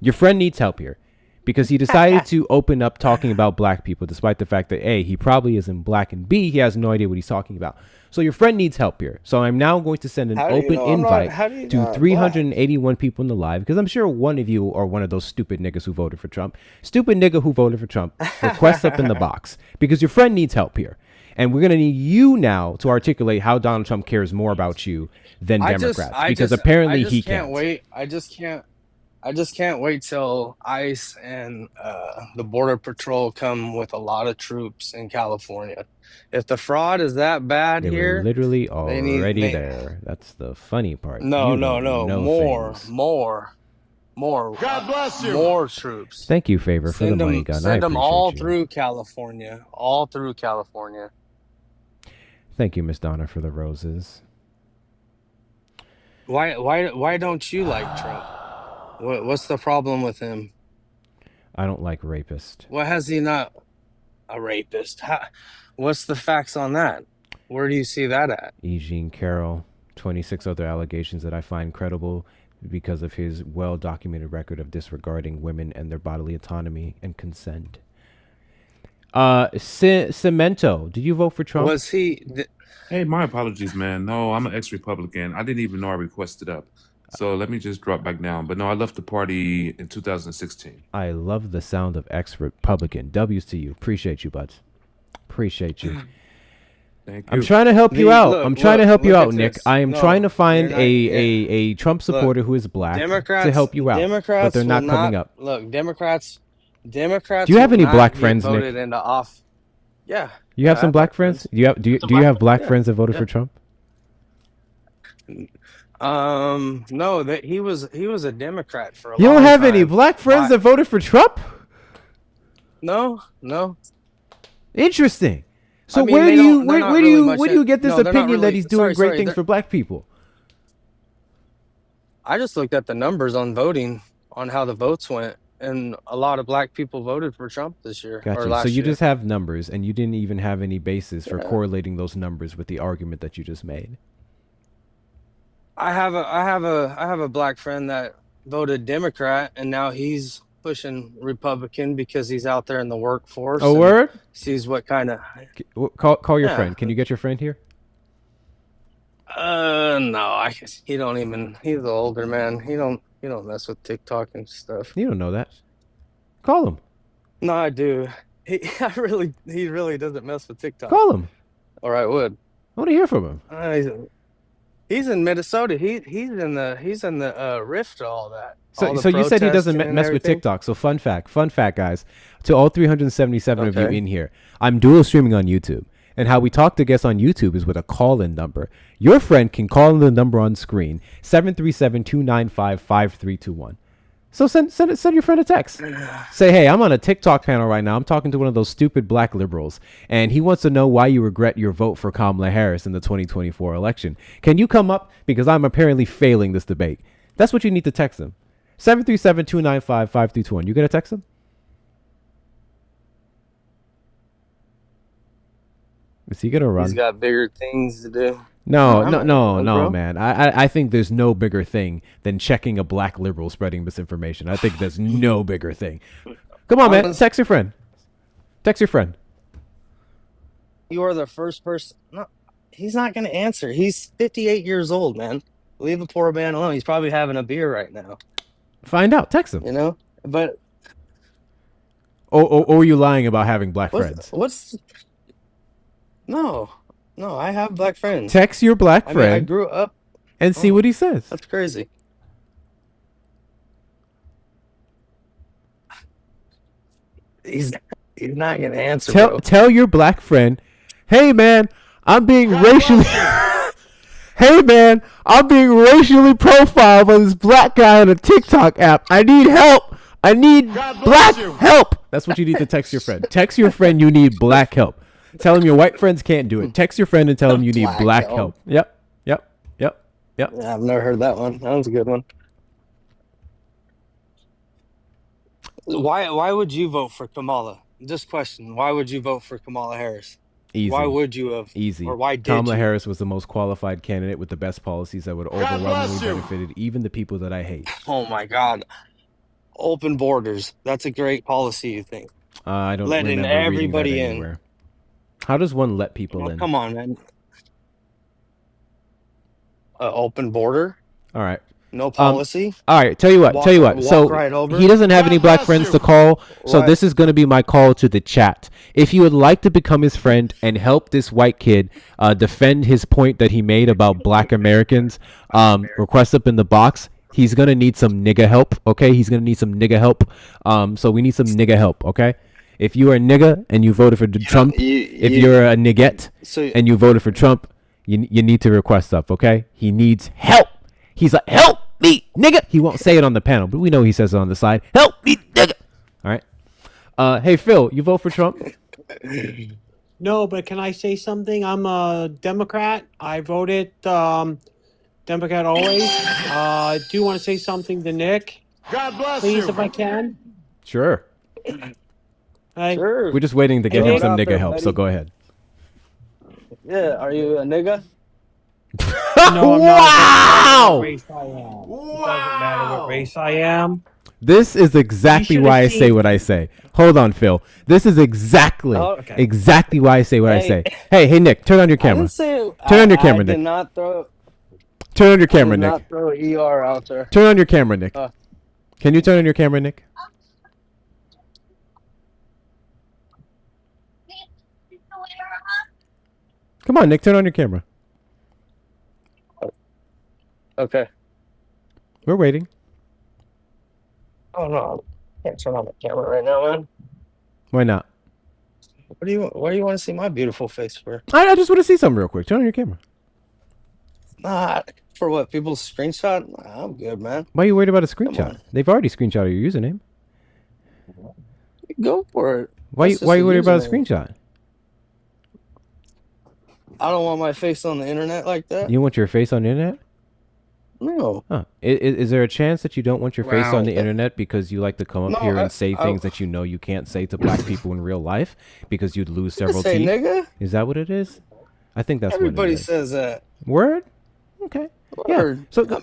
Your friend needs help here. Because he decided to open up talking about black people, despite the fact that A, he probably isn't black, and B, he has no idea what he's talking about. So your friend needs help here. So I'm now going to send an open invite to 381 people in the live, because I'm sure one of you are one of those stupid niggas who voted for Trump. Stupid nigga who voted for Trump. Request up in the box, because your friend needs help here. And we're going to need you now to articulate how Donald Trump cares more about you than Democrats. Because apparently he can't. I just can't wait till ICE and the Border Patrol come with a lot of troops in California. If the fraud is that bad they here, were literally already there. That's the funny part. No. More. God bless you. More troops. Thank you, Favor, for the money gun. Send them all through California. All through California. Thank you, Miss Donna, for the roses. Why don't you like Trump? What's the problem with him? I don't like rapist. What has he not? A rapist? What's the facts on that? Where do you see that at? E. Jean Carroll, 26 other allegations that I find credible because of his well-documented record of disregarding women and their bodily autonomy and consent. Cemento, did you vote for Trump? Was he? Hey, my apologies, man. No, I'm an ex-Republican. I didn't even know I requested up. So let me just drop back down. But no, I left the party in 2016. I love the sound of ex-Republican. W's to you. Appreciate you, buds. Appreciate you. Thank you. I'm trying to help you out. I'm trying to help you out, Nick. I am trying to find a Trump supporter who is black to help you out. But they're not coming up. Look, Democrats. Do you have any black friends, Nick? Yeah. You have some black friends? Do you have black friends that voted for Trump? No, that he was a Democrat for a long time. You don't have any black friends that voted for Trump? No. Interesting. So I mean, where do you get this opinion that he's doing great things for black people? I just looked at the numbers on voting, on how the votes went, and a lot of black people voted for Trump this year. Gotcha. So you just have numbers, and you didn't even have any basis for correlating those numbers with the argument that you just made. I have a black friend that voted Democrat, and now he's pushing Republican because he's out there in the workforce. Oh, word? Sees what kind of call your friend. Can you get your friend here? No, I guess he don't even. He's an older man. He don't mess with TikTok and stuff. You don't know that. Call him. No, I do. He really doesn't mess with TikTok. Call him. Or I would. I want to hear from him. He's in Minnesota. He's in the rift of all that. So you said he doesn't mess with TikTok. So fun fact, guys, to all 377 of you in here, I'm dual streaming on YouTube. And how we talk to guests on YouTube is with a call-in number. Your friend can call in the number on screen, 737-295-5321. So send your friend a text. Say, hey, I'm on a TikTok panel right now. I'm talking to one of those stupid black liberals, and he wants to know why you regret your vote for Kamala Harris in the 2024 election. Can you come up? Because I'm apparently failing this debate. That's what you need to text him. 737-295-5321. You gonna text him? Is he gonna run? He's got bigger things to do. No, man. I think there's no bigger thing than checking a black liberal spreading misinformation. I think there's no bigger thing. Come on, man. Text your friend. Text your friend. You are the first person. No, he's not going to answer. He's 58 years old, man. Leave the poor man alone. He's probably having a beer right now. Find out. Text him. You know? But. Or are you lying about having black friends? No, I have black friends. Text your black friend. I grew up. And see what he says. That's crazy. He's not gonna answer. Tell your black friend, hey man, I'm being racially. Hey man, I'm being racially profiled by this black guy on a TikTok app. I need help. I need black help. That's what you need to text your friend. Text your friend you need black help. Tell him your white friends can't do it. Text your friend and tell him you need black help. Yep. Yeah, I've never heard that one. That was a good one. Why would you vote for Kamala? Just question. Why would you vote for Kamala Harris? Easy. Why would you have? Easy. Or why did Kamala you? Harris was the most qualified candidate with the best policies that would overwhelmingly benefited even the people that I hate. Oh my God. Open borders. That's a great policy, you think? I don't Letting remember everybody reading that in. anywhere. How does one let people in? Come on, man. Open border. All right. No policy. All right. Tell you what. So right over. he doesn't have any black friends to call. So this is going to be my call to the chat. If you would like to become his friend and help this white kid defend his point that he made about black Americans, request up in the box. He's going to need some nigga help. Okay. He's going to need some nigga help. So we need some nigga help. Okay. If you are a nigga and you voted for Trump, if you're a niggette and you voted for Trump, you need to request up, okay? He needs help. He's like, help me, nigga. He won't say it on the panel, but we know he says it on the side. Help me, nigga. All right. Hey, Phil, you vote for Trump? No, but can I say something? I'm a Democrat. I voted Democrat always. I do want to say something to Nick. God bless please, you. If I can. Sure. Sure. We're just waiting to get him some nigga help, so go ahead. Yeah, are you a nigga? No, I'm wow! Not. Race I am. Wow! It doesn't matter what race I am. This is exactly why I say what I say. Hold on, Phil. This is exactly why I say what I say. Hey, Nick, turn on your camera. Turn on your camera, Nick. Turn on your camera, Nick. Not throw ER out there. Turn on your camera, Nick. Can you turn on your camera, Nick? Come on, Nick, turn on your camera. Okay. We're waiting. Oh no, I can't turn on the camera right now, man. Why not? Why do you want to see my beautiful face for? I just want to see something real quick. Turn on your camera. Nah, for what? People's screenshot? Nah, I'm good, man. Why are you worried about a screenshot? They've already screenshotted your username. Go for it. Why are you worried about a screenshot? I don't want my face on the internet like that. You want your face on the internet? No. Huh. Is there a chance that you don't want your face on the internet because you like to come up here and say things that you know you can't say to black people in real life because you'd lose several say teeth? Nigga? Is that what it is? I think that's Everybody what it is. says that. Word? Okay. Word. Yeah. So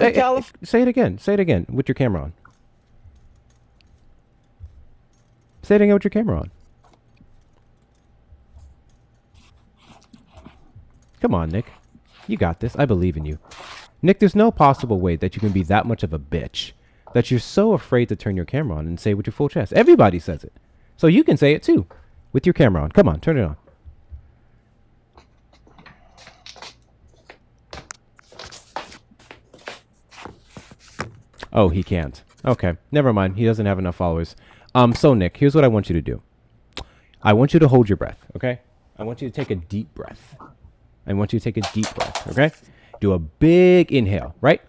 say it again. Say it again with your camera on. Say it again with your camera on. Come on, Nick. You got this. I believe in you. Nick, there's no possible way that you can be that much of a bitch that you're so afraid to turn your camera on and say it with your full chest. Everybody says it. So you can say it too with your camera on. Come on, turn it on. Oh, he can't. Okay, never mind. He doesn't have enough followers. So Nick, here's what I want you to do. I want you to hold your breath, okay? I want you to take a deep breath. I want you to take a deep breath, okay? Do a big inhale, right?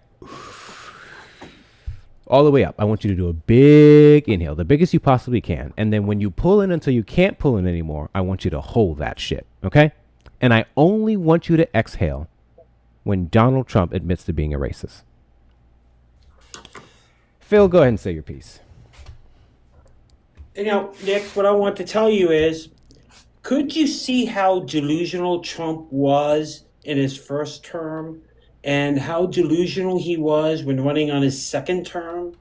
All the way up. I want you to do a big inhale, the biggest you possibly can. And then when you pull in until you can't pull in anymore, I want you to hold that shit, okay? And I only want you to exhale when Donald Trump admits to being a racist. Phil, go ahead and say your piece. You know, Nick, what I want to tell you is, could you see how delusional Trump was in his first term and how delusional he was when running on his second term?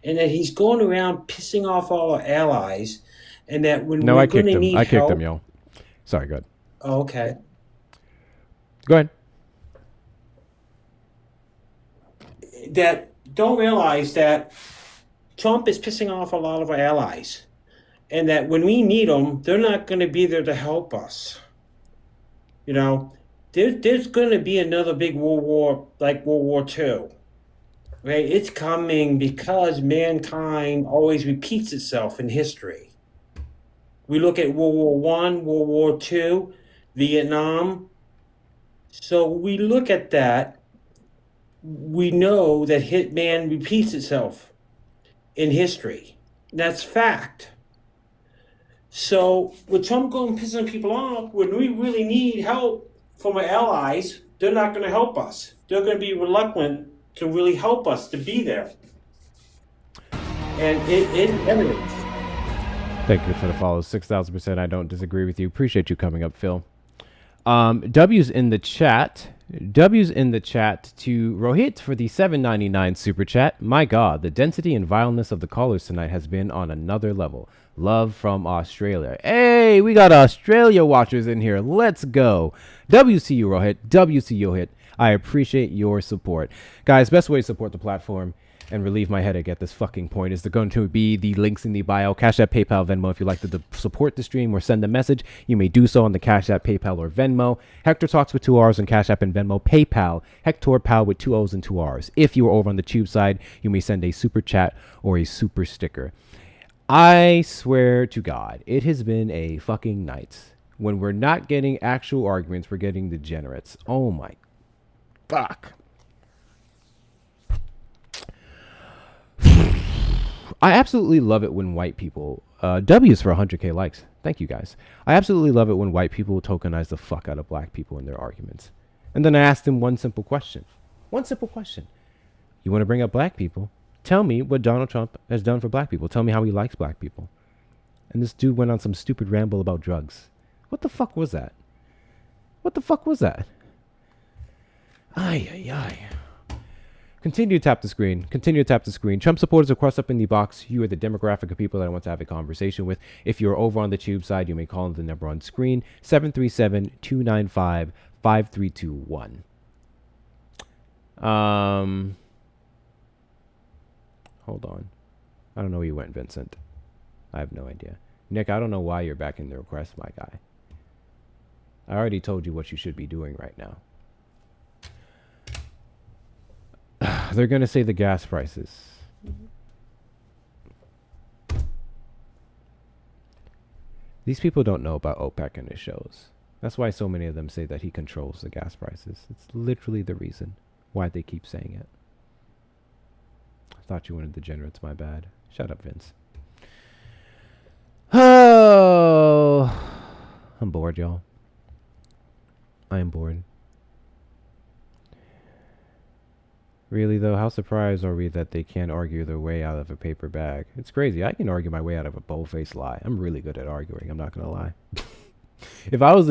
And that he's going around pissing off all our allies, and that when we're going to need help... I kicked him, yo. Sorry, go ahead. Oh, okay. Go ahead. That don't realize that Trump is pissing off a lot of our allies, and that when we need them, they're not going to be there to help us. You know, there's going to be another big world war like World War II. Right? It's coming because mankind always repeats itself in history. We look at World War I, World War II, Vietnam. So we look at that, we know that man repeats itself in history. That's fact. So with Trump going pissing people off, when we really need help from our allies, they're not going to help us. They're going to be reluctant to really help us to be there. And it's evident. Thank you for the follow. 6,000%. I don't disagree with you. Appreciate you coming up, Phil. W's in the chat. W's in the chat to Rohit for the $7.99 super chat. My God, the density and vileness of the callers tonight has been on another level. Love from Australia. Hey, we got Australia watchers in here. Let's go. WCU Rohit. WCU Rohit. I appreciate your support. Guys, best way to support the platform and relieve my headache at this fucking point is going to be the links in the bio. Cash App, PayPal, Venmo. If you'd like to support the stream or send a message, you may do so on the Cash App, PayPal, or Venmo. Hector Talks with 2 R's on Cash App and Venmo. PayPal, Hector Pal with 2 O's and 2 R's. If you are over on the tube side, you may send a super chat or a super sticker. I swear to God, it has been a fucking night. When we're not getting actual arguments, we're getting degenerates. Oh my fuck. I absolutely love it when white people, W's for 100K likes. Thank you guys. I absolutely love it when white people tokenize the fuck out of black people in their arguments. And then I asked them one simple question. One simple question. You want to bring up black people? Tell me what Donald Trump has done for black people. Tell me how he likes black people. And this dude went on some stupid ramble about drugs. What the fuck was that? What the fuck was that? Ay, ay, ay. Continue to tap the screen. Continue to tap the screen. Trump supporters are crossed up in the box. You are the demographic of people that I want to have a conversation with. If you're over on the tube side, you may call the number on screen, 737-295-5321. Hold on. I don't know where you went, Vincent. I have no idea. Nick, I don't know why you're back in the request, my guy. I already told you what you should be doing right now. They're going to say the gas prices. These people don't know about OPEC and his shows. That's why so many of them say that he controls the gas prices. It's literally the reason why they keep saying it. I thought you wanted degenerates, my bad. Shut up, Vince. Oh, I'm bored, y'all. I am bored. Really, though, how surprised are we that they can't argue their way out of a paper bag? It's crazy. I can argue my way out of a bold-faced lie. I'm really good at arguing. I'm not going to lie. If I was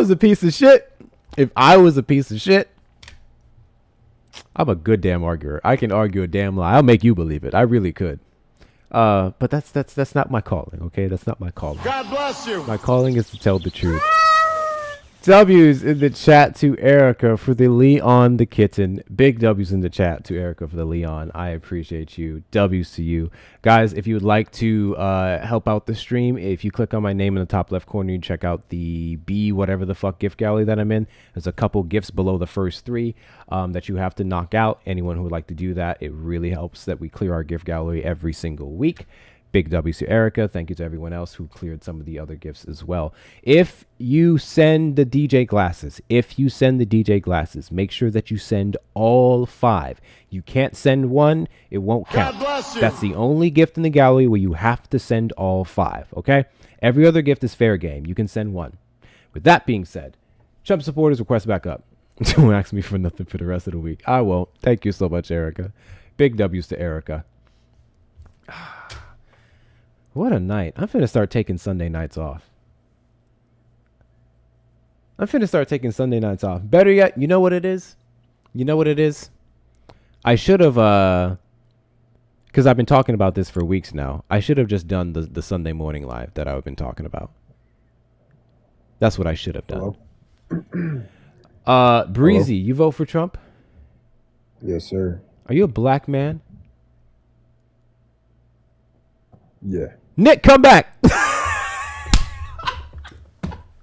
a piece of shit, I'm a good damn arguer. I can argue a damn lie. I'll make you believe it. I really could. But that's not my calling, okay? That's not my calling. God bless you. My calling is to tell the truth. W's in the chat to Erica for the Leon the kitten. Big W's in the chat to Erica for the Leon. I appreciate you. W's to you. Guys, if you would like to help out the stream, if you click on my name in the top left corner, you check out the B whatever the fuck gift gallery that I'm in. There's a couple gifts below the first three that you have to knock out. Anyone who would like to do that, it really helps that we clear our gift gallery every single week. Big W's to Erica. Thank you to everyone else who cleared some of the other gifts as well. If you send the DJ glasses, make sure that you send all 5. You can't send one, it won't count. That's the only gift in the gallery where you have to send all 5, okay? Every other gift is fair game. You can send one. With that being said, Trump supporters request back up. Don't ask me for nothing for the rest of the week. I won't. Thank you so much, Erica. Big W's to Erica. What a night. I'm finna start taking Sunday nights off. Better yet, you know what it is? I should have, because I've been talking about this for weeks now. I should have just done the Sunday morning live that I've been talking about. That's what I should have done. Breezy, you vote for Trump? Yes, sir. Are you a black man? Yeah. Nick, come back. I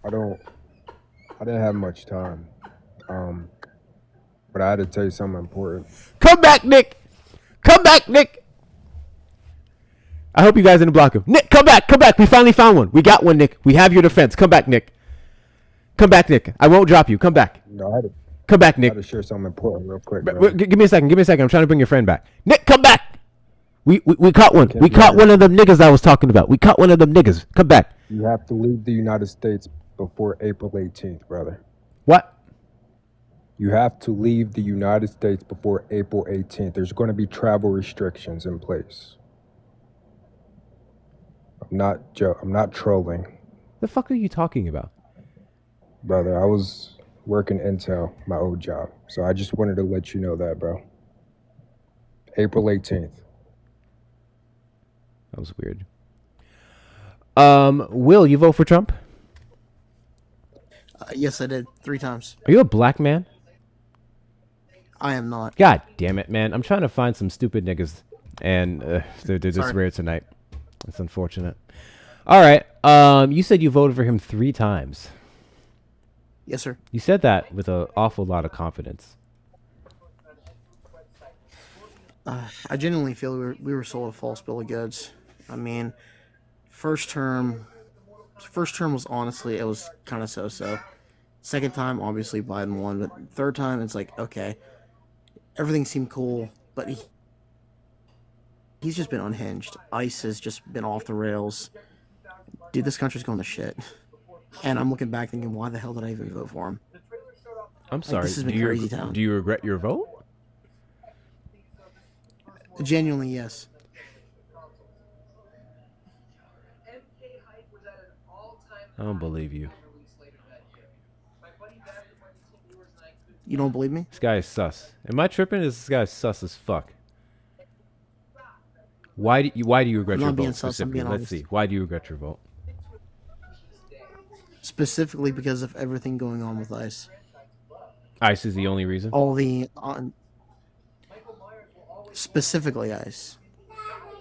didn't have much time. But I had to tell you something important. Come back, Nick. I hope you guys didn't block him. Nick, come back. We finally found one. We got one, Nick. We have your defense. Come back, Nick. I won't drop you. Come back. No, I had to, Come back, Nick. I had to share something important real quick, bro. Give me a second. I'm trying to bring your friend back. Nick, come back. We caught one. We caught one of them niggas I was talking about. We caught one of them niggas. Come back. You have to leave the United States before April 18th, brother. What? You have to leave the United States before April 18th. There's going to be travel restrictions in place. I'm not trolling. The fuck are you talking about? Brother, I was working Intel, my old job. So I just wanted to let you know that, bro. April 18th. That was weird. Will, you vote for Trump? Yes, I did 3 times. Are you a black man? I am not. God damn it, man. I'm trying to find some stupid niggas, and they're just rare tonight. It's unfortunate. All right. You said you voted for him 3 times. Yes, sir. You said that with an awful lot of confidence. I genuinely feel we were sold a false bill of goods. I mean, first term was honestly, it was kind of so-so. Second time, obviously Biden won, but third time, it's like, okay, everything seemed cool, but he's just been unhinged. ICE has just been off the rails. Dude, this country's going to shit. And I'm looking back thinking, why the hell did I even vote for him? I'm sorry. This has been crazy town. Do you regret your vote? Genuinely, yes. I don't believe you. You don't believe me? This guy is sus. Am I tripping? This guy is sus as fuck. Why do you regret your vote specifically? Let's see. Why do you regret your vote? Specifically because of everything going on with ICE. ICE is the only reason? Specifically ICE.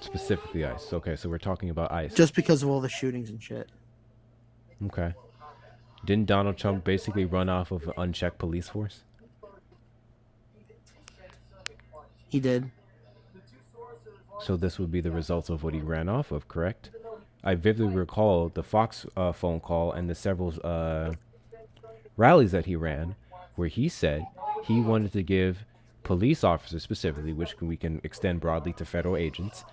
Specifically ICE. Okay, so we're talking about ICE. Just because of all the shootings and shit. Okay. Didn't Donald Trump basically run off of an unchecked police force? He did. So this would be the results of what he ran off of, correct? I vividly recall the Fox phone call and the several rallies that he ran where he said he wanted to give police officers specifically, which we can extend broadly to federal agents,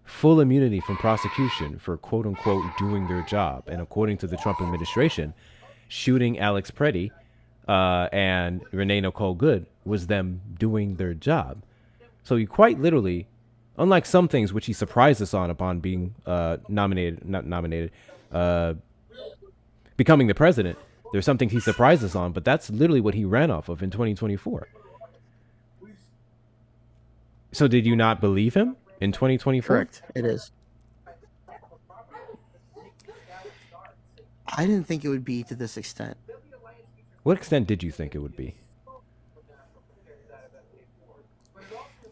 full immunity from prosecution for quote-unquote doing their job. And according to the Trump administration, shooting Alex Preddy and Renee Nicole Good was them doing their job. So he quite literally, unlike some things which he surprised us on upon being becoming the president, there's something he surprised us on, but that's literally what he ran off of in 2024. So did you not believe him in 2024? Correct, it is. I didn't think it would be to this extent. What extent did you think it would be?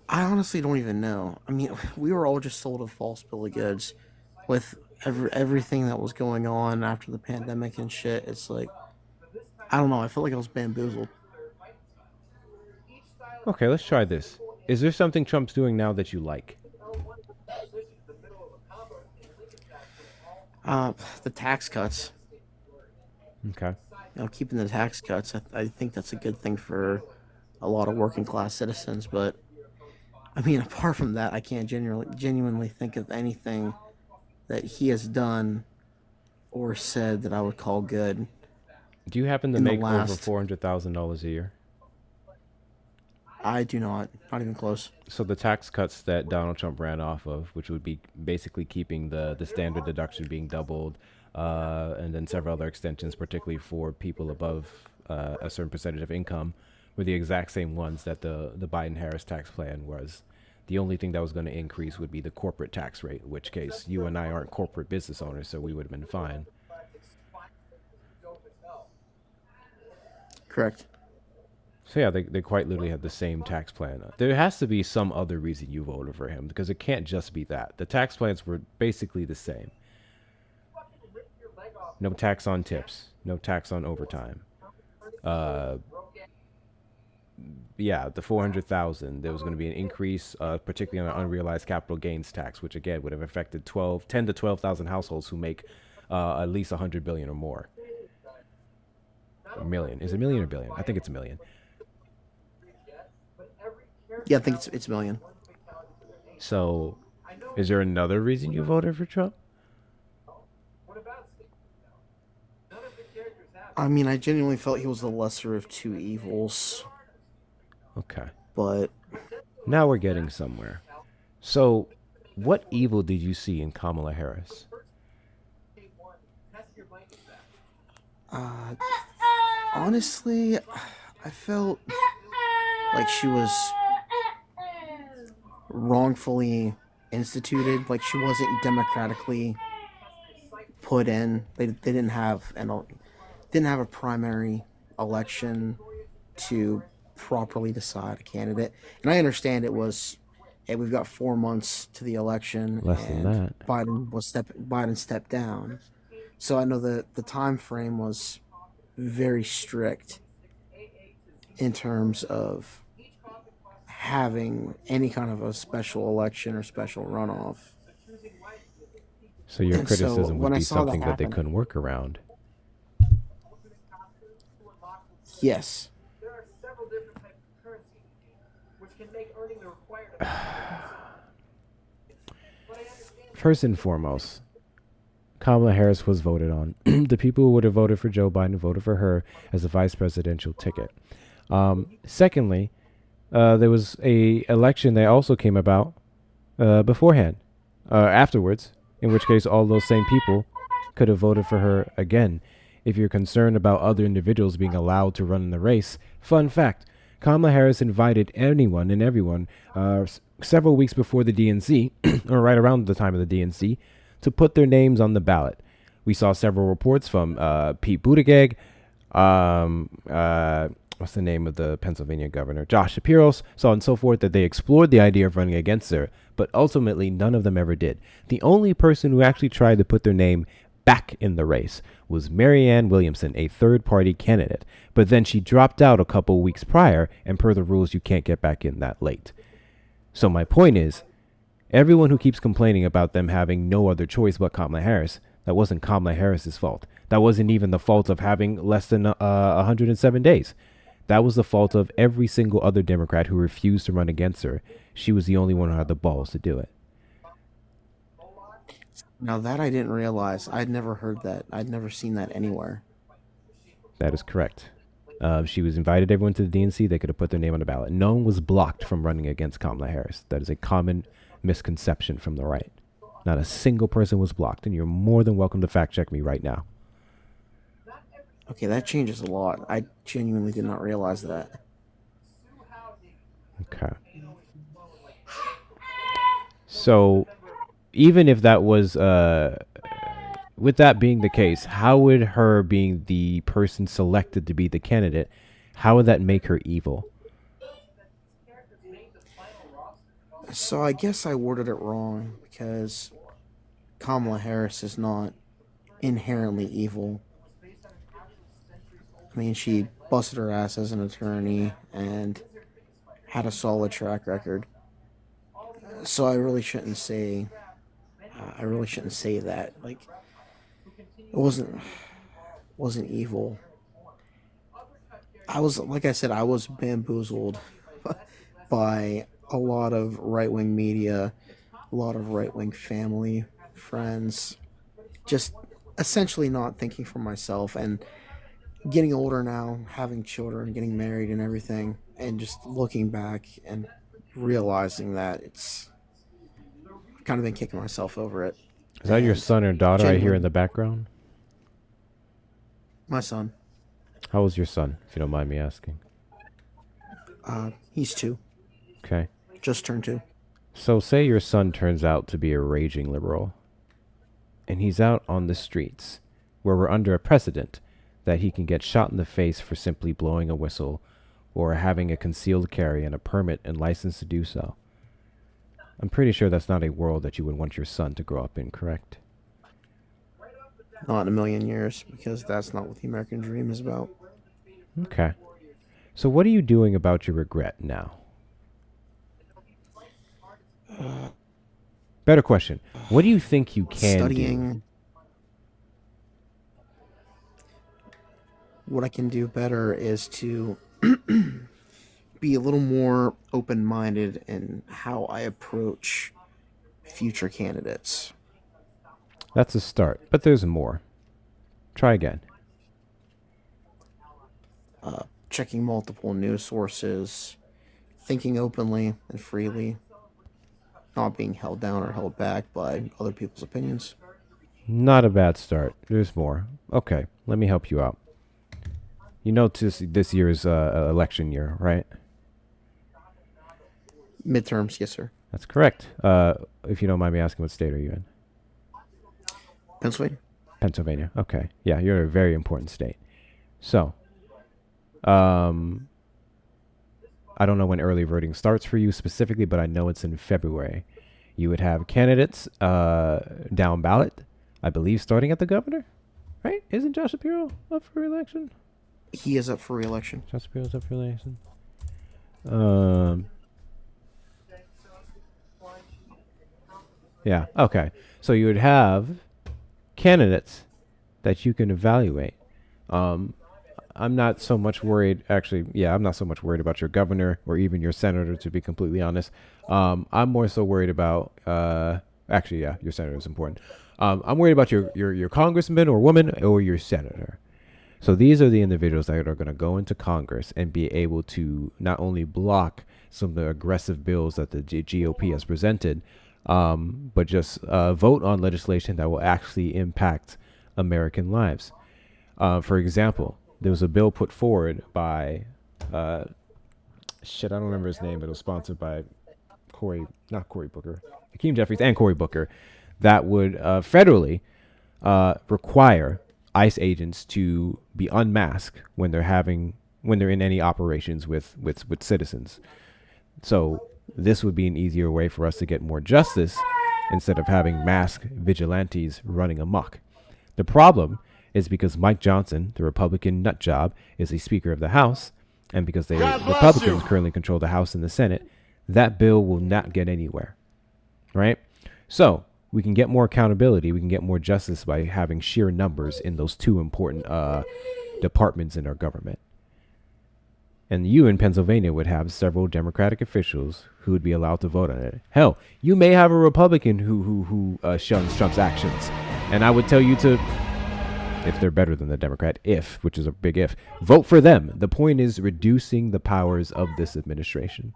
I honestly don't even know. I mean, we were all just sold a false bill of goods with everything that was going on after the pandemic and shit. It's like, I don't know. I felt like I was bamboozled. Okay, let's try this. Is there something Trump's doing now that you like? The tax cuts. Okay. You know, keeping the tax cuts, I think that's a good thing for a lot of working class citizens. But I mean, apart from that, I can't genuinely think of anything that he has done or said that I would call good. Do you happen to in the make over last. $400,000 a year? I do not. Not even close. So the tax cuts that Donald Trump ran off of, which would be basically keeping the standard deduction being doubled, and then several other extensions, particularly for people above a certain percentage of income, were the exact same ones that the Biden-Harris tax plan was. The only thing that was going to increase would be the corporate tax rate, in which case you and I aren't corporate business owners, so we would have been fine. Correct. So yeah, they quite literally had the same tax plan. There has to be some other reason you voted for him, because it can't just be that. The tax plans were basically the same. No tax on tips, no tax on overtime. Yeah, the 400,000. There was going to be an increase, particularly on unrealized capital gains tax, which again would have affected 10 to 12,000 households who make at least 100 billion or more. A million. Is it a million or billion? I think it's a million. Yeah, I think it's a million. So, is there another reason you voted for Trump? I mean, I genuinely felt he was the lesser of two evils. Okay. But now we're getting somewhere. So, what evil did you see in Kamala Harris? Honestly, I felt like she was wrongfully instituted. Like she wasn't democratically put in. They didn't have a primary election to properly decide a candidate. And I understand it was, hey, we've got 4 months to the election. Less than that. Biden stepped down. So I know that the time frame was very strict in terms of having any kind of a special election or special runoff. So your criticism would be something that they couldn't work around. Yes. First and foremost, Kamala Harris was voted on. The people who would have voted for Joe Biden voted for her as a vice presidential ticket. Secondly, there was a election that also came about afterwards, in which case all those same people could have voted for her again. If you're concerned about other individuals being allowed to run in the race, fun fact, Kamala Harris invited anyone and everyone several weeks before the DNC, or right around the time of the DNC, to put their names on the ballot. We saw several reports from Pete Buttigieg, what's the name of the Pennsylvania governor, Josh Shapiro, so on and so forth, that they explored the idea of running against her, but ultimately none of them ever did. The only person who actually tried to put their name back in the race was Marianne Williamson, a third-party candidate, but then she dropped out a couple weeks prior, and per the rules, you can't get back in that late. So my point is, everyone who keeps complaining about them having no other choice but Kamala Harris, that wasn't Kamala Harris's fault. That wasn't even the fault of having less than 107 days. That was the fault of every single other Democrat who refused to run against her. She was the only one who had the balls to do it. Now that I didn't realize. I'd never heard that. I'd never seen that anywhere. That is correct. She was invited everyone to the DNC. They could have put their name on the ballot. No one was blocked from running against Kamala Harris. That is a common misconception from the right. Not a single person was blocked, and you're more than welcome to fact check me right now. Okay, that changes a lot. I genuinely did not realize that. Okay. So, even if that was, with that being the case, how would her being the person selected to be the candidate, how would that make her evil? So I guess I worded it wrong, because Kamala Harris is not inherently evil. I mean, she busted her ass as an attorney and had a solid track record. So I really shouldn't say that. Like, it wasn't evil. I was bamboozled by a lot of right-wing media, a lot of right-wing family, friends, just essentially not thinking for myself. And getting older now, having children, getting married, and everything, and just looking back and realizing that it's kind of been kicking myself over it. Is that your son or daughter I hear in the background? My son. How old's your son, if you don't mind me asking? He's 2. Okay. Just turned 2. So say your son turns out to be a raging liberal, and he's out on the streets, where we're under a precedent that he can get shot in the face for simply blowing a whistle or having a concealed carry and a permit and license to do so. I'm pretty sure that's not a world that you would want your son to grow up in, correct? Not in a million years, because that's not what the American dream is about. Okay. So what are you doing about your regret now? Better question. What do you think you can Studying. do? What I can do better is to be a little more open-minded in how I approach future candidates. That's a start, but there's more. Try again. Checking multiple news sources, thinking openly and freely, not being held down or held back by other people's opinions. Not a bad start. There's more. Okay, let me help you out. You know this year's election year, right? Midterms, yes, sir. That's correct. If you don't mind me asking, what state are you in? Pennsylvania. Pennsylvania. Okay. Yeah, you're a very important state. So, I don't know when early voting starts for you specifically, but I know it's in February. You would have candidates down ballot, I believe, starting at the governor, right? Isn't Josh Shapiro up for re-election? He is up for re-election. Josh Shapiro's up for re-election. Yeah. Okay. So you would have candidates that you can evaluate. I'm not so much worried. Actually, yeah, I'm not so much worried about your governor or even your senator, to be completely honest. I'm more so worried about. Actually, yeah, your senator is important. I'm worried about your congressman or woman or your senator. So these are the individuals that are going to go into Congress and be able to not only block some of the aggressive bills that the GOP has presented, but just vote on legislation that will actually impact American lives. For example, there was a bill put forward by, I don't remember his name, but it was sponsored by not Cory Booker, Hakeem Jeffries and Cory Booker, that would federally require ICE agents to be unmasked when they're in any operations with citizens. So this would be an easier way for us to get more justice instead of having masked vigilantes running amok. The problem is because Mike Johnson, the Republican nut job, is a Speaker of the House, and because the Republicans currently control the House and the Senate, that bill will not get anywhere, right? So we can get more accountability, we can get more justice by having sheer numbers in those two important departments in our government. And you in Pennsylvania would have several Democratic officials who would be allowed to vote on it. Hell, you may have a Republican who shuns Trump's actions. And I would tell you to, if they're better than the Democrat, which is a big if, vote for them. The point is reducing the powers of this administration.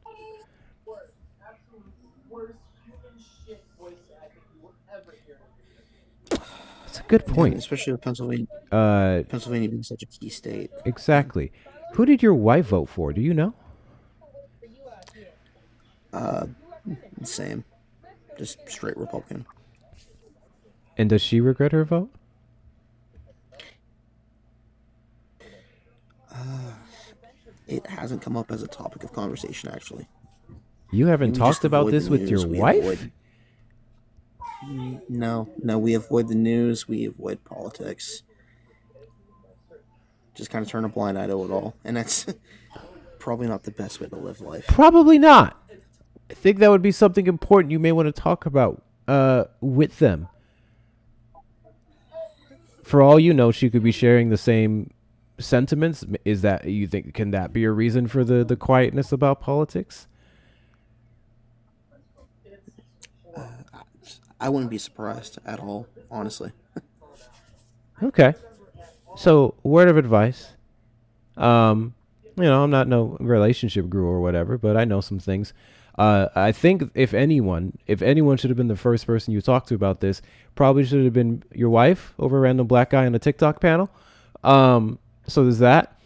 That's a good point. Yeah, especially with Pennsylvania. Pennsylvania being such a key state. Exactly. Who did your wife vote for? Do you know? Same. Just straight Republican. And does she regret her vote? It hasn't come up as a topic of conversation, actually. You haven't talked about this with your wife? No, we avoid the news. We avoid politics. Just kind of turn a blind eye to it all. And that's probably not the best way to live life. Probably not. I think that would be something important you may want to talk about with them. For all you know, she could be sharing the same sentiments. Is that, you think, can that be a reason for the quietness about politics? I wouldn't be surprised at all, honestly. Okay. So, word of advice, I'm not no relationship guru or whatever, but I know some things. I think if anyone should have been the first person you talked to about this, probably should have been your wife over a random black guy on a TikTok panel. So there's that.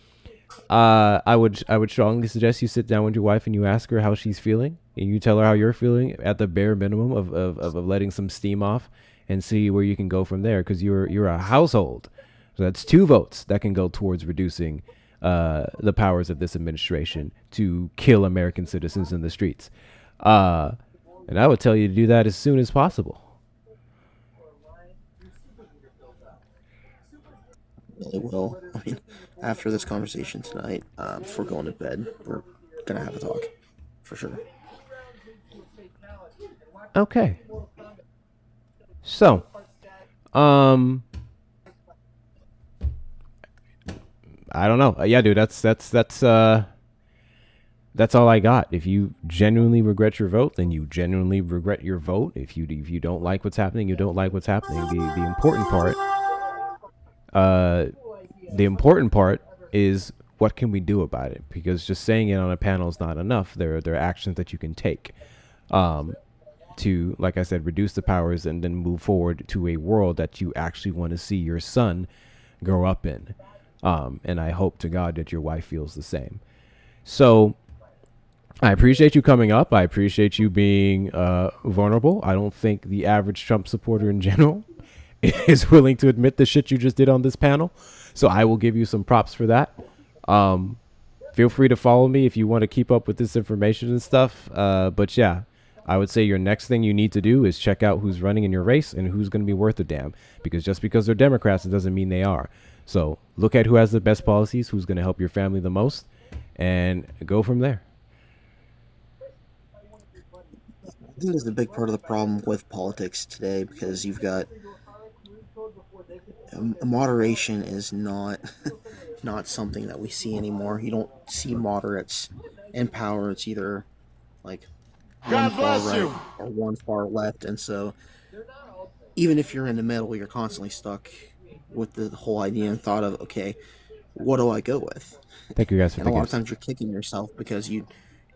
I would strongly suggest you sit down with your wife and you ask her how she's feeling, and you tell her how you're feeling at the bare minimum of letting some steam off, and see where you can go from there. Because you're a household, so that's 2 votes that can go towards reducing the powers of this administration to kill American citizens in the streets. And I would tell you to do that as soon as possible. Really will. I mean, after this conversation tonight, before going to bed, we're gonna have a talk, for sure. Okay. So, I don't know. Yeah, dude, that's all I got. If you genuinely regret your vote, then you genuinely regret your vote. If you don't like what's happening, you don't like what's happening. The important part is what can we do about it? Because just saying it on a panel is not enough. There are actions that you can take to, like I said, reduce the powers and then move forward to a world that you actually want to see your son grow up in. And I hope to God that your wife feels the same. So I appreciate you coming up. I appreciate you being vulnerable. I don't think the average Trump supporter in general is willing to admit the shit you just did on this panel. So I will give you some props for that. Feel free to follow me if you want to keep up with this information and stuff. But yeah, I would say your next thing you need to do is check out who's running in your race and who's going to be worth a damn. Because just because they're Democrats, it doesn't mean they are. So look at who has the best policies, who's going to help your family the most, and go from there. I think that's the big part of the problem with politics today, because you've got moderation is not not something that we see anymore. You don't see moderates in power. It's either like one far right or one far left, and so even if you're in the middle, you're constantly stuck with the whole idea and thought of, okay, what do I go with? Thank you guys for and the a lot gifts. of times you're kicking yourself because you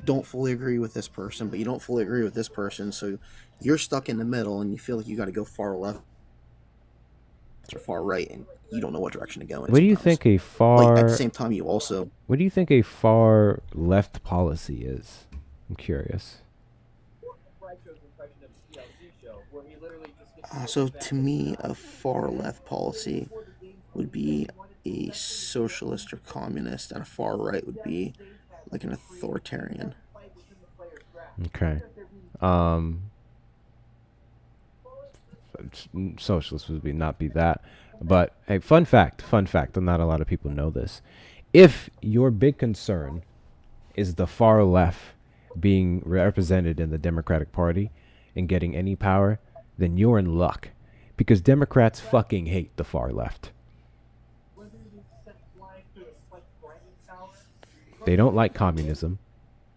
don't fully agree with this person, but you don't fully agree with this person, so you're stuck in the middle and you feel like you got to go far left or far right, and you don't know what direction to go in. What do you think a far? Like, at the same time, you also. What do you think a far left policy is? I'm curious. So to me, a far left policy would be a socialist or communist, and a far right would be like an authoritarian. Okay. Socialist would not be that. But hey, fun fact, not a lot of people know this. If your big concern is the far left being represented in the Democratic Party and getting any power, then you're in luck, because Democrats fucking hate the far left. They don't like communism.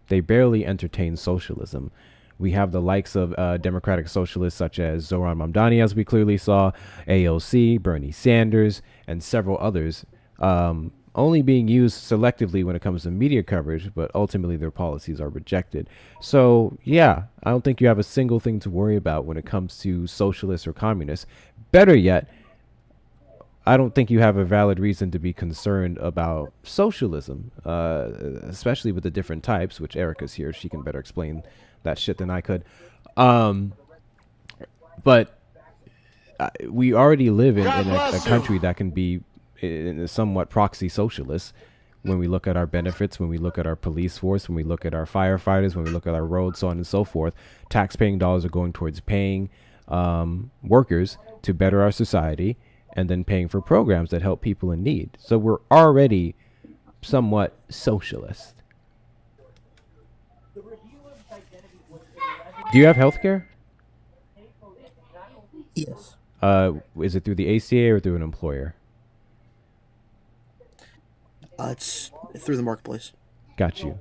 They barely entertain socialism. We have the likes of democratic socialists such as Zoran Mamdani, as we clearly saw, AOC, Bernie Sanders, and several others, only being used selectively when it comes to media coverage, but ultimately their policies are rejected. So, yeah, I don't think you have a single thing to worry about when it comes to socialists or communists. Better yet, I don't think you have a valid reason to be concerned about socialism, especially with the different types, which Erica's here. She can better explain that shit than I could. But we already live in a country that can be in a somewhat proxy socialist when we look at our benefits, when we look at our police force, when we look at our firefighters, when we look at our roads, so on and so forth. Tax-paying dollars are going towards paying workers to better our society, and then paying for programs that help people in need. So we're already somewhat socialist. Do you have health care? Yes. Is it through the ACA or through an employer? It's through the marketplace. Got you.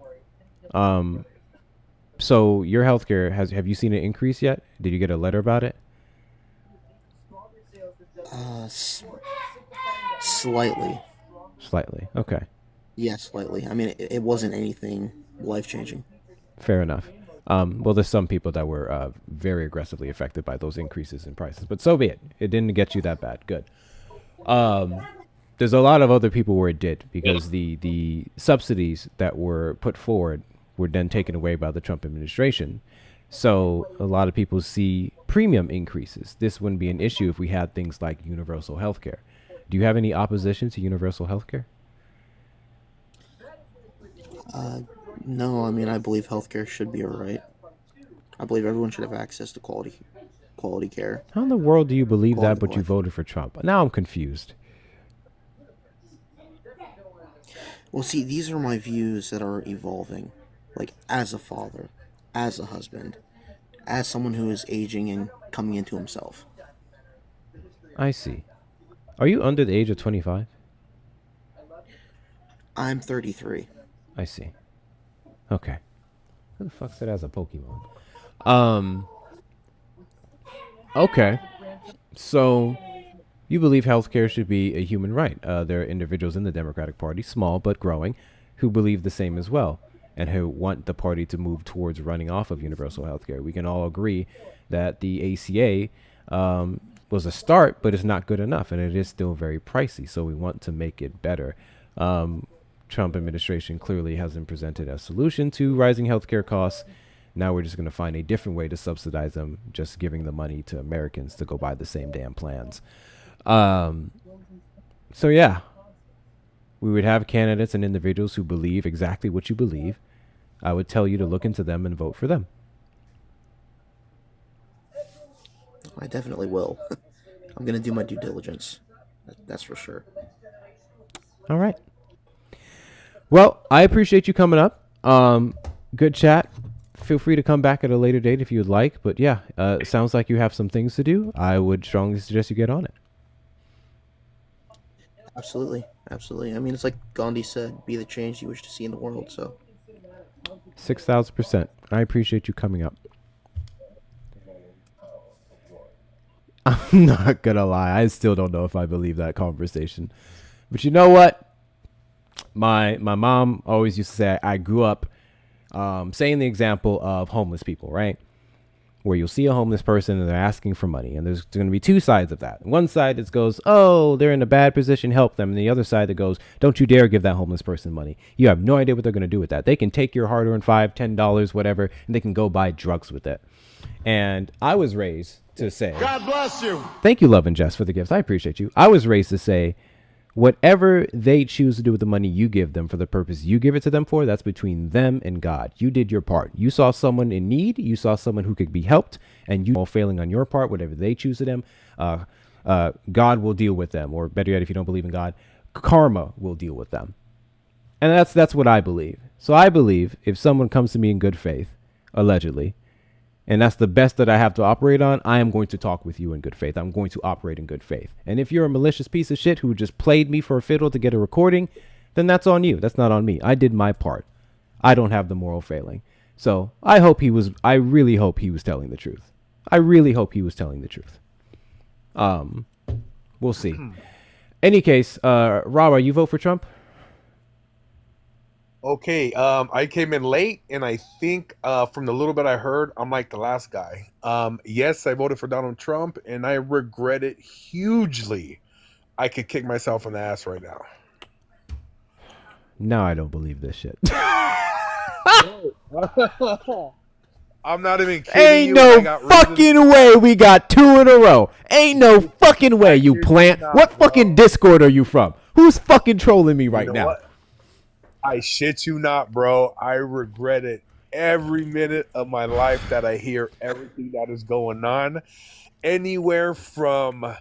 So your health care, have you seen an increase yet? Did you get a letter about it? Slightly. Slightly. Okay. Yeah, slightly. I mean, it wasn't anything life changing. Fair enough. Well, there's some people that were very aggressively affected by those increases in prices, but so be it. It didn't get you that bad. Good. There's a lot of other people where it did, because the subsidies that were put forward were then taken away by the Trump administration. So a lot of people see premium increases. This wouldn't be an issue if we had things like universal health care. Do you have any opposition to universal health care? No, I mean, I believe healthcare should be a right. I believe everyone should have access to quality care. How in the world do you believe Quality that, but of you life. voted for Trump? Now I'm confused. Well, see, these are my views that are evolving. Like, as a father, as a husband, as someone who is aging and coming into himself. I see. Are you under the age of 25? I'm 33. I see. Okay. Who the fuck said as a Pokemon? Okay. So, you believe healthcare should be a human right. There are individuals in the Democratic Party, small but growing, who believe the same as well, and who want the party to move towards running off of universal healthcare. We can all agree that the ACA was a start, but it's not good enough, and it is still very pricey. So we want to make it better. Trump administration clearly hasn't presented a solution to rising healthcare costs. Now we're just going to find a different way to subsidize them, just giving the money to Americans to go buy the same damn plans. So yeah, we would have candidates and individuals who believe exactly what you believe. I would tell you to look into them and vote for them. I definitely will. I'm going to do my due diligence. That's for sure. All right. Well, I appreciate you coming up. Good chat. Feel free to come back at a later date if you would like. But yeah, it sounds like you have some things to do. I would strongly suggest you get on it. Absolutely. Absolutely. I mean, it's like Gandhi said, be the change you wish to see in the world. So 6,000%. I appreciate you coming up. I'm not going to lie. I still don't know if I believe that conversation. But you know what? My mom always used to say, I grew up saying the example of homeless people, right? Where you'll see a homeless person and they're asking for money. And there's going to be two sides of that. One side that goes, oh, they're in a bad position, help them. And the other side that goes, don't you dare give that homeless person money. You have no idea what they're going to do with that. They can take your hard-earned $5, $10, whatever, and they can go buy drugs with it. And I was raised to say, God bless you. Thank you, Love and Jess, for the gifts. I appreciate you. I was raised to say, whatever they choose to do with the money you give them for the purpose you give it to them for, that's between them and God. You did your part. You saw someone in need. You saw someone who could be helped, and you all failing on your part, whatever they choose to them, God will deal with them. Or better yet, if you don't believe in God, karma will deal with them. And that's what I believe. So I believe if someone comes to me in good faith, allegedly, and that's the best that I have to operate on, I am going to talk with you in good faith. I'm going to operate in good faith. And if you're a malicious piece of shit who just played me for a fiddle to get a recording, then that's on you. That's not on me. I did my part. I don't have the moral failing. So I really hope he was telling the truth. I really hope he was telling the truth. We'll see. Any case, Rob, you vote for Trump? Okay, I came in late, and I think from the little bit I heard, I'm like the last guy. Yes, I voted for Donald Trump, and I regret it hugely. I could kick myself in the ass right now. Now I don't believe this shit. I'm not even kidding. Ain't no fucking way we got 2 in a row. Ain't no fucking way, you plant. What fucking Discord are you from? Who's fucking trolling me right now? What? I shit you not, bro. I regret it every minute of my life that I hear everything that is going on. Anywhere from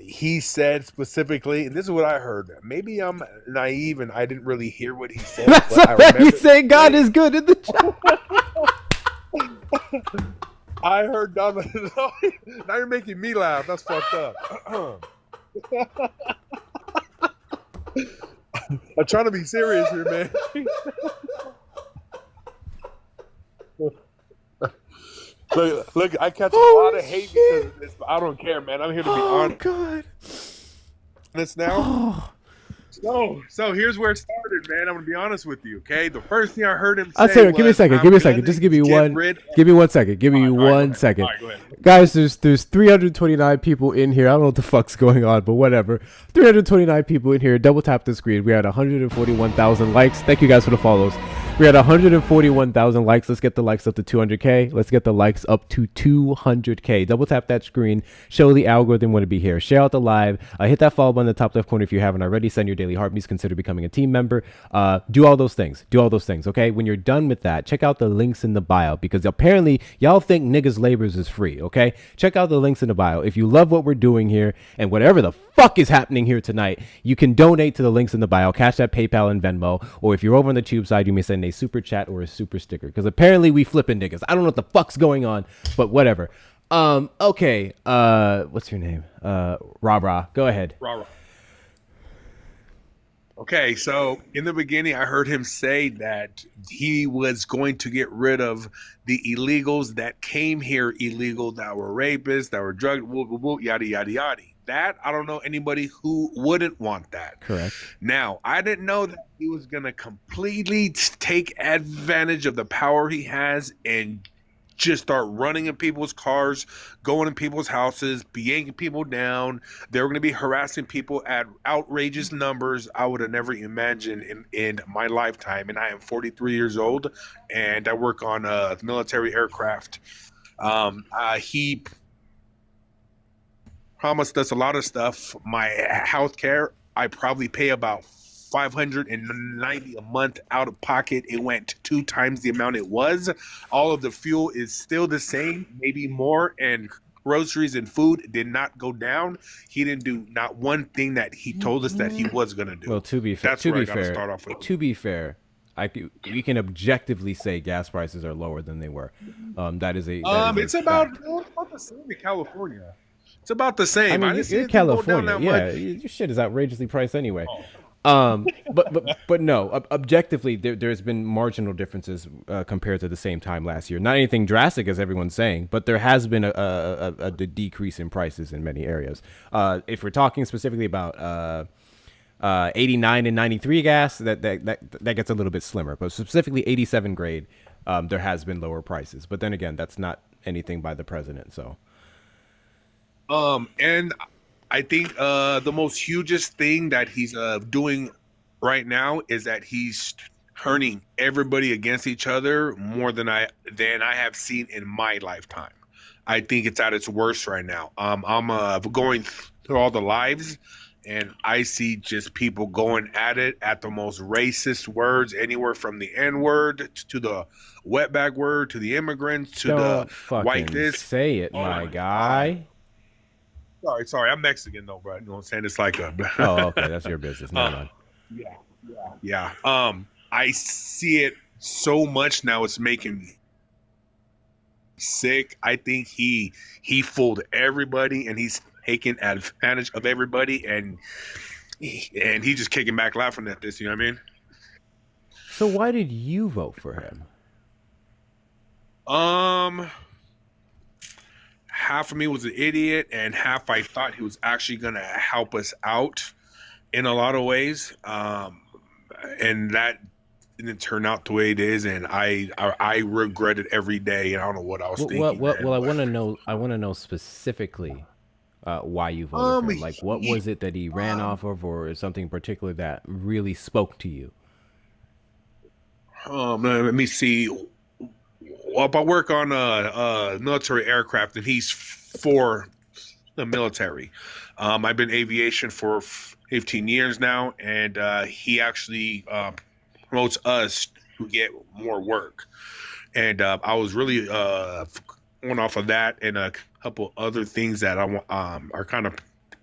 he said specifically, and this is what I heard. Maybe I'm naive and I didn't really hear what he said. That's what you say. God is good in the chat. I heard Donald. Now you're making me laugh. That's fucked up. I'm trying to be serious here, man. Look, I catch a lot of hate because of this, but I don't care, man. I'm here to be honest. God. This now. So here's where it started. it, man. I'm gonna be honest with you. Okay, the first thing I heard him say I'll say it. was, Give me a second. Give me a second. Just give me one. Give me 1 second. Give me 1 second. All right, go ahead. Guys, there's 329 people in here. I don't know what the fuck's going on, but whatever. 329 people in here. Double tap the screen. We had 141,000 likes. Thank you guys for the follows. We had 141,000 likes. Let's get the likes up to 200K. Let's get the likes up to 200K. Double tap that screen. Show the algorithm want to be here. Share out the live. Hit that follow button in the top left corner if you haven't already. Send your daily heartbeats. Consider becoming a team member. Do all those things. Do all those things, okay? When you're done with that, check out the links in the bio because apparently y'all think niggas' labors is free, okay? Check out the links in the bio. If you love what we're doing here and whatever the fuck is happening here tonight, you can donate to the links in the bio. Cash App, PayPal, and Venmo. Or if you're over on the tube side, you may send a super chat or a super sticker because apparently we flipping niggas. I don't know what the fuck's going on, but whatever. Okay. What's your name? Ra. Go ahead. Ra. Okay, so in the beginning, I heard him say that he was going to get rid of the illegals that came here illegal, that were rapists, that were drug, yada, yada, yada. That, I don't know anybody who wouldn't want that. Correct. Now, I didn't know that he was going to completely take advantage of the power he has and just start running in people's cars, going in people's houses, yanking people down. They were going to be harassing people at outrageous numbers I would have never imagined in my lifetime. And I am 43 years old, and I work on military aircraft. He promised us a lot of stuff. My health care, I probably pay about $590 a month out of pocket. It went 2 times the amount it was. All of the fuel is still the same, maybe more, and groceries and food did not go down. He didn't do not one thing that he told us that he was going to do. Well, to be fair, that's where I got to start off with. To be fair, we can objectively say gas prices are lower than they were. It's about the same in California. It's about the same. I mean, you're California. Yeah, your shit is outrageously priced anyway. But no, objectively, there's been marginal differences compared to the same time last year. Not anything drastic, as everyone's saying, but there has been a decrease in prices in many areas. If we're talking specifically about 89 and 93 gas, that gets a little bit slimmer. But specifically 87 grade, there has been lower prices. But then again, that's not anything by the president. So. And I think the most hugest thing that he's doing right now is that he's turning everybody against each other more than I have seen in my lifetime. I think it's at its worst right now. I'm going through all the lives, and I see just people going at it at the most racist words, anywhere from the N-word to the wetback word to the immigrants to Don't the white this. Say it, my guy. Sorry, I'm Mexican though, bro. You know what I'm saying? It's like a. Oh, okay, that's your business. Never mind. Yeah. I see it so much now. It's making me sick. I think he fooled everybody, and he's taking advantage of everybody, and he's just kicking back, laughing at this. You know what I mean? So why did you vote for him? Half of me was an idiot, and half I thought he was actually going to help us out in a lot of ways. And that didn't turn out the way it is, and I regret it every day. And I don't know what I was thinking. Well, I want to know. I want to know specifically why you voted for him. Like, what was it that he ran off of, or something particular that really spoke to you? Let me see. Well, I work on military aircraft, and he's for the military. I've been aviation for 15 years now, and he actually promotes us to get more work. And I was really going off of that and a couple other things that are kind of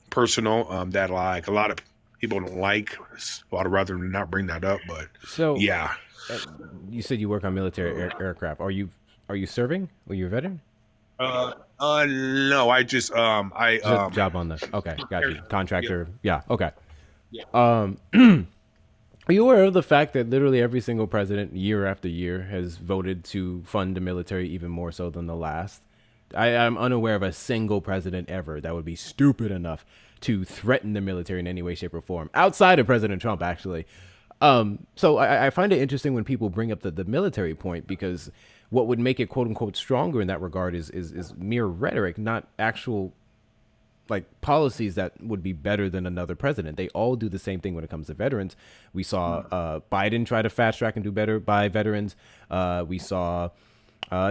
personal that like a lot of people don't like. So I'd rather not bring that up, but yeah. You said you work on military aircraft. Are you serving? Were you a veteran? No, I just job on the okay, got you. Contractor. Yeah, okay. Yeah. Are you aware of the fact that literally every single president, year after year, has voted to fund the military even more so than the last? I'm unaware of a single president ever that would be stupid enough to threaten the military in any way, shape, or form, outside of President Trump, actually. So I find it interesting when people bring up the military point, because what would make it quote unquote stronger in that regard is mere rhetoric, not actual like policies that would be better than another president. They all do the same thing when it comes to veterans. We saw Biden try to fast track and do better by veterans. We saw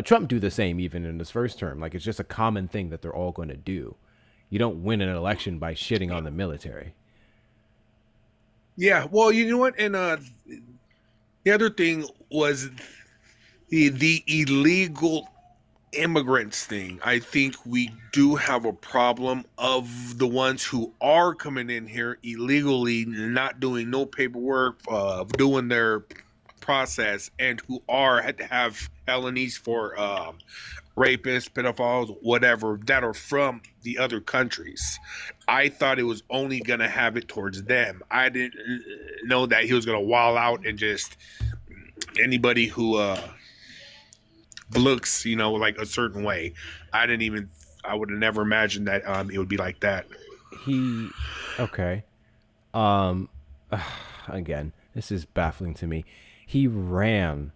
Trump do the same even in his first term. Like, it's just a common thing that they're all going to do. You don't win an election by shitting on the military. Yeah, well, you know what? And the other thing was the illegal immigrants thing. I think we do have a problem of the ones who are coming in here illegally, not doing no paperwork, doing their process, and who had to have felonies for rapists, pedophiles, whatever, that are from the other countries. I thought it was only going to have it towards them. I didn't know that he was going to wall out and just anybody who looks, like a certain way. I would have never imagined that it would be like that. Okay. Again, this is baffling to me. He ran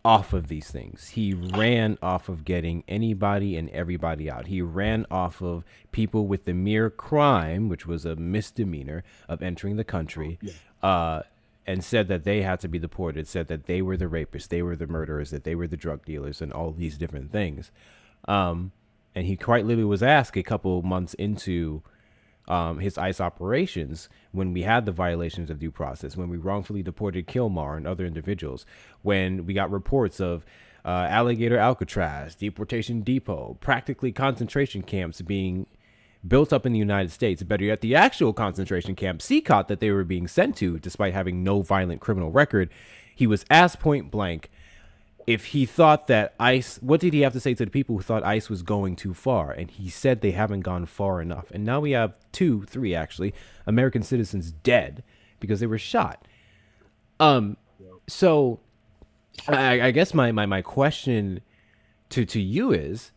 off of these things. He ran off of getting anybody and everybody out. He ran off of people with the mere crime, which was a misdemeanor, of entering the country, and said that they had to be deported, said that they were the rapists, they were the murderers, that they were the drug dealers, and all these different things. And he quite literally was asked a couple months into his ICE operations, when we had the violations of due process, when we wrongfully deported Kilmar and other individuals, when we got reports of Alligator Alcatraz, Deportation Depot, practically concentration camps being built up in the United States, better yet, the actual concentration camp, CCOT, that they were being sent to, despite having no violent criminal record. He was asked point blank if he thought that ICE, what did he have to say to the people who thought ICE was going too far? And he said they haven't gone far enough. And now we have three actually, American citizens dead because they were shot. So I guess my question to you is,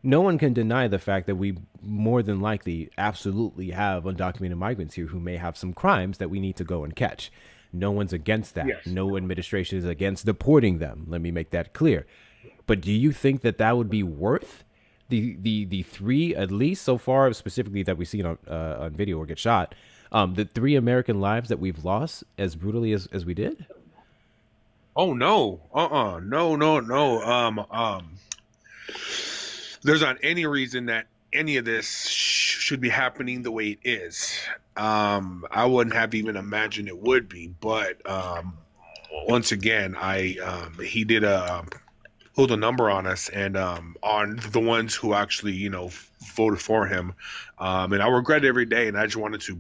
no one can deny the fact that we more than likely absolutely have undocumented migrants here who may have some crimes that we need to go and catch. No one's against that. Yes. No administration is against deporting them. Let me make that clear. But do you think that would be worth the three, at least so far, specifically that we've seen on video or get shot, the 3 American lives that we've lost as brutally as we did? Oh no! No. There's not any reason that any of this should be happening the way it is. I wouldn't have even imagined it would be, but once again, he did hold a number on us and on the ones who actually voted for him, and I regret it every day. And I just wanted to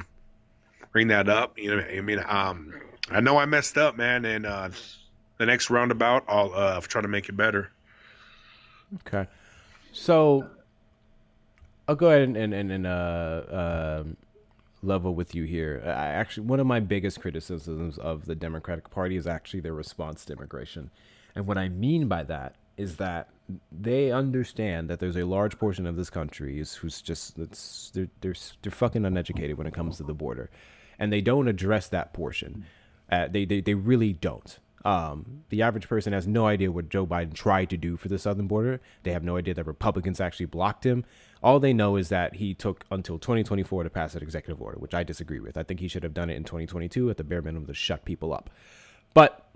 bring that up. I know I messed up, man, and the next roundabout, I'll try to make it better. Okay. So I'll go ahead and level with you here. Actually, one of my biggest criticisms of the Democratic Party is actually their response to immigration. And what I mean by that is that they understand that there's a large portion of this country who's just, they're fucking uneducated when it comes to the border. And they don't address that portion. They really don't. The average person has no idea what Joe Biden tried to do for the southern border. They have no idea that Republicans actually blocked him. All they know is that he took until 2024 to pass an executive order, which I disagree with. I think he should have done it in 2022 at the bare minimum to shut people up. But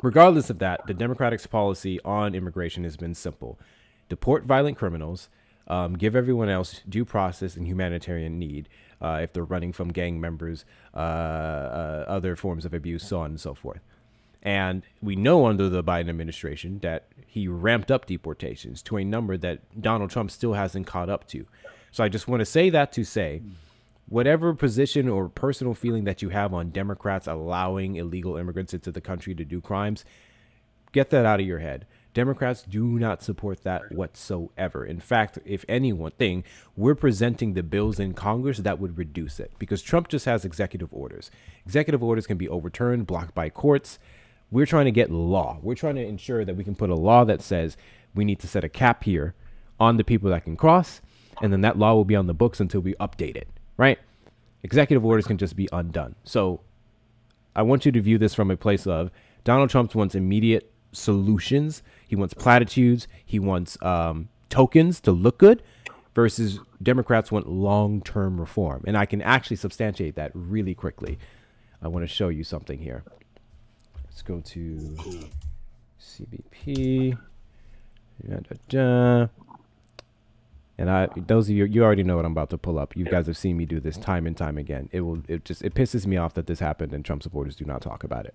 regardless of that, the Democrats' policy on immigration has been simple. Deport violent criminals, give everyone else due process and humanitarian need if they're running from gang members, other forms of abuse, so on and so forth. And we know under the Biden administration that he ramped up deportations to a number that Donald Trump still hasn't caught up to. So I just want to say that to say, whatever position or personal feeling that you have on Democrats allowing illegal immigrants into the country to do crimes, get that out of your head. Democrats do not support that whatsoever. In fact, if anything, we're presenting the bills in Congress that would reduce it, because Trump just has executive orders. Executive orders can be overturned, blocked by courts. We're trying to get law. We're trying to ensure that we can put a law that says we need to set a cap here on the people that can cross, and then that law will be on the books until we update it, right? Executive orders can just be undone. So I want you to view this from a place of Donald Trump wants immediate solutions. He wants platitudes. He wants tokens to look good, versus Democrats want long-term reform. And I can actually substantiate that really quickly. I want to show you something here. Let's go to CBP. And those of you already know what I'm about to pull up. You guys have seen me do this time and time again. It pisses me off that this happened and Trump supporters do not talk about it.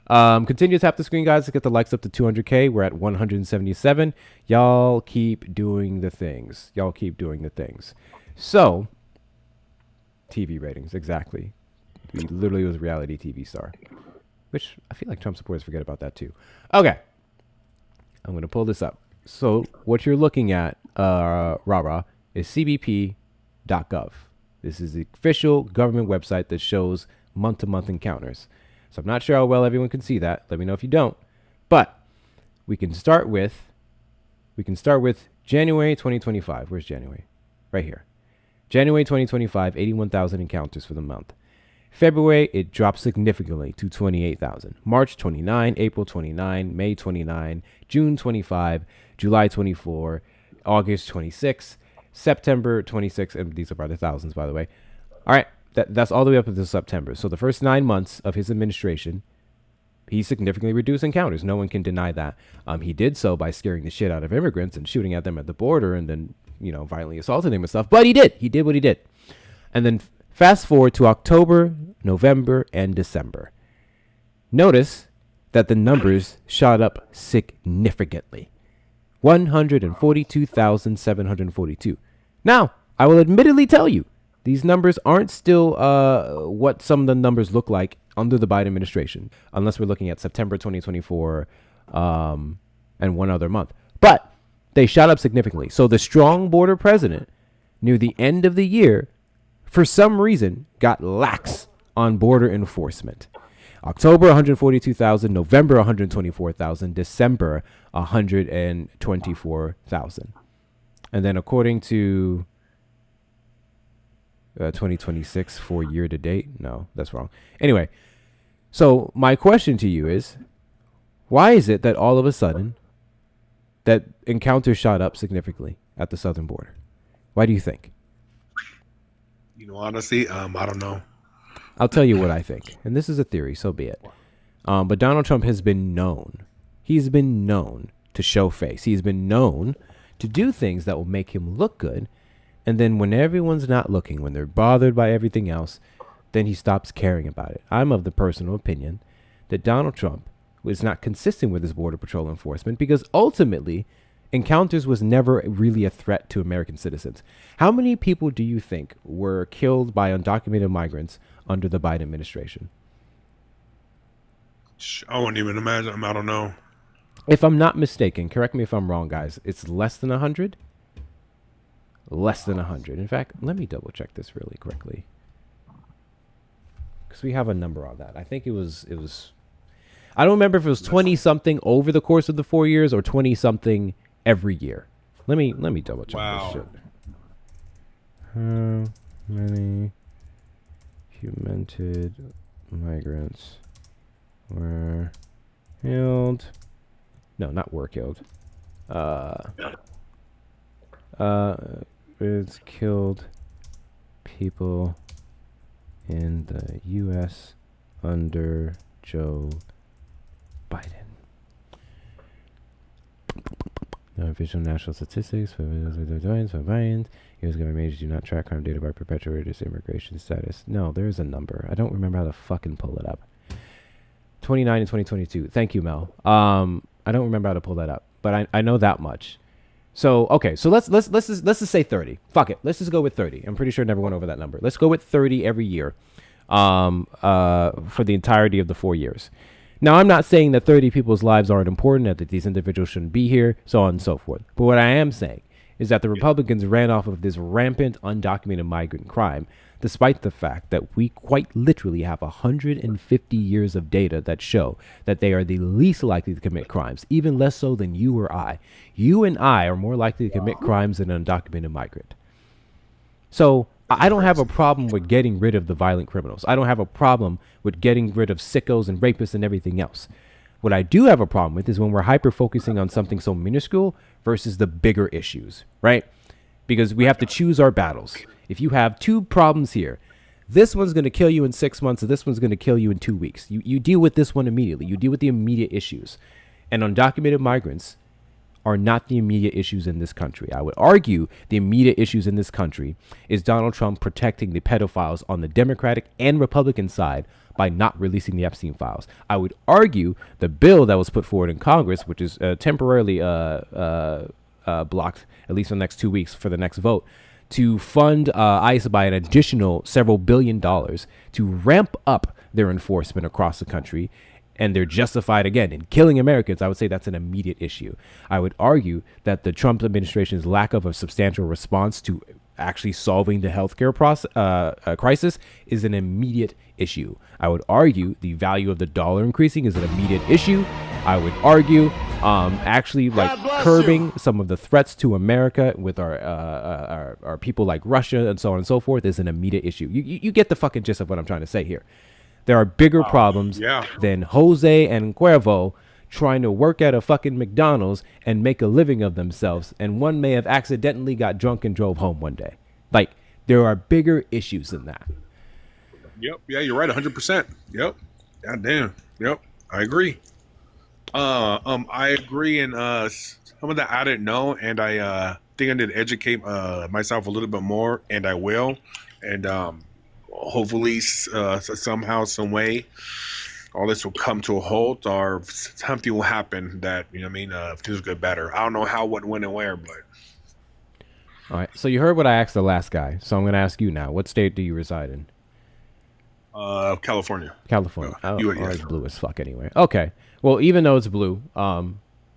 Continue to tap the screen, guys, to get the likes up to 200K. We're at 177. Y'all keep doing the things. So, TV ratings, exactly. He literally was a reality TV star, which I feel like Trump supporters forget about that too. Okay. I'm going to pull this up. So what you're looking at, is cbp.gov. This is the official government website that shows month-to-month encounters. So I'm not sure how well everyone can see that. Let me know if you don't. But we can start with January 2025. Where's January? Right here. January 2025, 81,000 encounters for the month. February, it dropped significantly to 28,000. March, 29, April, 29, May, 29, June, 25, July, 24, August, 26, September, 26, and these are by the thousands, by the way. All right, that's all the way up until September. So the first 9 months of his administration, he significantly reduced encounters. No one can deny that. He did so by scaring the shit out of immigrants and shooting at them at the border and then, violently assaulting them and stuff. But he did. He did what he did. And then fast forward to October, November, and December. Notice that the numbers shot up significantly. 142,742. Now, I will admittedly tell you, these numbers aren't still what some of the numbers look like under the Biden administration, unless we're looking at September 2024 and one other month. But they shot up significantly. So the strong border president, near the end of the year, for some reason, got lax on border enforcement. October, 142,000. November, 124,000. December, 124,000. And then according to 2026 for year to date. No, that's wrong. Anyway, so my question to you is, why is it that all of a sudden that encounters shot up significantly at the southern border? Why do you think? Honestly, I don't know. I'll tell you what I think. And this is a theory, so be it. But Donald Trump has been known. He's been known to show face. He's been known to do things that will make him look good. And then when everyone's not looking, when they're bothered by everything else, then he stops caring about it. I'm of the personal opinion that Donald Trump was not consistent with his border patrol enforcement because ultimately encounters was never really a threat to American citizens. How many people do you think were killed by undocumented migrants under the Biden administration? I wouldn't even imagine. I don't know. If I'm not mistaken, correct me if I'm wrong, guys, it's less than 100? Less than 100. In fact, let me double check this really quickly, because we have a number on that. I think it was I don't remember if it was 20 something over the course of the 4 years or 20 something every year. Let me double check this shit. How many documented migrants were killed? No, not were killed. It's killed people in the U.S. under Joe Biden. No official national statistics for Biden. U.S. government agencies do not track crime data by perpetrators' immigration status. No, there is a number. I don't remember how to fucking pull it up. 29 in 2022. Thank you, Mel. I don't remember how to pull that up, but I know that much. So okay, so let's just say 30. Fuck it, let's just go with 30. I'm pretty sure I never went over that number. Let's go with 30 every year, for the entirety of the 4 years. Now, I'm not saying that 30 people's lives aren't important, that these individuals shouldn't be here, so on and so forth. But what I am saying is that the Republicans ran off of this rampant undocumented migrant crime, despite the fact that we quite literally have 150 years of data that show that they are the least likely to commit crimes, even less so than you or I. You and I are more likely to commit crimes than an undocumented migrant. So I don't have a problem with getting rid of the violent criminals. I don't have a problem with getting rid of sickos and rapists and everything else. What I do have a problem with is when we're hyper focusing on something so minuscule versus the bigger issues, right? Because we have to choose our battles. If you have two problems here, this one's going to kill you in 6 months, and this one's going to kill you in 2 weeks. You deal with this one immediately. You deal with the immediate issues. And undocumented migrants are not the immediate issues in this country. I would argue the immediate issues in this country is Donald Trump protecting the pedophiles on the Democratic and Republican side by not releasing the Epstein files. I would argue the bill that was put forward in Congress, which is temporarily blocked, at least for the next 2 weeks for the next vote, to fund ICE by an additional several $billion to ramp up their enforcement across the country. And they're justified, again, in killing Americans. I would say that's an immediate issue. I would argue that the Trump administration's lack of a substantial response to actually solving the healthcare crisis is an immediate issue. I would argue the value of the dollar increasing is an immediate issue. I would argue actually like curbing some of the threats to America with our people like Russia and so on and so forth is an immediate issue. You get the fucking gist of what I'm trying to say here. There are bigger problems than Jose and Cuervo trying to work at a fucking McDonald's and make a living of themselves. And one may have accidentally got drunk and drove home one day. Like, there are bigger issues than that. Yep. Yeah, you're right. 100%. Yep. God damn. Yep. I agree. I agree. And some of that I didn't know. And I think I need to educate myself a little bit more. And I will. And, hopefully somehow, some way, all this will come to a halt, or something will happen that, you know what I mean, things will get better. I don't know how, what, when, and where, but. All right. So you heard what I asked the last guy. So I'm going to ask you now. What state do you reside in? California. California. It's blue as fuck anyway. Okay. Well, even though it's blue,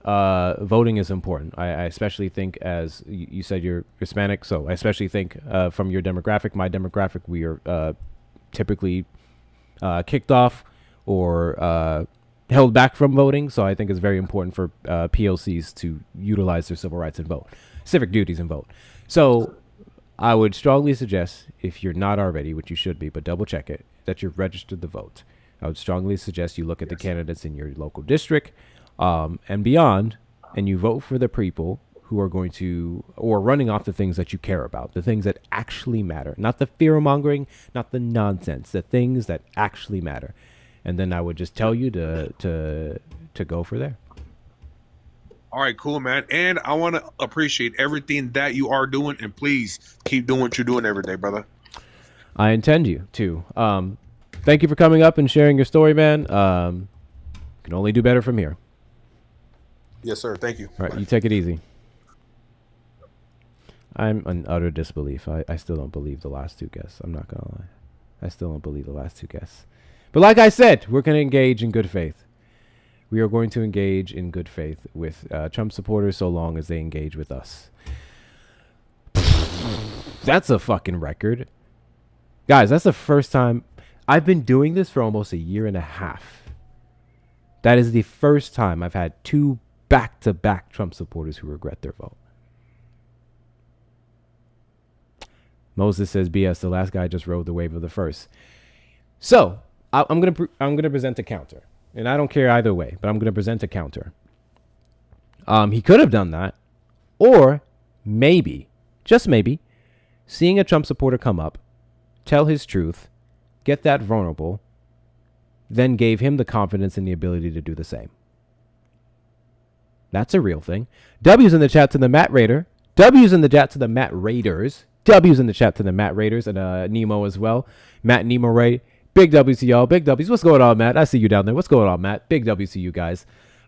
voting is important. I especially think, as you said, you're Hispanic, so I especially think from your demographic, my demographic, we are typically kicked off or held back from voting. So I think it's very important for POCs to utilize their civil rights and vote, civic duties and vote. So I would strongly suggest, if you're not already, which you should be, but double check it, that you're registered to vote. I would strongly suggest you look at the candidates in your local district and beyond, and you vote for the people who are going to, or running off the things that you care about, the things that actually matter, not the fear mongering, not the nonsense, the things that actually matter. And then I would just tell you to go for there. All right, cool, man. And I want to appreciate everything that you are doing, and please keep doing what you're doing every day, brother. I intend you to. Thank you for coming up and sharing your story, man. Can only do better from here. Yes, sir. Thank you. All right, you take it easy. I'm in utter disbelief. I still don't believe the last two guests. I'm not going to lie. I still don't believe the last two guests. But like I said, we're going to engage in good faith. We are going to engage in good faith with Trump supporters so long as they engage with us. That's a fucking record. Guys, that's the first time. I've been doing this for almost 1.5 years. That is the first time I've had 2 back-to-back Trump supporters who regret their vote. Moses says, BS, the last guy just rode the wave of the first. So, I'm gonna present a counter. And I don't care either way, but I'm going to present a counter. He could have done that. Or maybe, just maybe, seeing a Trump supporter come up, tell his truth, get that vulnerable, then gave him the confidence and the ability to do the same. That's a real thing. W's in the chat to the Matt Raider. W's in the chat to the Matt Raiders. W's in the chat to the Matt Raiders and Nemo as well. Matt Nemo Ray. Big W's to y'all. Big W's. What's going on, Matt? I see you down there. What's going on, Matt? Big W's to you guys.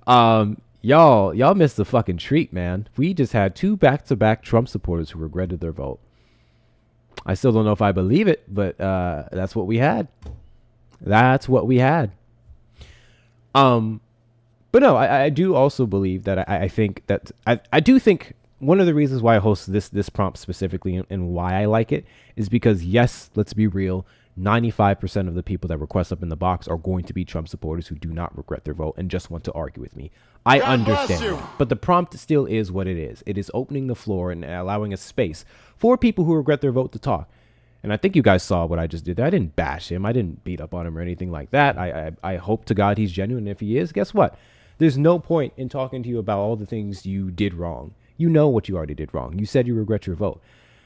Y'all missed the fucking treat, man. We just had 2 back-to-back Trump supporters who regretted their vote. I still don't know if I believe it, but that's what we had. That's what we had. But no, I do also believe that I think that I do think one of the reasons why I host this prompt specifically and why I like it is because, yes, let's be real, 95% of the people that request up in the box are going to be Trump supporters who do not regret their vote and just want to argue with me. I understand that. But the prompt still is what it is. It is opening the floor and allowing a space for people who regret their vote to talk. And I think you guys saw what I just did there. I didn't bash him. I didn't beat up on him or anything like that. I hope to God he's genuine. If he is, guess what? There's no point in talking to you about all the things you did wrong. You know what you already did wrong. You said you regret your vote.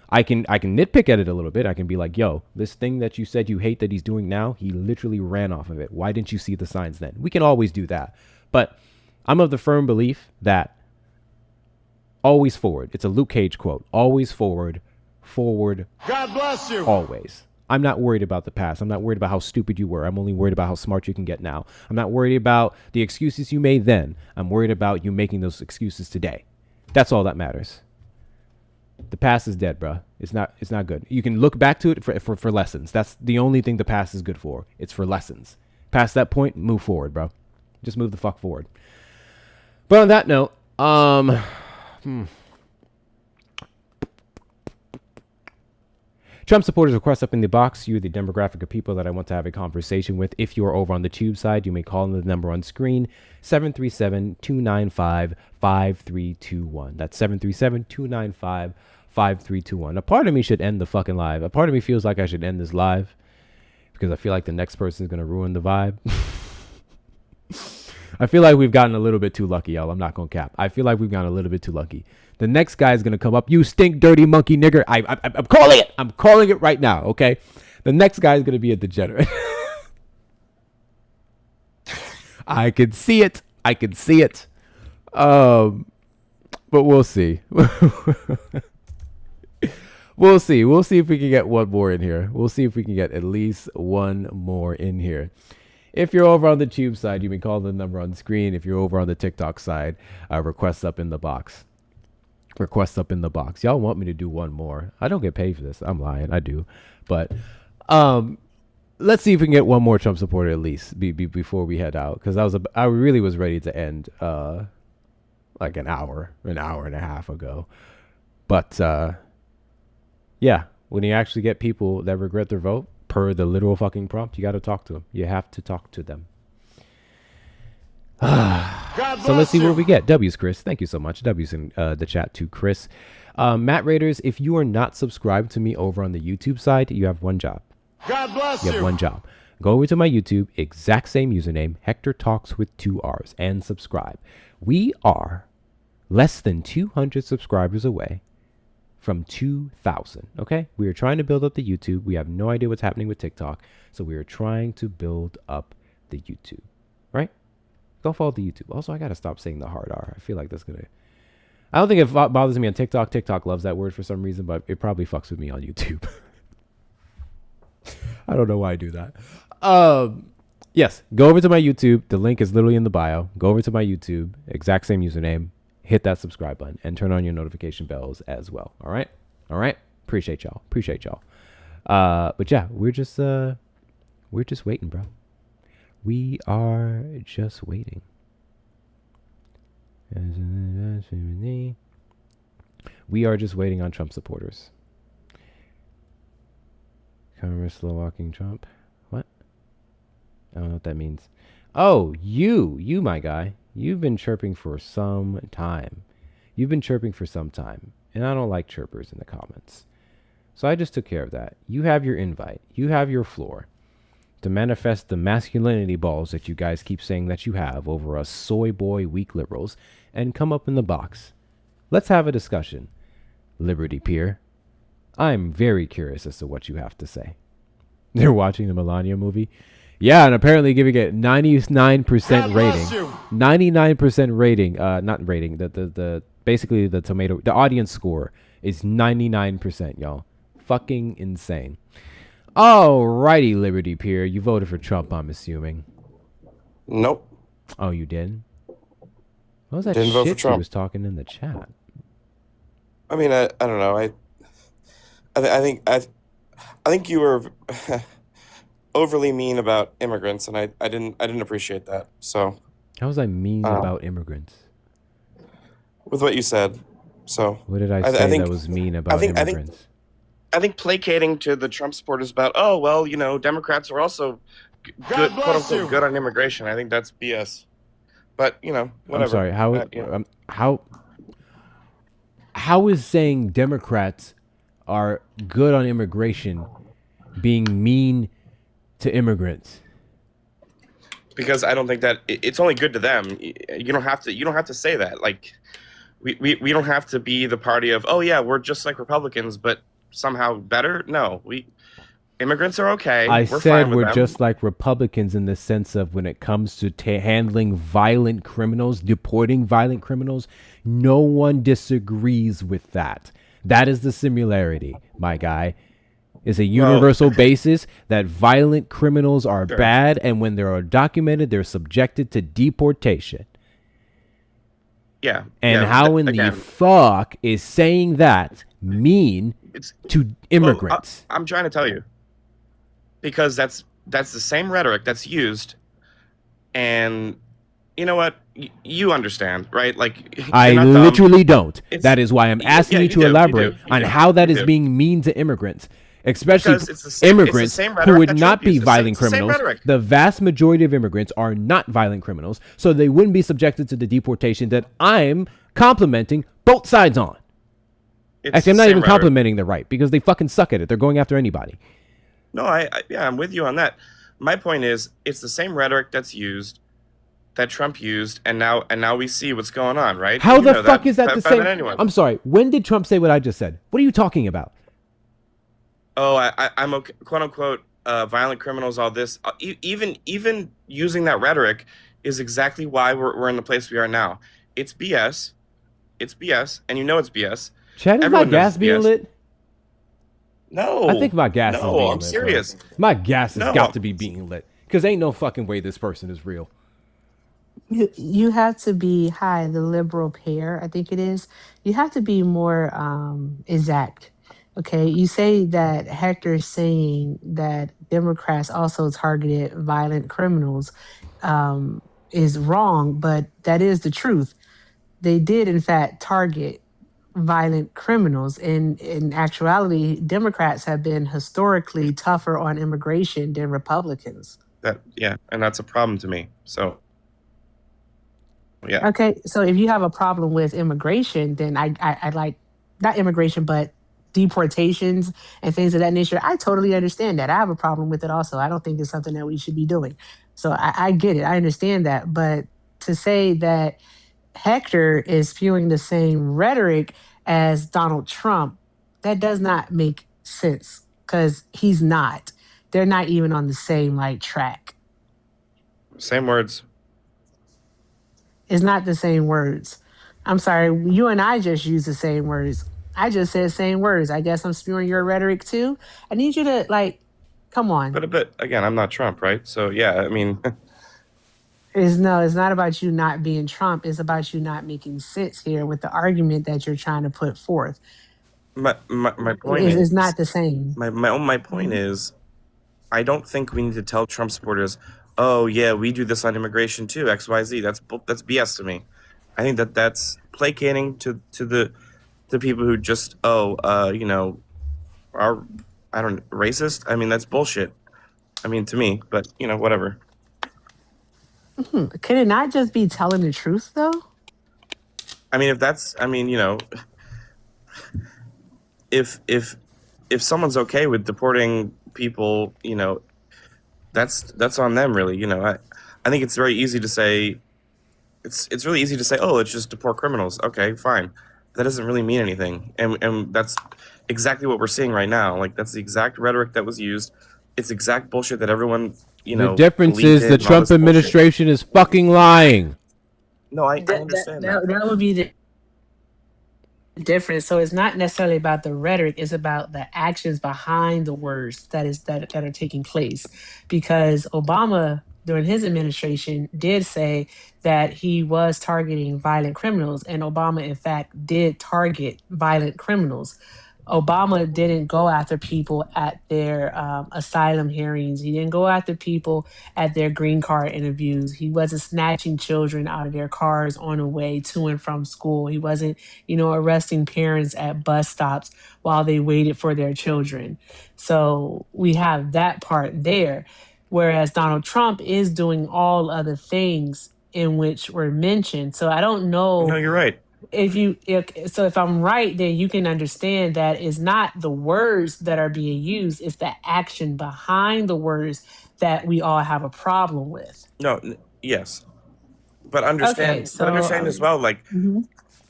I can nitpick at it a little bit. I can be like, yo, this thing that you said you hate that he's doing now, he literally ran off of it. Why didn't you see the signs then? We can always do that. But I'm of the firm belief that always forward. It's a Luke Cage quote. Always forward. Forward. God bless you. Always. I'm not worried about the past. I'm not worried about how stupid you were. I'm only worried about how smart you can get now. I'm not worried about the excuses you made then. I'm worried about you making those excuses today. That's all that matters. The past is dead, bro. It's not good. You can look back to it for lessons. That's the only thing the past is good for. It's for lessons. Past that point, move forward, bro. Just move the fuck forward. But on that note, Trump supporters request up in the box. You're the demographic of people that I want to have a conversation with. If you are over on the tube side, you may call in the number on screen, 737-295-5321. That's 737-295-5321. A part of me should end the fucking live. A part of me feels like I should end this live because I feel like the next person is going to ruin the vibe. I feel like we've gotten a little bit too lucky, y'all. I'm not going to cap. I feel like we've gotten a little bit too lucky. The next guy is going to come up. You stink, dirty monkey nigger. I'm calling it. I'm calling it right now, okay? The next guy is going to be a degenerate. I can see it. I can see it. But we'll see. We'll see. We'll see if we can get one more in here. We'll see if we can get at least one more in here. If you're over on the tube side, you can call the number on screen. If you're over on the TikTok side, requests up in the box. Requests up in the box. Y'all want me to do one more. I don't get paid for this. I'm lying. I do. But let's see if we can get one more Trump supporter at least before we head out. Because I really was ready to end like an hour and a half ago. But yeah, when you actually get people that regret their vote, per the literal fucking prompt, you got to talk to them. You have to talk to them. So let's see what we get. W's, Chris. Thank you so much. W's in the chat to Chris. Matt Raiders, if you are not subscribed to me over on the YouTube side, you have one job. God bless you. You have one job. Go over to my YouTube, exact same username, Hector Talks with 2 R's, and subscribe. We are less than 200 subscribers away from 2,000. Okay, we are trying to build up the YouTube. We have no idea what's happening with TikTok, so we are trying to build up the YouTube. Right? Go follow the YouTube. Also, I gotta stop saying the hard R. I feel like that's gonna. I don't think it bothers me on TikTok. TikTok loves that word for some reason, but it probably fucks with me on YouTube. I don't know why I do that. Yes, go over to my YouTube. The link is literally in the bio. Go over to my YouTube, exact same username. Hit that subscribe button and turn on your notification bells as well. All right. Appreciate y'all. But yeah, we're just waiting, bro. We are just waiting. We are just waiting on Trump supporters. Camera slow walking Trump. What? I don't know what that means. Oh, you, my guy. You've been chirping for some time. And I don't like chirpers in the comments. So I just took care of that. You have your invite. You have your floor to manifest the masculinity balls that you guys keep saying that you have over us soy boy weak liberals and come up in the box. Let's have a discussion. Liberty Peer. I'm very curious as to what you have to say. They're watching the Melania movie. Yeah, and apparently giving it 99% rating. 99% rating. Not rating. The basically the audience score is 99%, y'all. Fucking insane. Alrighty, Liberty Peer. You voted for Trump, I'm assuming. Nope. Oh, you did? What was that Didn't vote for shit Trump. you was talking in the chat? I mean, I don't know. I think you were overly mean about immigrants, and I didn't appreciate that. So how was I mean about immigrants? With what you said. So what did I say that was mean about immigrants? I think placating to the Trump supporters about, oh well, you know, Democrats are also good, quote unquote, good on immigration. I think that's BS. But you know, whatever. I'm sorry. How is saying Democrats are good on immigration being mean to immigrants? Because I don't think that it's only good to them. You don't have to say that. Like, we don't have to be the party of, oh yeah, we're just like Republicans, but somehow better. No, immigrants are okay. I We're said fine with we're them. just like Republicans in the sense of when it comes to handling violent criminals, deporting violent criminals, no one disagrees with that. That is the similarity, my guy. Is a universal basis that violent criminals are bad, and when they are documented, they're subjected to deportation. Yeah. And how in the fuck is saying that mean to immigrants? I'm trying to tell you. Because that's the same rhetoric that's used, and you know what? You understand, right? Like, I literally don't. That is why I'm asking you to elaborate on how that is being mean to immigrants, especially immigrants who would not be violent criminals. The vast majority of immigrants are not violent criminals, so they wouldn't be subjected to the deportation that I'm complimenting both sides on. Actually, I'm not even complimenting the right, because they fucking suck at it. They're going after anybody. No, I'm with you on that. My point is, it's the same rhetoric that's used, that Trump used, and now we see what's going on, right? How the fuck is that the same? I'm sorry. When did Trump say what I just said? What are you talking about? Oh, I'm okay, quote unquote violent criminals. All this, even using that rhetoric is exactly why we're in the place we are now. It's BS. It's BS, and you know it's BS. Chad, is my gas being lit? No. I think my gas is being lit. I'm serious. Bro. My gas has got to be being lit. Because ain't no fucking way this person is real. You have to be the liberal pair, I think it is. You have to be more exact. Okay, you say that Hector is saying that Democrats also targeted violent criminals is wrong, but that is the truth. They did, in fact, target violent criminals. In actuality, Democrats have been historically tougher on immigration than Republicans. And that's a problem to me. So, yeah. Okay, so if you have a problem with immigration, then I like, not immigration, but deportations and things of that nature. I totally understand that. I have a problem with it also. I don't think it's something that we should be doing. So I get it. I understand that. But to say that Hector is spewing the same rhetoric as Donald Trump, that does not make sense, because he's not. They're not even on the same track. Same words. It's not the same words. I'm sorry. You and I just used the same words. I just said same words. I guess I'm spewing your rhetoric too. I need you to come on. But again, I'm not Trump, right? So yeah, I mean. It's not about you not being Trump. It's about you not making sense here with the argument that you're trying to put forth. My point is not the same. My point is, I don't think we need to tell Trump supporters, oh yeah, we do this on immigration too, XYZ. That's BS to me. I think that's placating to the people who just are racist. I mean, that's bullshit. I mean, to me, but whatever. Can it not just be telling the truth though? I mean, if someone's okay with deporting people, that's on them, really. I think it's very easy to say. It's really easy to say, oh, let's just deport criminals. Okay, fine. That doesn't really mean anything, and that's exactly what we're seeing right now. Like, that's the exact rhetoric that was used. It's exact bullshit that everyone. The difference is the Trump administration is fucking lying. No, I understand that. That would be the difference. So it's not necessarily about the rhetoric; it's about the actions behind the words that are taking place. Because Obama, during his administration, did say that he was targeting violent criminals, and Obama, in fact, did target violent criminals. Obama didn't go after people at their asylum hearings. He didn't go after people at their green card interviews. He wasn't snatching children out of their cars on the way to and from school. He wasn't, arresting parents at bus stops while they waited for their children. So we have that part there. Whereas Donald Trump is doing all other things in which were mentioned. So I don't know. No, you're right. if I'm right, then you can understand that it's not the words that are being used, it's the action behind the words that we all have a problem with. No, yes, but Okay, understand as well. Like mhm.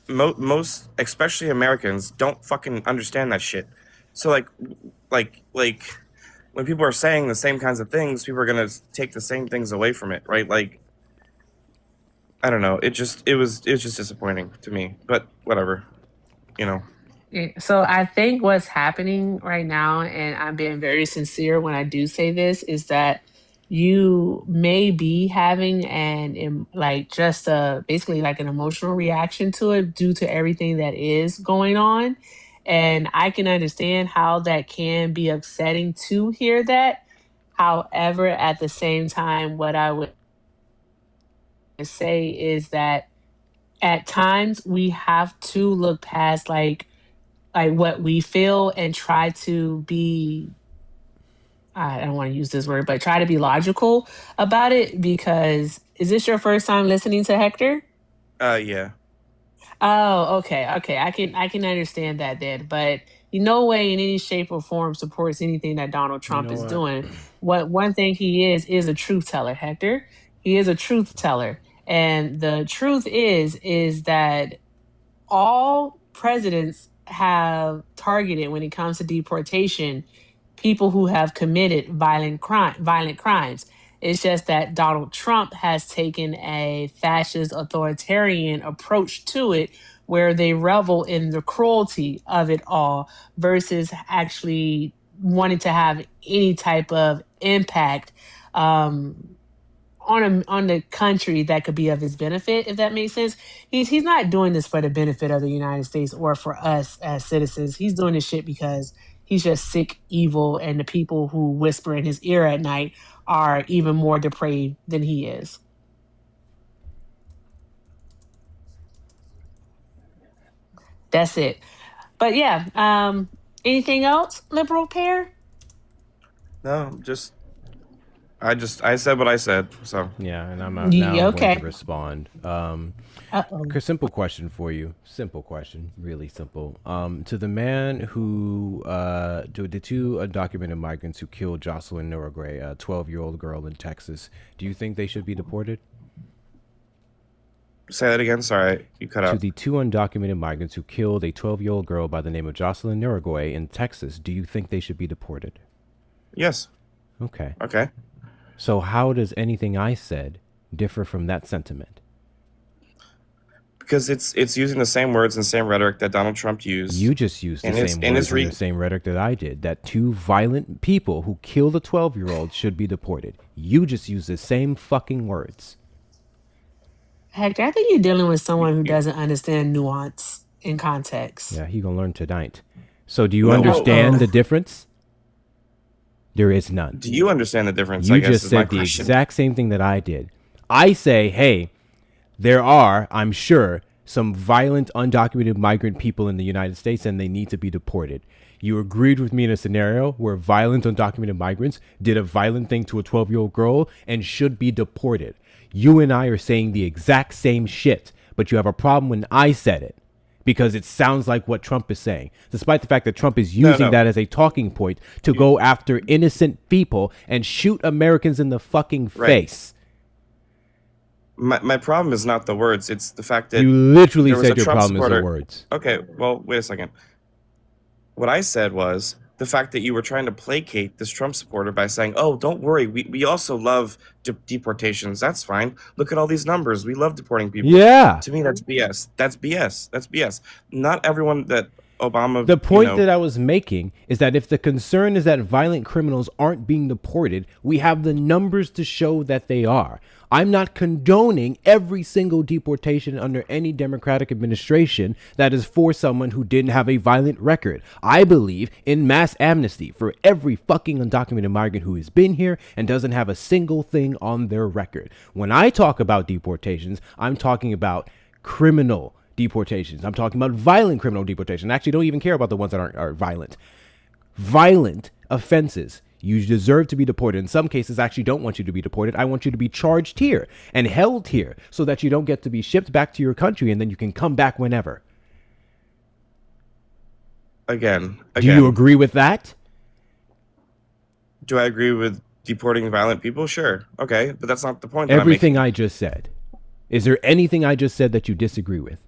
most, especially Americans, don't fucking understand that shit. So like when people are saying the same kinds of things, people are gonna take the same things away from it, right? Like I don't know. It was just disappointing to me, but whatever, you know. So I think what's happening right now, and I'm being very sincere when I do say this, is that you may be having like just a basically like an emotional reaction to it due to everything that is going on. And I can understand how that can be upsetting to hear that. However, at the same time, what I would say is that at times we have to look past like what we feel and try to be, I don't want to use this word, but try to be logical about it. Because is this your first time listening to Hector? Yeah. Oh, okay. I can understand that then. But no way in any shape or form supports anything that Donald You Trump know is what? doing. What one thing he is a truth teller, Hector. He is a truth teller. And the truth is that all presidents have targeted when it comes to deportation people who have committed violent crimes. It's just that Donald Trump has taken a fascist authoritarian approach to it where they revel in the cruelty of it all versus actually wanting to have any type of impact um, on the country that could be of his benefit, if that makes sense. He's not doing this for the benefit of the United States or for us as citizens. He's doing this shit because he's just sick, evil, and the people who whisper in his ear at night are even more depraved than he is. That's it. But yeah, anything else, liberal pair? No, I said what I said. So yeah, and I'm now I'm going to Okay. respond. Uh-oh. Simple question for you. Simple question, really simple. To the man who, to the two undocumented migrants who killed Jocelyn Norgray, a 12-year-old girl in Texas, do you think they should be deported? Say that again. Sorry, you cut out. To the two undocumented migrants who killed a 12-year-old girl by the name of Jocelyn Norgray in Texas, do you think they should be deported? Yes. Okay. Okay. So how does anything I said differ from that sentiment? Because it's using the same words and same rhetoric that Donald Trump used. You just used the same words and the same rhetoric that I did, that two violent people who killed a 12-year-old should be deported. You just used the same fucking words. Hector, I think you're dealing with someone who doesn't understand nuance in context. Yeah, he gonna learn tonight. So do you understand the difference? There is none. Do you understand the difference? You I guess just is my said the question. exact same thing that I did. I say, hey, there are, I'm sure, some violent undocumented migrant people in the United States and they need to be deported. You agreed with me in a scenario where violent undocumented migrants did a violent thing to a 12-year-old girl and should be deported. You and I are saying the exact same shit, but you have a problem when I said it because it sounds like what Trump is saying, despite the fact that Trump is using that as a talking point to go after innocent people and shoot Americans in the fucking face. My problem is not the words. It's the fact that you literally there was said a your Trump problem supporter. is the words. Okay, well, wait a second. What I said was the fact that you were trying to placate this Trump supporter by saying, oh, don't worry, we also love deportations. That's fine. Look at all these numbers. We love deporting people. Yeah. To me, that's BS. That's BS. That's BS. Not everyone that Obama... The point that I was making is that if the concern is that violent criminals aren't being deported, we have the numbers to show that they are. I'm not condoning every single deportation under any Democratic administration that is for someone who didn't have a violent record. I believe in mass amnesty for every fucking undocumented migrant who has been here and doesn't have a single thing on their record. When I talk about deportations, I'm talking about criminal deportations. I'm talking about violent criminal deportation. I actually don't even care about the ones that are violent. Violent offenses. You deserve to be deported. In some cases, I actually don't want you to be deported. I want you to be charged here and held here so that you don't get to be shipped back to your country and then you can come back whenever. Again. Do you agree with that? Do I agree with deporting violent people? Sure. Okay, but that's not the point. Everything I just said. Is there anything I just said that you disagree with?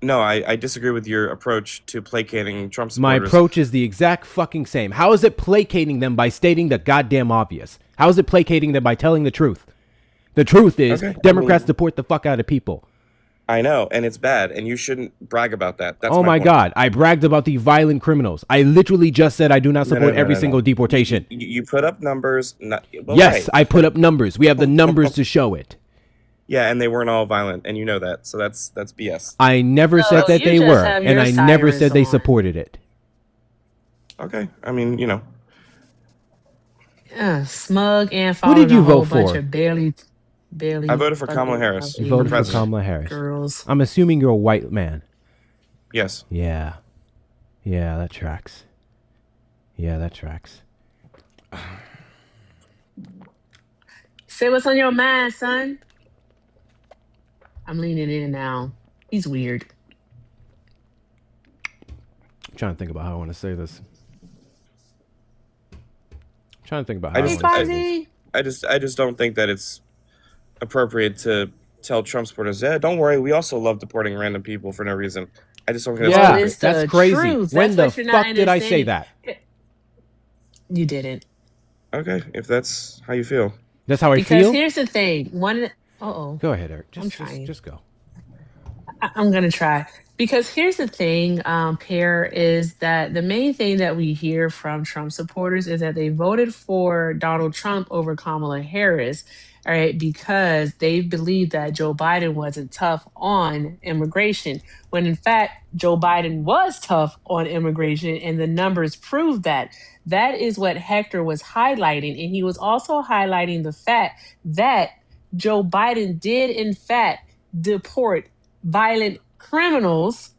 No, I disagree with your approach to placating Trump supporters. My approach is the exact fucking same. How is it placating them by stating the goddamn obvious? How is it placating them by telling the truth? The truth is, Democrats deport the fuck out of people. I know, and it's bad, and you shouldn't brag about that. That's oh my point. God, I bragged about the violent criminals. I literally just said I do not support every single deportation. You put up numbers. Yes, I put up numbers. We have the numbers to show it. Yeah, and they weren't all violent, and you know that, so that's BS. I never said that they were, and I never said they supported it. Okay, I mean, you know. Smug and Who did you vote bunch for? Of barely. I voted for Kamala Harris. You voted for Kamala Harris. Girls. I'm assuming you're a white man. Yes. Yeah. Yeah, that tracks. Yeah, that tracks. Say what's on your mind, son. I'm leaning in now. He's weird. I'm trying to think about how I want to say this. I'm trying to think about how I I want to say this. I just don't think that it's appropriate to tell Trump supporters, yeah, don't worry, we also love deporting random people for no reason. I just don't think that's crazy. Truth. When That's the fuck did I say that? You didn't. Okay, if that's how you feel. That's how I Because feel? here's the thing. Go ahead, Eric. I'm trying. Just go. I'm going to try. Because here's the thing, Pear, is that the main thing that we hear from Trump supporters is that they voted for Donald Trump over Kamala Harris, all right, because they believe that Joe Biden wasn't tough on immigration, when in fact, Joe Biden was tough on immigration, and the numbers prove that. That is what Hector was highlighting. And he was also highlighting the fact that Joe Biden did, in fact, deport violent criminals,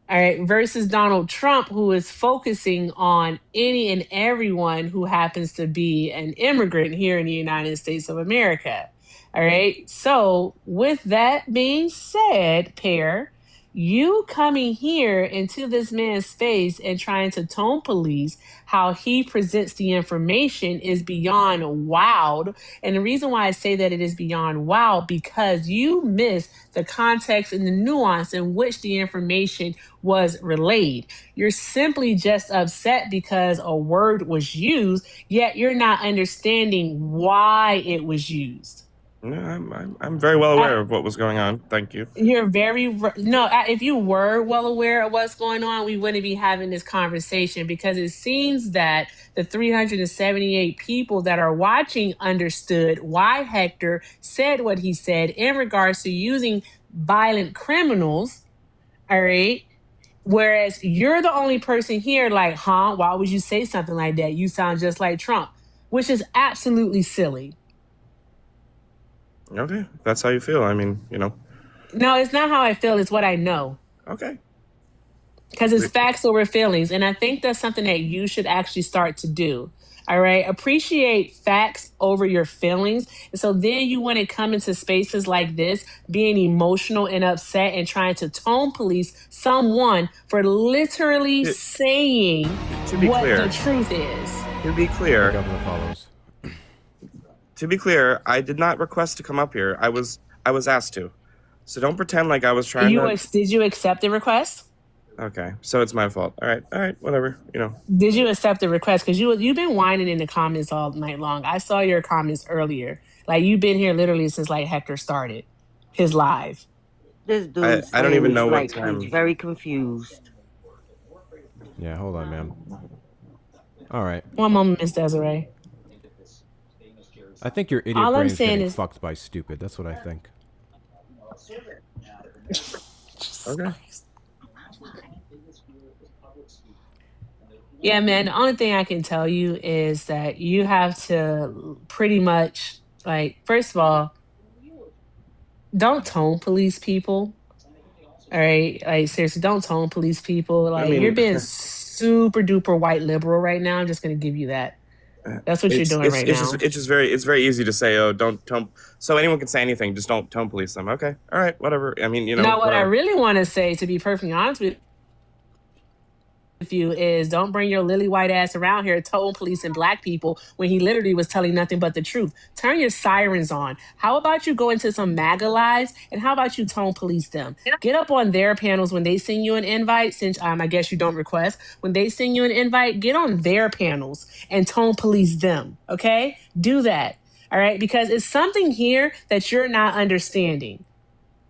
all right, versus Donald Trump, who is focusing on any and everyone who happens to be an immigrant here in the United States of America. All right. So, with that being said, Pear, you coming here into this man's space and trying to tone police how he presents the information is beyond wild. And the reason why I say that it is beyond wild, because you miss the context and the nuance in which the information was relayed. You're simply just upset because a word was used, yet you're not understanding why it was used. No, I'm very well aware of what was going on. Thank you. You're if you were well aware of what's going on, we wouldn't be having this conversation, because it seems that the 378 people that are watching understood why Hector said what he said in regards to using violent criminals, all right? Whereas you're the only person here like, why would you say something like that? You sound just like Trump, which is absolutely silly. Okay, that's how you feel. I mean, you know. No, it's not how I feel. It's what I know. Okay. Because it's facts over feelings. And I think that's something that you should actually start to do. All right. Appreciate facts over your feelings. And so then you want to come into spaces like this, being emotional and upset and trying to tone police someone for literally saying what the truth is. To be clear, I did not request to come up here. I was asked to. So don't pretend like I was trying to. Did you accept the request? Okay, so it's my fault. All right, whatever. You know. Did you accept the request? Because you've been whining in the comments all night long. I saw your comments earlier. Like, you've been here literally since like Hector started his live. This dude, I don't even know what time. He's very confused. Yeah, hold on, ma'am. All right. One moment, Miss Desiree. I think your idiot brain is getting fucked by stupid. That's what I think. Okay. Yeah, man. The only thing I can tell you is that you have to pretty much, like, first of all, don't tone police people. All right. Like, seriously, don't tone police people. Like, you're being super duper white liberal right now. I'm just going to give you that. That's what you're doing right now. It's very easy to say, oh, don't tone. So anyone can say anything, just don't tone police them. Okay, all right, whatever. I mean, Now, what I whatever. really want to say, to be perfectly honest with you, is don't bring your lily white ass around here tone policing black people when he literally was telling nothing but the truth. Turn your sirens on. How about you go into some MAGA lives, and how about you tone police them? Get up on their panels when they send you an invite, since I guess you don't request. When they send you an invite, get on their panels and tone police them, okay? Do that, all right? Because it's something here that you're not understanding.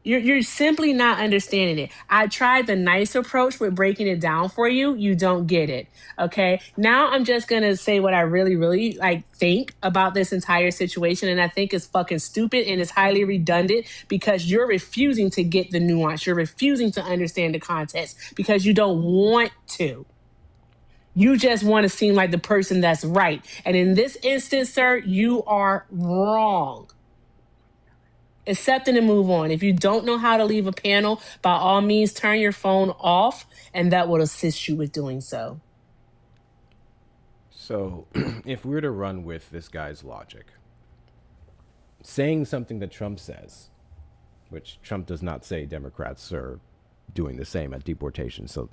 You're simply not understanding it. I tried the nice approach with breaking it down for you. You don't get it. Okay. Now I'm just gonna say what I really, really think about this entire situation, and I think it's fucking stupid and it's highly redundant because you're refusing to get the nuance. You're refusing to understand the context because you don't want to. You just want to seem like the person that's right. And in this instance, sir, you are wrong. Accept it and move on. If you don't know how to leave a panel, by all means, turn your phone off, and that will assist you with doing so. So, if we were to run with this guy's logic, saying something that Trump says, which Trump does not say Democrats are doing the same at deportation, so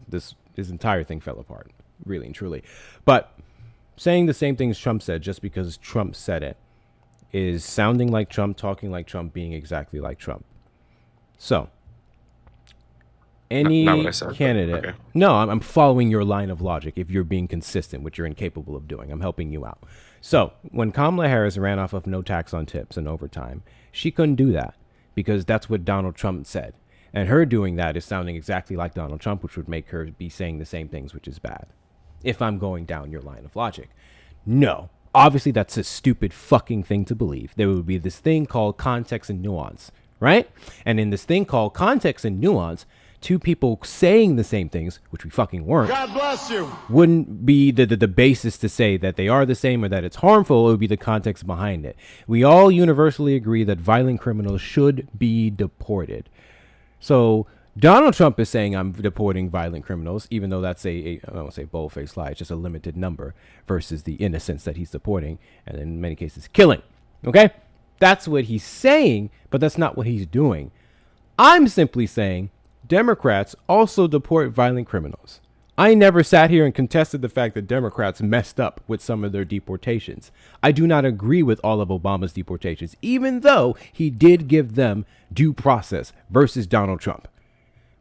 his entire thing fell apart, really and truly. But saying the same things Trump said just because Trump said it is sounding like Trump, talking like Trump, being exactly like Trump. So, any not what I said, candidate... okay. No, I'm following your line of logic if you're being consistent, which you're incapable of doing. I'm helping you out. So, when Kamala Harris ran off of no tax on tips and overtime, she couldn't do that because that's what Donald Trump said. And her doing that is sounding exactly like Donald Trump, which would make her be saying the same things, which is bad. If I'm going down your line of logic. No. Obviously, that's a stupid fucking thing to believe. There would be this thing called context and nuance, right? And in this thing called context and nuance, two people saying the same things, which we fucking weren't, God bless you, wouldn't be the basis to say that they are the same or that it's harmful. It would be the context behind it. We all universally agree that violent criminals should be deported. So Donald Trump is saying I'm deporting violent criminals, even though that's I don't want to say bold-faced lie. It's just a limited number versus the innocents that he's deporting, and in many cases killing. Okay? That's what he's saying, but that's not what he's doing. I'm simply saying Democrats also deport violent criminals. I never sat here and contested the fact that Democrats messed up with some of their deportations. I do not agree with all of Obama's deportations, even though he did give them due process versus Donald Trump.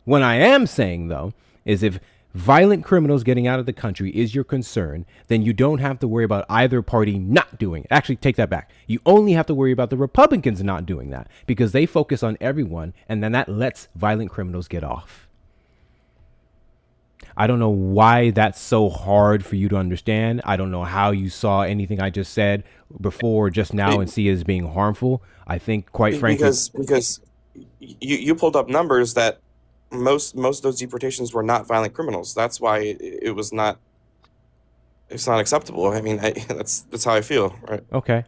What I am saying, though, is if violent criminals getting out of the country is your concern, then you don't have to worry about either party not doing it. Actually, take that back. You only have to worry about the Republicans not doing that because they focus on everyone, and then that lets violent criminals get off. I don't know why that's so hard for you to understand. I don't know how you saw anything I just said before just now and see it as being harmful. I think, quite frankly... Because you pulled up numbers that most of those deportations were not violent criminals. That's why it's not acceptable. I mean, that's how I feel, right? Okay.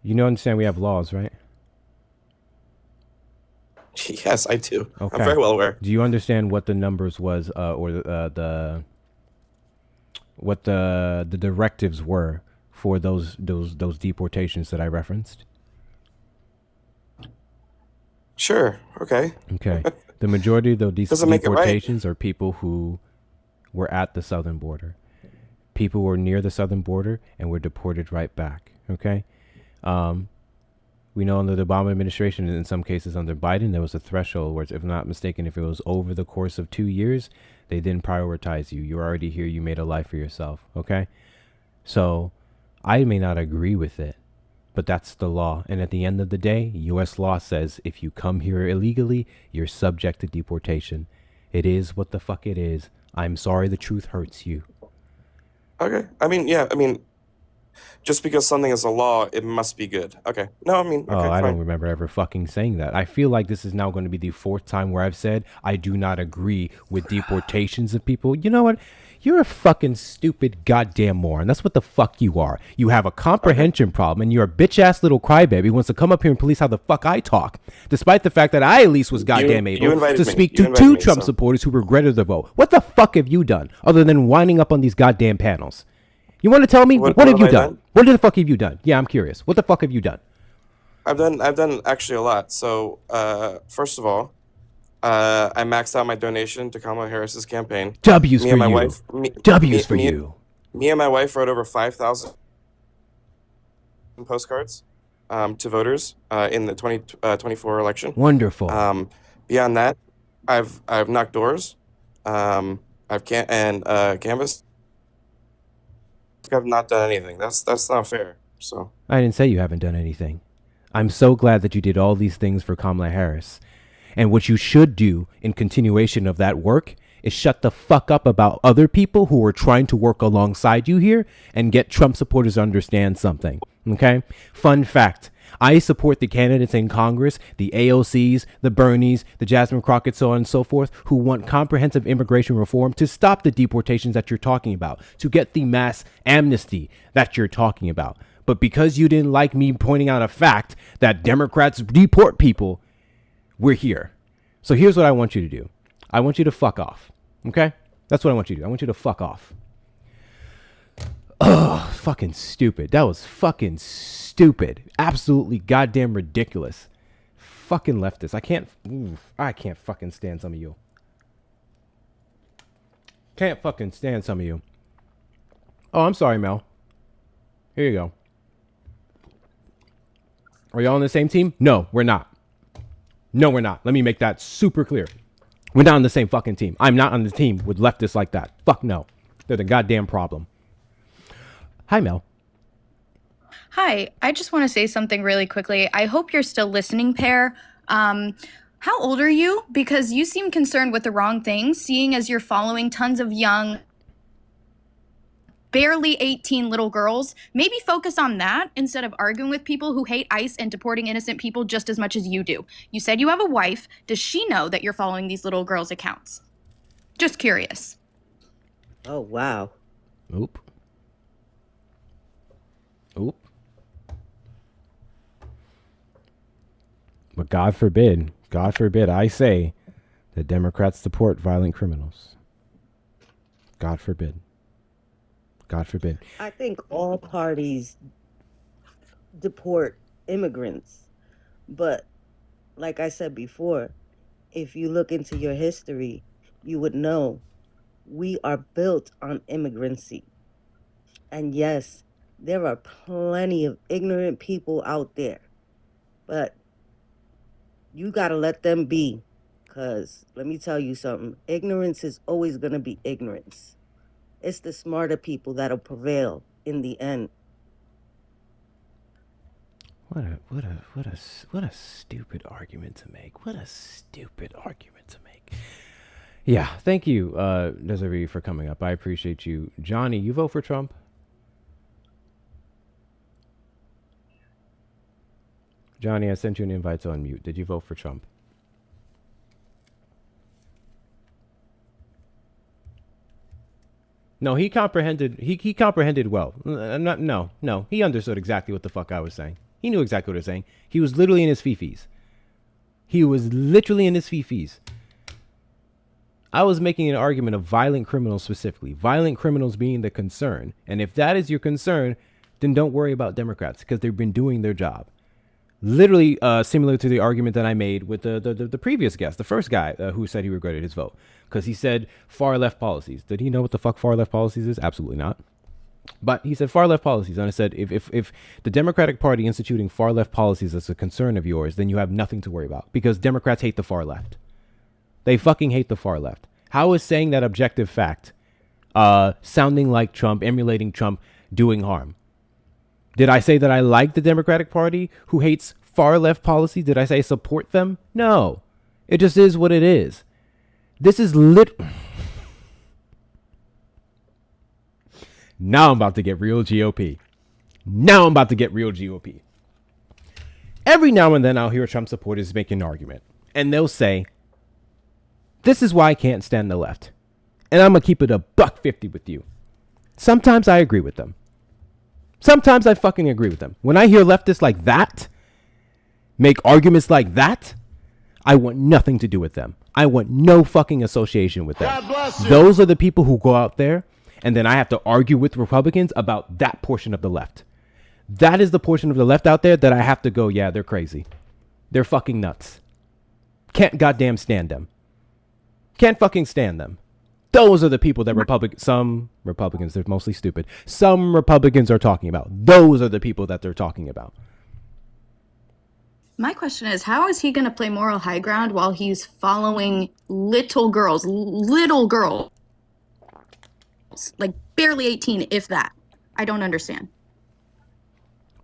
You understand we have laws, right? Yes, I do. Okay. I'm very well aware. Do you understand what the numbers was, or what the directives were for those deportations that I referenced? Sure. Okay. Okay. The majority of these deportations right. are people who were at the southern border. People were near the southern border and were deported right back. Okay. We know under the Obama administration, and in some cases under Biden, there was a threshold where, if I'm not mistaken, if it was over the course of 2 years, they didn't prioritize you. You're already here. You made a life for yourself. Okay. So I may not agree with it, but that's the law. And at the end of the day, U.S. law says if you come here illegally, you're subject to deportation. It is what the fuck it is. I'm sorry the truth hurts you. Okay. I mean, just because something is a law, it must be good. Okay. No, I mean, okay, I fine. don't remember ever fucking saying that. I feel like this is now going to be the fourth time where I've said I do not agree with deportations of people. You know what? You're a fucking stupid goddamn moron. That's what the fuck you are. You have a comprehension problem, and you're a bitch-ass little crybaby who wants to come up here and police how the fuck I talk, despite the fact that I at least was goddamn able to speak to two Trump supporters who regretted the vote. What the fuck have you done other than winding up on these goddamn panels? You want to tell me what have you I done? What the fuck have you done? Yeah, I'm curious. What the fuck have you done? I've done actually a lot. So first of all, I maxed out my donation to Kamala Harris's campaign. W's me for and my you. wife. W's for you. Me and my wife wrote over 5,000 postcards to voters in the 2024 election. Wonderful. Beyond that, I've knocked doors. I've canvassed. I've not done anything. That's not fair. So I didn't say you haven't done anything. I'm so glad that you did all these things for Kamala Harris. And what you should do in continuation of that work is shut the fuck up about other people who are trying to work alongside you here and get Trump supporters to understand something. Okay? Fun fact. I support the candidates in Congress, the AOCs, the Bernies, the Jasmine Crockett, so on and so forth, who want comprehensive immigration reform to stop the deportations that you're talking about, to get the mass amnesty that you're talking about. But because you didn't like me pointing out a fact that Democrats deport people, we're here. So here's what I want you to do. I want you to fuck off. Okay? That's what I want you to do. I want you to fuck off. Oh, fucking stupid. That was fucking stupid. Absolutely goddamn ridiculous. Fucking leftists. I can't fucking stand some of you. Can't fucking stand some of you. Oh, I'm sorry, Mel. Here you go. Are y'all on the same team? No, we're not. No, we're not. Let me make that super clear. We're not on the same fucking team. I'm not on the team with leftists like that. Fuck no. They're the goddamn problem. Hi, Mel. Hi, I just want to say something really quickly. I hope you're still listening, Pear. How old are you? Because you seem concerned with the wrong things, seeing as you're following tons of young, barely 18 little girls. Maybe focus on that instead of arguing with people who hate ICE and deporting innocent people just as much as you do. You said you have a wife. Does she know that you're following these little girls' accounts? Just curious. Oh, wow. Oop. But God forbid, I say that Democrats support violent criminals. God forbid. God forbid. I think all parties deport immigrants. But like I said before, if you look into your history, you would know we are built on immigrancy. And yes, there are plenty of ignorant people out there. But you got to let them be. Because let me tell you something. Ignorance is always going to be ignorance. It's the smarter people that'll prevail in the end. What a stupid argument to make. What a stupid argument to make. Yeah, thank you, Desiree, for coming up. I appreciate you. Johnny, you vote for Trump? Johnny, I sent you an invite to unmute. Did you vote for Trump? No, he comprehended. He comprehended well. No. He understood exactly what the fuck I was saying. He knew exactly what I was saying. He was literally in his fifis. I was making an argument of violent criminals specifically. Violent criminals being the concern. And if that is your concern, then don't worry about Democrats because they've been doing their job. Literally similar to the argument that I made with the previous guest, the first guy who said he regretted his vote because he said far left policies. Did he know what the fuck far left policies is? Absolutely not. But he said far left policies. And I said, if the Democratic Party instituting far left policies is a concern of yours, then you have nothing to worry about because Democrats hate the far left. They fucking hate the far left. How is saying that objective fact sounding like Trump, emulating Trump, doing harm? Did I say that I like the Democratic Party who hates far left policies? Did I say support them? No. It just is what it is. This is Now I'm about to get real GOP. Every now and then I'll hear Trump supporters make an argument. And they'll say, this is why I can't stand the left. And I'm going to keep it $1.50 with you. Sometimes I agree with them. Sometimes I fucking agree with them. When I hear leftists like that make arguments like that, I want nothing to do with them. I want no fucking association with them. God bless you. Those are the people who go out there And then I have to argue with Republicans about that portion of the left. That is the portion of the left out there that I have to go, yeah, they're crazy. They're fucking nuts. Can't goddamn stand them. Can't fucking stand them. Those are the people that some Republicans, they're mostly stupid. Some Republicans are talking about. Those are the people that they're talking about. My question is, how is he going to play moral high ground while he's following little girls, like barely 18, if that? I don't understand.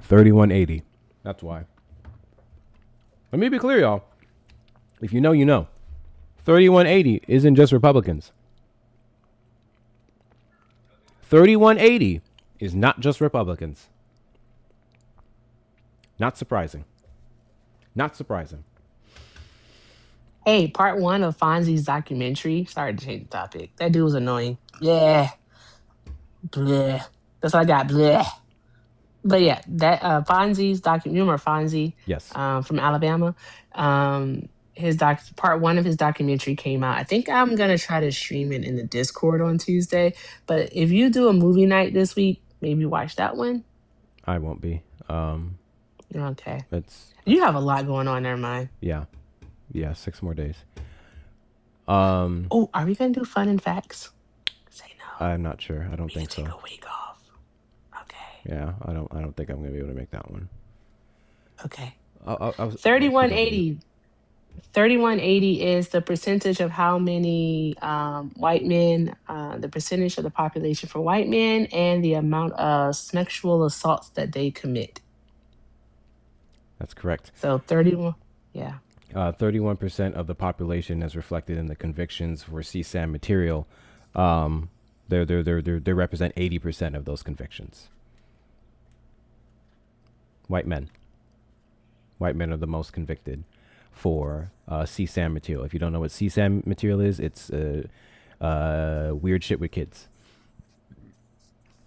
3180. That's why. Let me be clear, y'all. If you know, you know. 3180 isn't just Republicans. 3180 is not just Republicans. Not surprising. Not surprising. Hey, part 1 of Fonzie's documentary. Sorry to change the topic. That dude was annoying. Yeah. Bleh. That's what I got. Bleh. But yeah, that Fonzie's documentary. Remember Fonzie? Yes. From Alabama. His part 1 of his documentary came out. I think I'm gonna try to stream it in the Discord on Tuesday. But if you do a movie night this week, maybe watch that one. I won't be. Okay. You have a lot going on. Never mind. Yeah. 6 more days. Oh, are we gonna do fun and facts? Say no. I'm not sure. I don't think so. Take a week off. Okay. Yeah, I don't think I'm gonna be able to make that one. Okay. 3180. 3180 is the percentage of how many white men, the percentage of the population for white men, and the amount of sexual assaults that they commit. That's correct. So 31, yeah. 31% of the population, as reflected in the convictions for CSAM material, they represent 80% of those convictions. White men. White men are the most convicted for CSAM material. If you don't know what CSAM material is, it's weird shit with kids.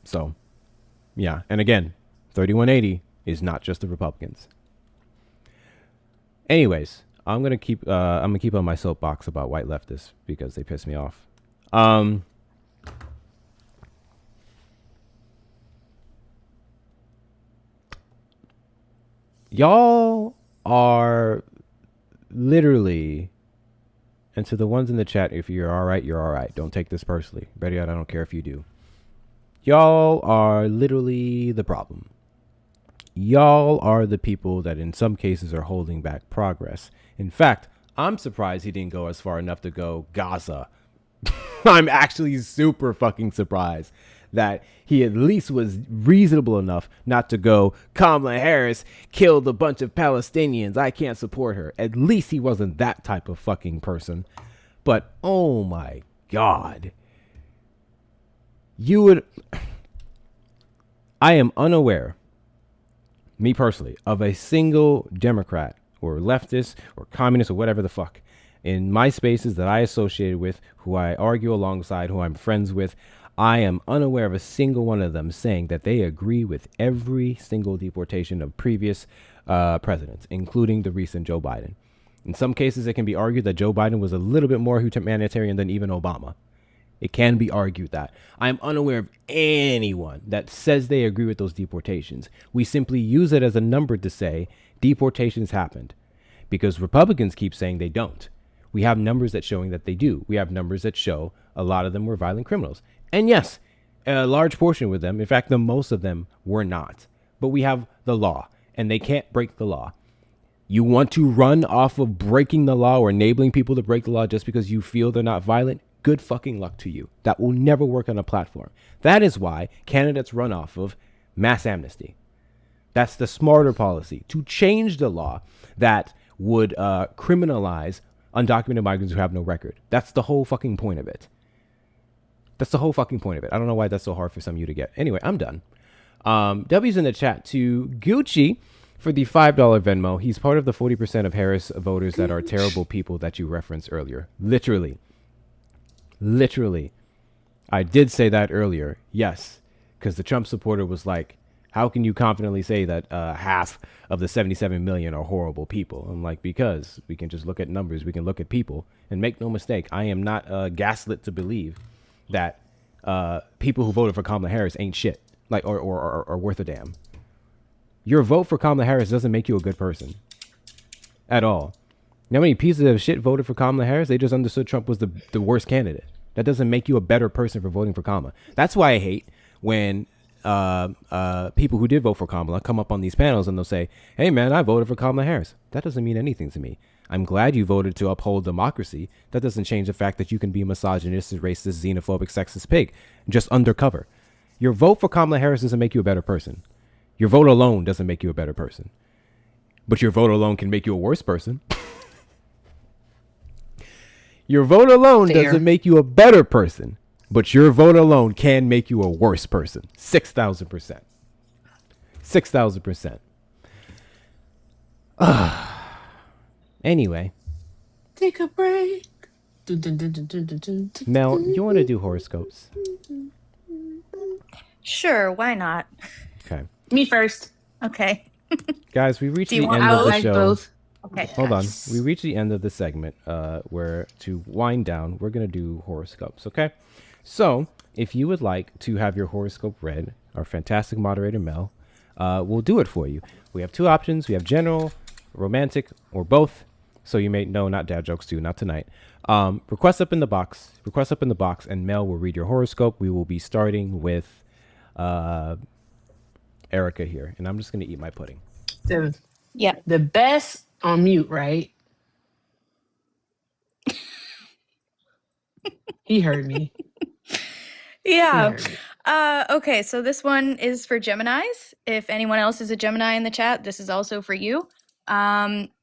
So, yeah. And again, 3180 is not just the Republicans. Anyways, I'm gonna keep on my soapbox about white leftists because they piss me off. Y'all are literally, and to the ones in the chat, if you're all right, you're all right. Don't take this personally. Better yet, I don't care if you do. Y'all are literally the problem. Y'all are the people that in some cases are holding back progress. In fact, I'm surprised he didn't go as far enough to go Gaza. I'm actually super fucking surprised that he at least was reasonable enough not to go, Kamala Harris killed a bunch of Palestinians, I can't support her. At least he wasn't that type of fucking person. But oh my God. I am unaware, me personally, of a single Democrat or leftist or communist or whatever the fuck in my spaces that I associated with, who I argue alongside, who I'm friends with. I am unaware of a single one of them saying that they agree with every single deportation of previous presidents, including the recent Joe Biden. In some cases, it can be argued that Joe Biden was a little bit more humanitarian than even Obama. It can be argued that. I am unaware of anyone that says they agree with those deportations. We simply use it as a number to say deportations happened because Republicans keep saying they don't. We have numbers that showing that they do. We have numbers that show a lot of them were violent criminals. And yes, a large portion with them, in fact, the most of them were not. But we have the law, and they can't break the law. You want to run off of breaking the law or enabling people to break the law just because you feel they're not violent? Good fucking luck to you. That will never work on a platform. That is why candidates run off of mass amnesty. That's the smarter policy, to change the law that would criminalize undocumented migrants who have no record. That's the whole fucking point of it. That's the whole fucking point of it. I don't know why that's so hard for some of you to get. Anyway, I'm done. W's in the chat to Gucci for the $5 Venmo. He's part of the 40% of Harris voters that are terrible people that you referenced earlier. Literally. I did say that earlier. Yes. Because the Trump supporter was like, how can you confidently say that half of the 77 million are horrible people? I'm like, because we can just look at numbers. We can look at people and make no mistake. I am not gaslit to believe that people who voted for Kamala Harris ain't shit, like or worth a damn. Your vote for Kamala Harris doesn't make you a good person at all. You know how many pieces of shit voted for Kamala Harris? They just understood Trump was the worst candidate. That doesn't make you a better person for voting for Kamala. That's why I hate when people who did vote for Kamala come up on these panels and they'll say, hey, man, I voted for Kamala Harris. That doesn't mean anything to me. I'm glad you voted to uphold democracy. That doesn't change the fact that you can be a misogynistic, racist, xenophobic, sexist pig just undercover. Your vote for Kamala Harris doesn't make you a better person. Your vote alone doesn't make you a better person. But your vote alone can make you a worse person. Your vote alone doesn't make you a better person, but your vote alone can make you a worse person. 6,000%. 6,000%. Anyway. Take a break. Mel, you want to do horoscopes? Sure, why not? Okay. Me first. Okay. Guys, we reached Do you the want end of the like show. both? Okay. Hold on. We reached the end of the segment where to wind down, we're going to do horoscopes, okay? So, if you would like to have your horoscope read, our fantastic moderator, Mel, will do it for you. We have two options. We have general, romantic, or both. So you may know, not dad jokes too, not tonight. Request up in the box, and Mel will read your horoscope. We will be starting with Erica here, and I'm just going to eat my pudding. The best on mute, right? He heard me. Yeah. Okay, so this one is for Geminis. If anyone else is a Gemini in the chat, this is also for you.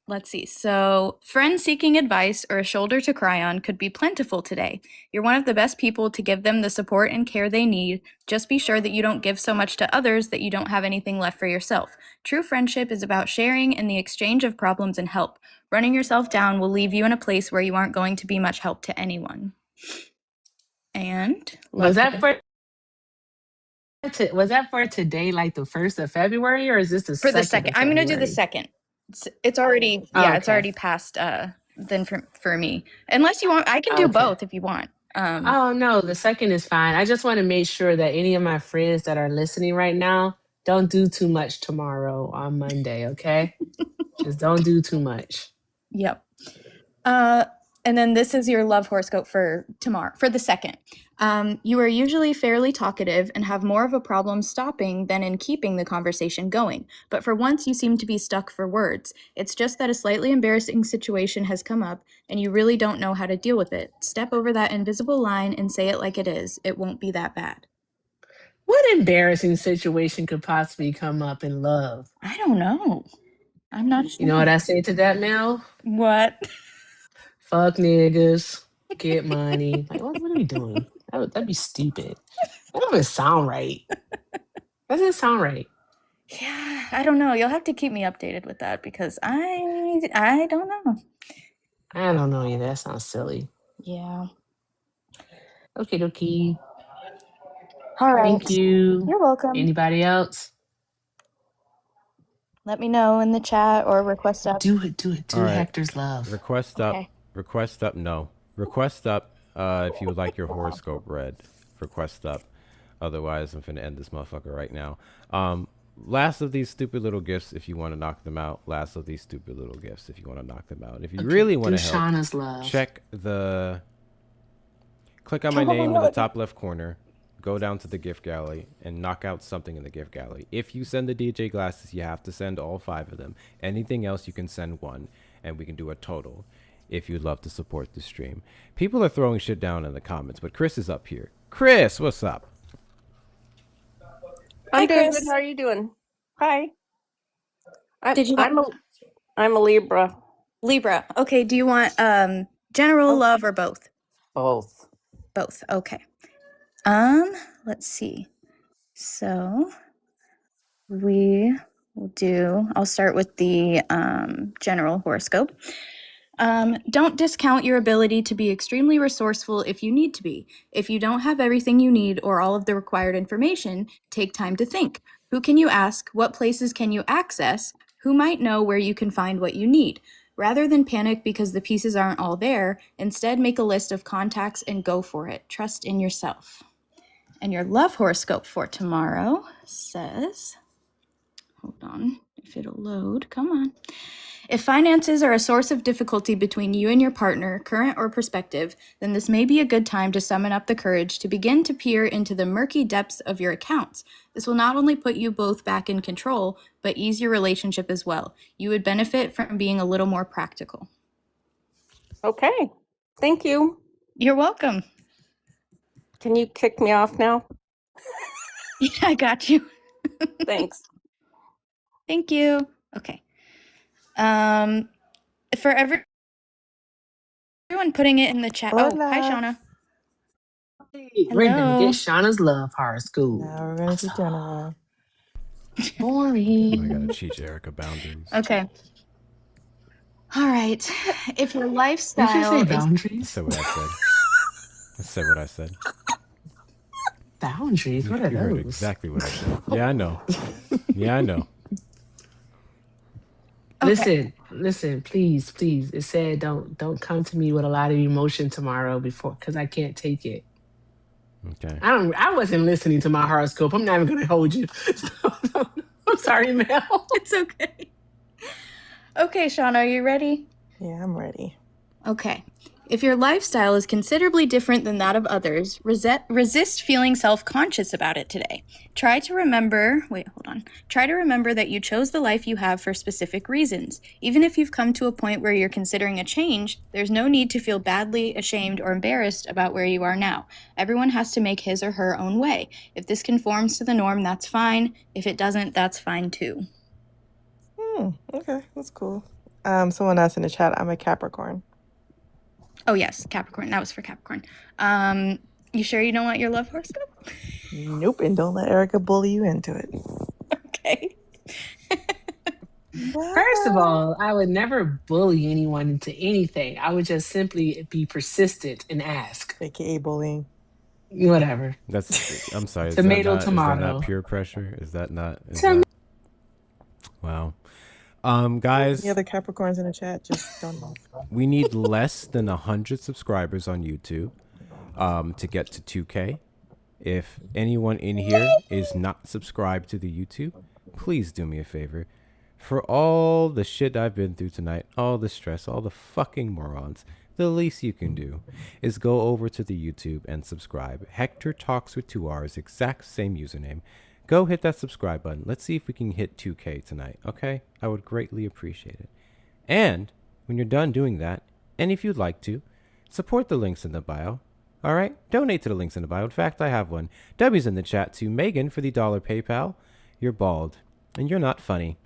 Let's see. So, friends seeking advice or a shoulder to cry on could be plentiful today. You're one of the best people to give them the support and care they need. Just be sure that you don't give so much to others that you don't have anything left for yourself. True friendship is about sharing and the exchange of problems and help. Running yourself down will leave you in a place where you aren't going to be much help to anyone. And was that for today, like the 1st of February, or is this the for the 2nd second? of I'm gonna do the February? second. It's already it's already past then for me. Unless you want, I can do both if you want. Oh no, the 2nd is fine. I just want to make sure that any of my friends that are listening right now don't do too much tomorrow on Monday, okay? Just don't do too much. Yep. And then this is your love horoscope for tomorrow, for the 2nd. You are usually fairly talkative and have more of a problem stopping than in keeping the conversation going. But for once, you seem to be stuck for words. It's just that a slightly embarrassing situation has come up and you really don't know how to deal with it. Step over that invisible line and say it like it is. It won't be that bad. What embarrassing situation could possibly come up in love? I don't know. I'm not sure. You know what I say to that, Mel? What? Fuck niggas, get money. Like, what are we doing? That'd be stupid. That doesn't sound right. Doesn't sound right. Yeah, I don't know. You'll have to keep me updated with that because I don't know. I don't know either. That sounds silly. Yeah. Okay, dokie. All right. Thank you. You're welcome. Anybody else? Let me know in the chat or request up. Do it. All right. Hector's love. Request up. Okay. Request up. No. Request up if you would like your horoscope read. Request up. Otherwise, I'm finna end this motherfucker right now. Last of these stupid little gifts if you want to knock them out. Last of these stupid little gifts if you want to knock them out. If you really want to help, Shauna's love. Click on my name in the top left corner. Go down to the gift gallery and knock out something in the gift gallery. If you send the DJ glasses, you have to send all 5 of them. Anything else, you can send 1, and we can do a total if you'd love to support the stream. People are throwing shit down in the comments, but Chris is up here. Chris, what's up? I'm doing good. How are you doing? Hi. I'm a Libra. Libra. Okay. Do you want general love or both? Both. Both. Okay. Let's see. So we will do. I'll start with the general horoscope. Don't discount your ability to be extremely resourceful if you need to be. If you don't have everything you need or all of the required information, take time to think. Who can you ask? What places can you access? Who might know where you can find what you need? Rather than panic because the pieces aren't all there, instead make a list of contacts and go for it. Trust in yourself. And your love horoscope for tomorrow says, hold on, if it'll load, come on. If finances are a source of difficulty between you and your partner, current or prospective, then this may be a good time to summon up the courage to begin to peer into the murky depths of your accounts. This will not only put you both back in control, but ease your relationship as well. You would benefit from being a little more practical. Okay. Thank you. You're welcome. Can you kick me off now? Yeah, I got you. Thanks. Thank you. Okay. For everyone putting it in the chat. Oh, hi, Shauna. Hey, we're gonna Hello. get Shauna's love horoscope. Now we're gonna see Jenna. Boring. I gotta teach Erica boundaries. Okay. All right. If your lifestyle Did you say is boundaries? I said what I said. I said what I said. Boundaries? What are You heard those? exactly what I said. Yeah, I know. Yeah, I know. Listen, please. It said don't come to me with a lot of emotion tomorrow because I can't take it. Okay. I wasn't listening to my horoscope. I'm not even gonna hold you. I'm sorry, Mel. It's okay. Okay, Shauna, are you ready? Yeah, I'm ready. Okay. If your lifestyle is considerably different than that of others, resist feeling self-conscious about it today. Try to remember that you chose the life you have for specific reasons. Even if you've come to a point where you're considering a change, there's no need to feel badly ashamed or embarrassed about where you are now. Everyone has to make his or her own way. If this conforms to the norm, that's fine. If it doesn't, that's fine too. Okay, that's cool. Someone asked in the chat, I'm a Capricorn. Oh yes, Capricorn. That was for Capricorn. You sure you don't want your love horoscope? Nope, and don't let Erica bully you into it. Okay. First of all, I would never bully anyone into anything. I would just simply be persistent and ask. AKA bullying. Whatever. I'm sorry. Is Tomato, that tomato. not pure pressure? Is that not? Wow. Guys. The other Capricorns in the chat just don't know. We need less than 100 subscribers on YouTube to get to 2K. If anyone in here is not subscribed to the YouTube, please do me a favor. For all the shit I've been through tonight, all the stress, all the fucking morons, the least you can do is go over to the YouTube and subscribe. Hector Talks with 2 R's, exact same username. Go hit that subscribe button. Let's see if we can hit 2K tonight, okay? I would greatly appreciate it. And when you're done doing that, and if you'd like to, support the links in the bio. All right? Donate to the links in the bio. In fact, I have one. W's in the chat to Megan for the $1 PayPal. You're bald, and you're not funny.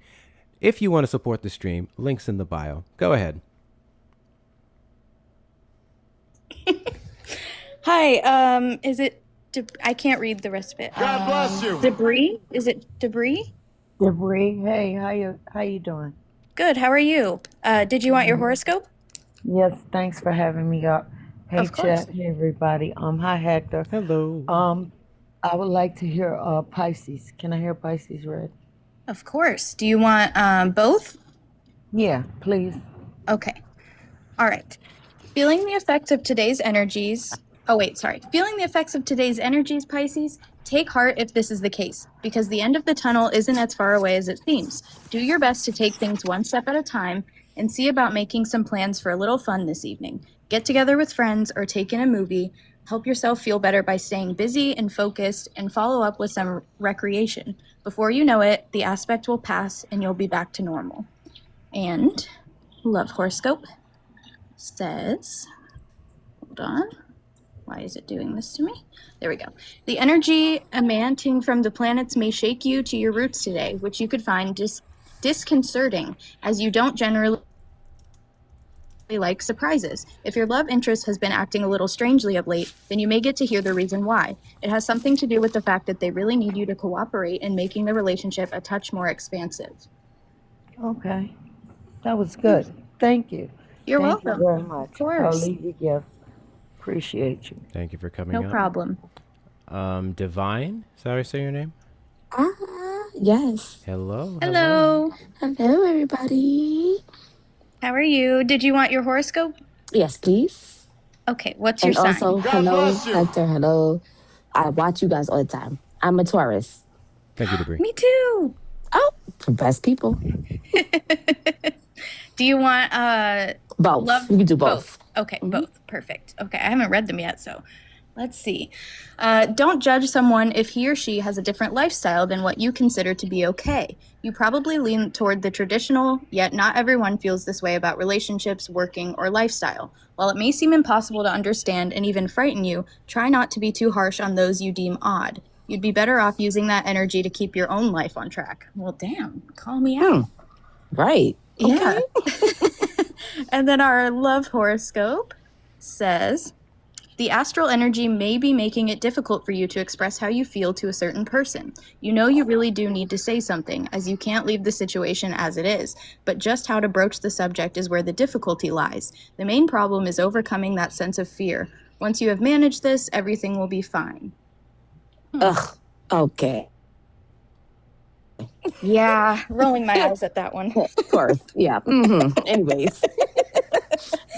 If you want to support the stream, links in the bio. Go ahead. Hi, is it... I can't read the rest of it. God bless you. Debris? Is it Debris? Debris, hey, how you doing? Good, how are you? Did you want your horoscope? Yes, thanks for having me up. Hey, Of course. Chet, hey everybody. Hi Hector. Hello. I would like to hear Pisces. Can I hear Pisces read? Of course. Do you want both? Yeah, please. Okay. All right. Feeling the effects of today's energies. Feeling the effects of today's energies, Pisces. Take heart if this is the case, because the end of the tunnel isn't as far away as it seems. Do your best to take things one step at a time and see about making some plans for a little fun this evening. Get together with friends or take in a movie. Help yourself feel better by staying busy and focused, and follow up with some recreation. Before you know it, the aspect will pass and you'll be back to normal. And love horoscope says, hold on. Why is it doing this to me? There we go. The energy emanating from the planets may shake you to your roots today, which you could find disconcerting, as you don't generally like surprises. If your love interest has been acting a little strangely of late, then you may get to hear the reason why. It has something to do with the fact that they really need you to cooperate in making the relationship a touch more expansive. Okay. That was good. Thank you. You're Thank welcome. you very much. Of course. I'll leave you gifts. Appreciate you. Thank you for coming No up. problem. Divine, is that how I say your name? Yes. Hello. Hello. Hello, everybody. How are you? Did you want your horoscope? Yes, please. Okay, what's your And sign? also, hello, Hector. Hello. I watch you guys all the time. I'm a Taurus. Thank you, Debris. Me too. Oh, best people. Do you want both? Love? We can do both. Okay, both. Perfect. Okay, I haven't read them yet, so let's see. Don't judge someone if he or she has a different lifestyle than what you consider to be okay. You probably lean toward the traditional, yet not everyone feels this way about relationships, working, or lifestyle. While it may seem impossible to understand and even frighten you, try not to be too harsh on those you deem odd. You'd be better off using that energy to keep your own life on track. Well, damn, call me out. Right. Yeah. And then our love horoscope says, the astral energy may be making it difficult for you to express how you feel to a certain person. You know you really do need to say something, as you can't leave the situation as it is, but just how to broach the subject is where the difficulty lies. The main problem is overcoming that sense of fear. Once you have managed this, everything will be fine. Ugh. Okay. Yeah, rolling my eyes at that one. Of course. Yeah. Anyways.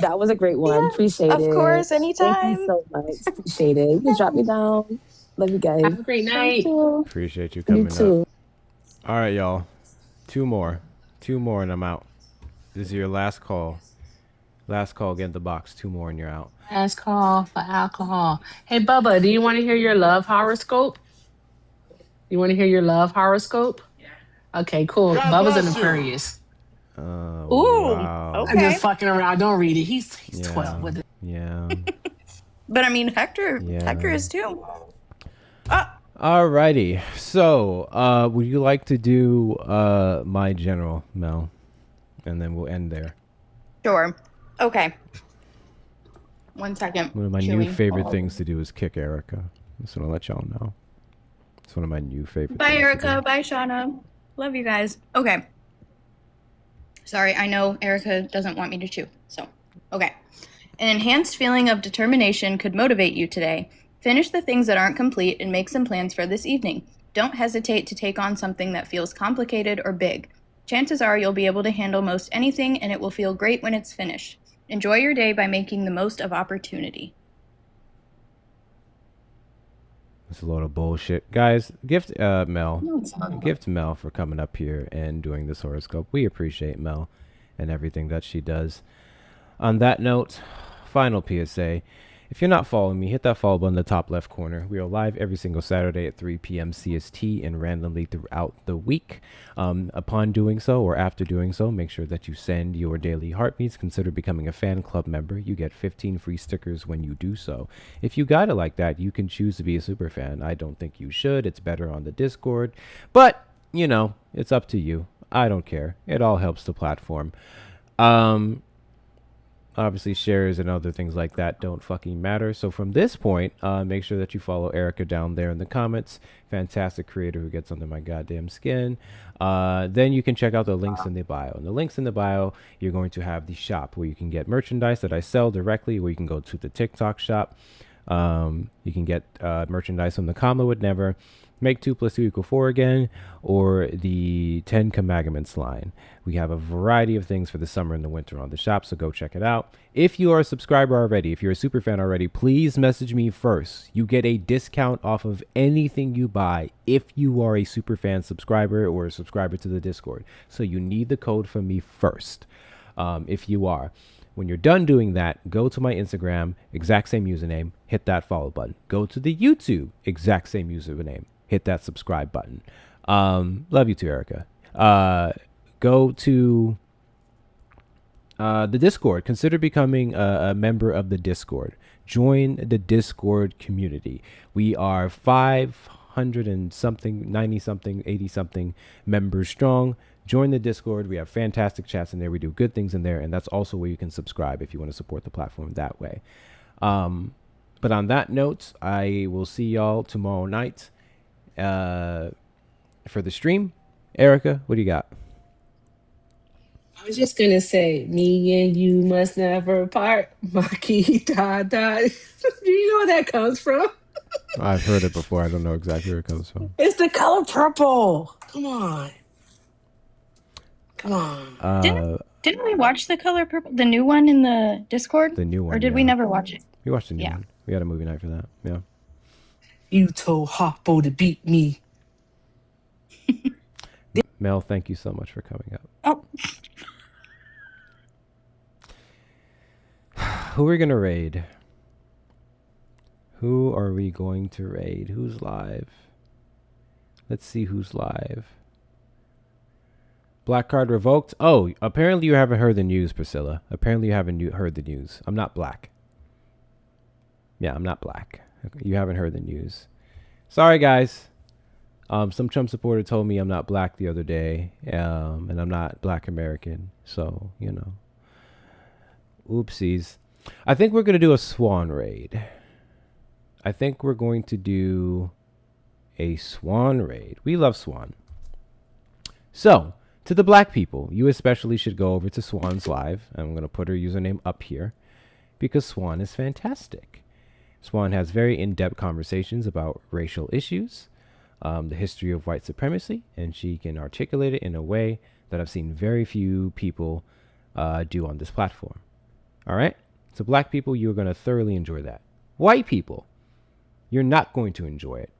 That was a great one. Yeah, Appreciate it. of course, anytime. Thank you so much. Appreciate it. You can drop me down. Love you guys. Have a great night. Appreciate you coming too. up. All right, y'all. Two more and I'm out. This is your last call. Last call, get in the box. 2 more and you're out. Last call for alcohol. Hey, Bubba, do you want to hear your love horoscope? You want to hear your love horoscope? Yeah. Okay, cool. God Bubba's an bless you. Aquarius. Ooh, Wow. I'm just okay. fucking around. Don't read it. He's 12 with it. Yeah. But I mean, Hector Yeah. is too. Alrighty. So, would you like to do my general, Mel? And then we'll end there. Sure. Okay. 1 second. One of my new Chewing. favorite things to do is kick Erica. Just want to let y'all know. It's one of my new favorite Bye, things to Erica. Bye, Shauna. Love you guys. Okay. Sorry, I know Erica doesn't want me to chew. So, okay. An enhanced feeling of determination could motivate you today. Finish the things that aren't complete and make some plans for this evening. Don't hesitate to take on something that feels complicated or big. Chances are you'll be able to handle most anything and it will feel great when it's finished. Enjoy your day by making the most of opportunity. It's a load of bullshit. Guys, gift Mel. No, it's not. Gift Mel for coming up here and doing this horoscope. We appreciate Mel and everything that she does. On that note, final PSA. If you're not following me, hit that follow button in the top left corner. We are live every single Saturday at 3 p.m. CST and randomly throughout the week. Upon doing so or after doing so, make sure that you send your daily heartbeats. Consider becoming a fan club member. You get 15 free stickers when you do so. If you got it like that, you can choose to be a super fan. I don't think you should. It's better on the Discord. But, you know, it's up to you. I don't care. It all helps the platform. Obviously, shares and other things like that don't fucking matter. So from this point, make sure that you follow Erica down there in the comments. Fantastic creator who gets under my goddamn skin. Then you can check out the links in the bio. And the links in the bio, you're going to have the shop where you can get merchandise that I sell directly, where you can go to the TikTok shop. You can get merchandise from the Comma Would Never, Make 2 + 2 = 4 again, or the 10 Commandments line. We have a variety of things for the summer and the winter on the shop, so go check it out. If you are a subscriber already, if you're a super fan already, please message me first. You get a discount off of anything you buy if you are a super fan subscriber or a subscriber to the Discord. So you need the code from me first, if you are. When you're done doing that, go to my Instagram, exact same username, hit that follow button. Go to the YouTube, exact same username, hit that subscribe button. Love you too, Erica. Go to the Discord. Consider becoming a member of the Discord. Join the Discord community. We are 500 and something, 90 something, 80 something members strong. Join the Discord. We have fantastic chats in there. We do good things in there. And that's also where you can subscribe if you want to support the platform that way. But on that note, I will see y'all tomorrow night for the stream. Erica, what do you got? I was just gonna say, me and you must never part. Maki da da. Do you know where that comes from? I've heard it before. I don't know exactly where it comes from. It's the color purple. Come on. Come on. Didn't we watch The Color Purple, the new one in the Discord? The new one. Or did we never watch it? We watched the new Yeah. one. We had a movie night for that. Yeah. You told Hoppo to beat me. Mel, thank you so much for coming up. Oh. Who are we going to raid? Who are we going to raid? Who's live? Let's see who's live. Black card revoked. Oh, apparently you haven't heard the news, Priscilla. Apparently you haven't heard the news. I'm not black. Yeah, I'm not black. You haven't heard the news. Sorry, guys. Some Trump supporter told me I'm not black the other day, and I'm not black American. So, you know. Oopsies. I think we're going to do a Swan raid. I think we're going to do a Swan raid. We love Swan. So, to the black people, you especially should go over to Swan's live. I'm going to put her username up here because Swan is fantastic. Swan has very in-depth conversations about racial issues, the history of white supremacy, and she can articulate it in a way that I've seen very few people do on this platform. All right? So black people, you're going to thoroughly enjoy that. White people, you're not going to enjoy it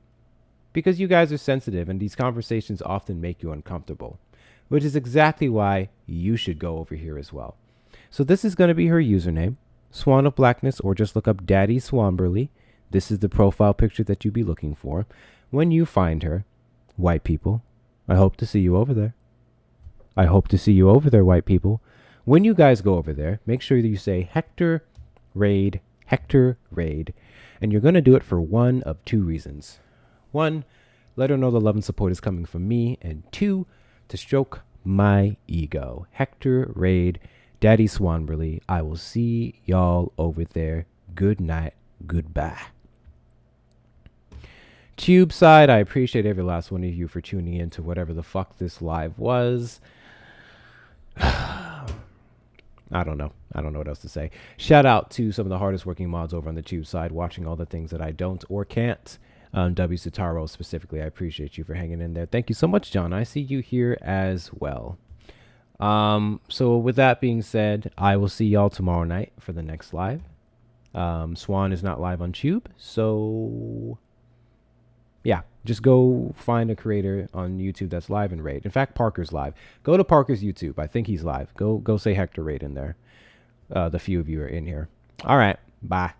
because you guys are sensitive and these conversations often make you uncomfortable, which is exactly why you should go over here as well. So this is going to be her username, Swan of Blackness, or just look up Daddy Swanberly. This is the profile picture that you'd be looking for. When you find her, white people, I hope to see you over there. I hope to see you over there, white people. When you guys go over there, make sure that you say Hector Raid, and you're going to do it for one of two reasons. One, let her know the love and support is coming from me, and two, to stroke my ego. Hector Raid, Daddy Swanberly. I will see y'all over there. Good night. Goodbye. Tube side, I appreciate every last one of you for tuning in to whatever the fuck this live was. I don't know what else to say. Shout out to some of the hardest working mods over on the Tube side, watching all the things that I don't or can't. W. Sitaro specifically, I appreciate you for hanging in there. Thank you so much, John. I see you here as well. So with that being said, I will see y'all tomorrow night for the next live. Swan is not live on Tube, so yeah, just go find a creator on YouTube that's live and raid. In fact, Parker's live. Go to Parker's YouTube. I think he's live. Go say Hector Raid in there. The few of you are in here. All right. Bye.